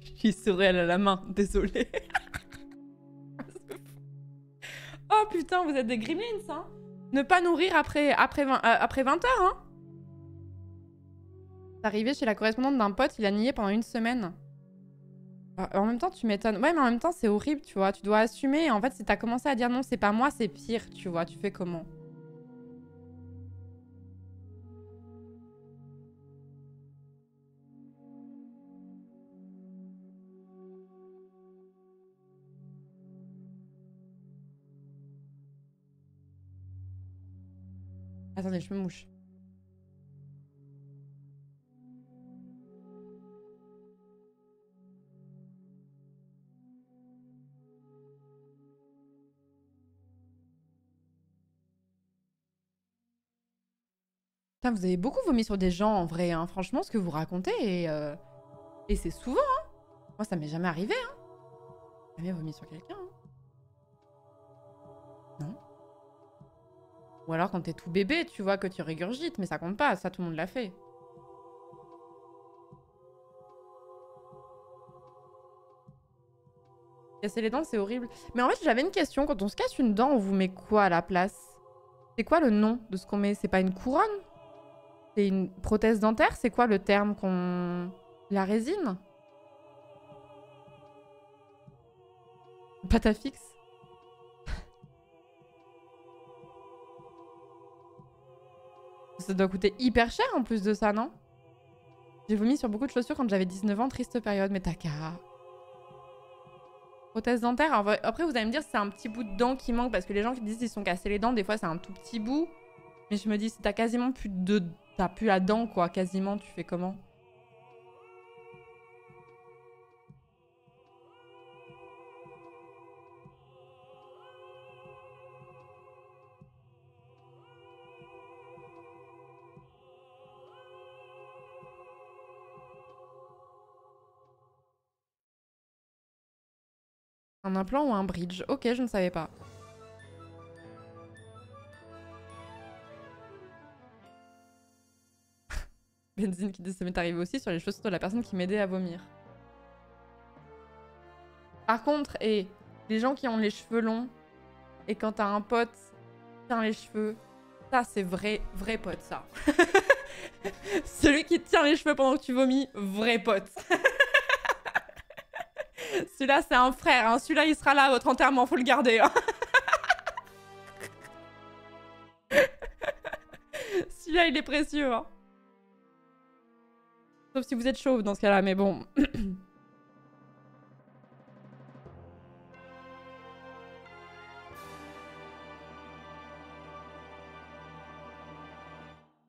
Je suis surréel à la main, désolé. Oh putain, vous êtes des gremlins, hein. Ne pas nourrir après 20 heures, hein. C'est arrivé chez la correspondante d'un pote, il a nié pendant 1 semaine. En même temps, tu m'étonnes. Ouais, mais en même temps, c'est horrible, tu vois. Tu dois assumer. Et en fait, si t'as commencé à dire non, c'est pas moi, c'est pire, tu vois. Tu fais comment? Attendez, je me mouche. Putain, vous avez beaucoup vomi sur des gens, en vrai, hein. Franchement, ce que vous racontez, et c'est souvent, hein. Moi, ça m'est jamais arrivé, hein. Jamais vomi sur quelqu'un, hein. Non. Ou alors quand t'es tout bébé, tu vois, que tu régurgites, mais ça compte pas, ça, tout le monde l'a fait. Casser les dents, c'est horrible. Mais en fait, j'avais une question. Quand on se casse une dent, on vous met quoi à la place? C'est quoi le nom de ce qu'on met? C'est pas une couronne? C'est une prothèse dentaire? C'est quoi le terme qu'on... La résine? Pâte à fixe? Ça doit coûter hyper cher en plus de ça, non? J'ai vomi sur beaucoup de chaussures quand j'avais 19 ans, triste période, mais t'as qu'à... Prothèse dentaire. Alors, après, vous allez me dire si c'est un petit bout de dent qui manque, parce que les gens qui disent qu'ils se sont cassés les dents, des fois c'est un tout petit bout. Mais je me dis, si t'as quasiment plus de... T'as plus la dent, quoi, quasiment, tu fais comment? Un implant ou un bridge? Ok, je ne savais pas. Benzine qui dit ça m'est arrivé aussi sur les chaussures de la personne qui m'aidait à vomir. Par contre, et les gens qui ont les cheveux longs, et quand t'as un pote qui tient les cheveux, ça c'est vrai, vrai pote ça. Celui qui te tient les cheveux pendant que tu vomis, vrai pote. Celui-là c'est un frère, hein. Celui-là il sera là à votre enterrement, faut le garder. Hein. Celui-là il est précieux. Hein. Sauf si vous êtes chauve dans ce cas-là, mais bon.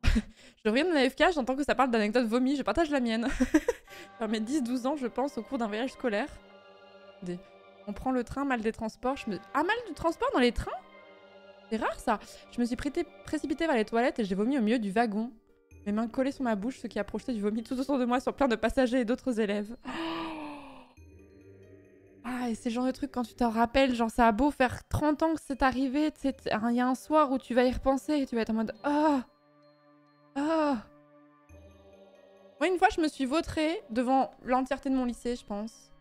Je reviens de l'AFK, j'entends que ça parle d'anecdotes vomies, je partage la mienne. Vers mes 10-12 ans, je pense, au cours d'un voyage scolaire. On prend le train, mal des transports. Ah, mal du transport dans les trains? C'est rare ça. Je me suis précipitée vers les toilettes et j'ai vomi au milieu du wagon. Mes mains collées sur ma bouche, ce qui a projeté du vomi tout autour de moi sur plein de passagers et d'autres élèves. Ah, et c'est le genre de truc quand tu t'en rappelles, genre ça a beau faire 30 ans que c'est arrivé, il y a un soir où tu vas y repenser et tu vas être en mode « Ah ah !» Moi, une fois, je me suis vautrée devant l'entièreté de mon lycée, je pense.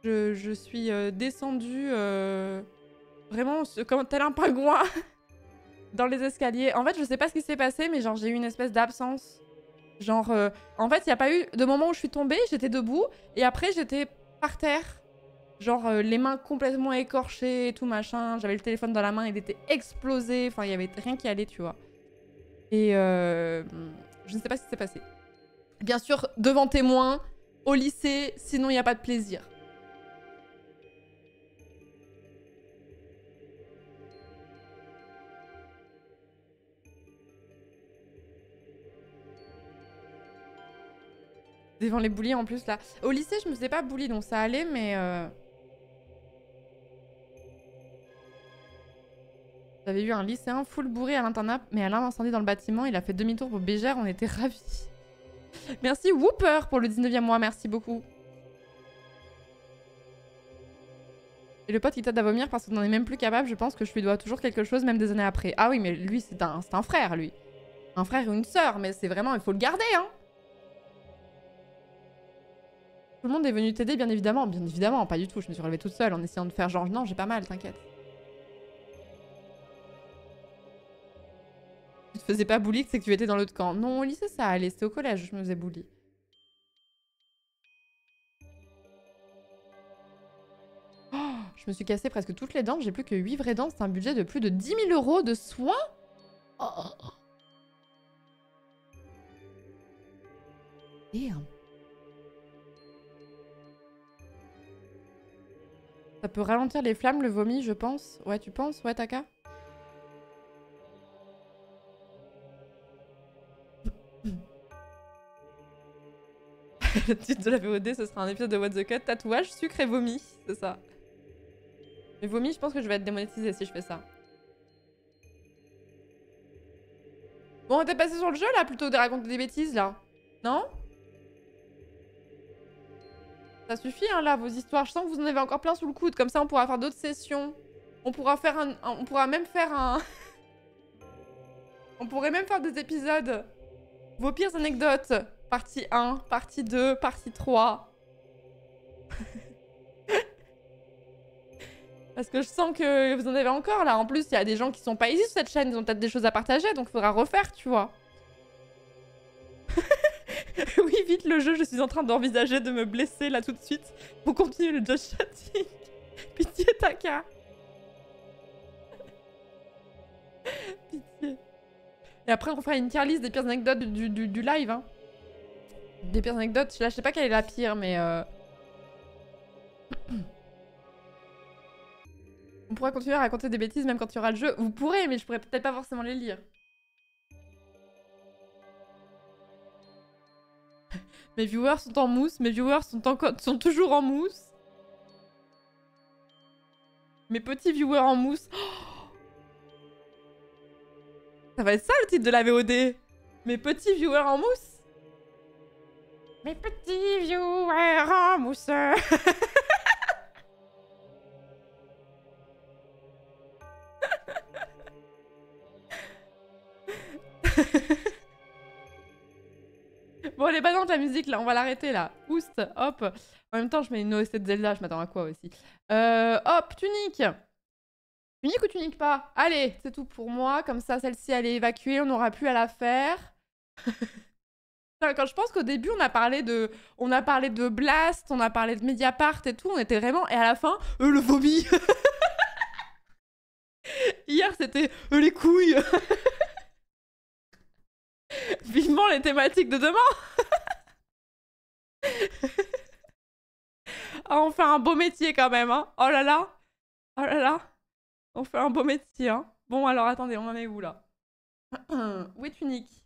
Je suis descendue vraiment comme tel un pingouin dans les escaliers. En fait, je sais pas ce qui s'est passé, mais genre j'ai eu une espèce d'absence. Genre, en fait, il n'y a pas eu de moment où je suis tombée, j'étais debout, et après j'étais par terre. Genre les mains complètement écorchées et tout machin. J'avais le téléphone dans la main, il était explosé. Enfin, il y avait rien qui allait, tu vois. Et je ne sais pas ce qui s'est passé. Bien sûr, devant témoin, au lycée, sinon il n'y a pas de plaisir. Devant les bullies en plus là. Au lycée, je me faisais pas bully donc ça allait, mais j'avais eu un lycéen full bourré à l'internat, mais à l'incendie dans le bâtiment, il a fait demi-tour pour Bégère, on était ravis. Merci Whooper pour le 19e mois, merci beaucoup. Et le pote qui t'aide à vomir parce qu'on n'en est même plus capable, je pense que je lui dois toujours quelque chose, même des années après. Ah oui, mais lui, c'est un frère, lui. Un frère ou une sœur, mais c'est vraiment, il faut le garder, hein. Tout le monde est venu t'aider, bien évidemment. Bien évidemment, pas du tout. Je me suis relevée toute seule en essayant de faire genre, non, j'ai pas mal, t'inquiète. Tu te faisais pas bully, c'est que tu étais dans l'autre camp. Non, au lycée, ça allait. C'était au collège, je me faisais bully. Je me suis cassé presque toutes les dents, j'ai plus que 8 vraies dents, c'est un budget de plus de 10 000 € de soins. Oh. Damn. Ça peut ralentir les flammes, le vomi, je pense. Ouais, tu penses? Ouais, Taka? Le titre de la VOD, ce sera un épisode de What the Cut. Tatouage, sucre et vomi. C'est ça. Mais vomi, je pense que je vais être démonétisée si je fais ça. Bon, on était passé sur le jeu, là, plutôt que de raconter des bêtises, là. Non? Ça suffit, hein, là, vos histoires. Je sens que vous en avez encore plein sous le coude. Comme ça, on pourra faire d'autres sessions. On pourra faire on pourra même faire un... On pourrait même faire des épisodes. Vos pires anecdotes. Partie 1, partie 2, partie 3. Parce que je sens que vous en avez encore, là. En plus, il y a des gens qui sont pas ici sur cette chaîne. Ils ont peut-être des choses à partager, donc il faudra refaire, tu vois. Oui, vite le jeu, je suis en train d'envisager de me blesser là tout de suite pour continuer le just chatting. Pitié, Taka. Pitié. Et après, on fera une tier list des pires anecdotes du live. Hein. Des pires anecdotes. Là, je sais pas quelle est la pire, mais... On pourra continuer à raconter des bêtises même quand il y aura le jeu. Vous pourrez, mais je pourrais peut-être pas forcément les lire. Mes viewers sont en mousse, mes viewers sont toujours en mousse. Mes petits viewers en mousse. Oh, ça va être ça le titre de la VOD. Mes petits viewers en mousse. Mes petits viewers en mousse. Bon, elle est badante la musique là, on va l'arrêter là. Oust, hop. En même temps, je mets une OST de Zelda, je m'attends à quoi aussi. Hop, tunique. Tunique ou tunique pas? Allez, c'est tout pour moi. Comme ça, celle-ci, elle est évacuée, on n'aura plus à la faire. Quand je pense qu'au début, on a parlé de Blast, on a parlé de Mediapart et tout, on était vraiment... Et à la fin, le vomi. Hier, c'était les couilles. Vivement les thématiques de demain. Ah, on fait un beau métier quand même, hein. Oh là là. Oh là là. On fait un beau métier, hein. Bon, alors attendez, on en est où là? Où est Tunique?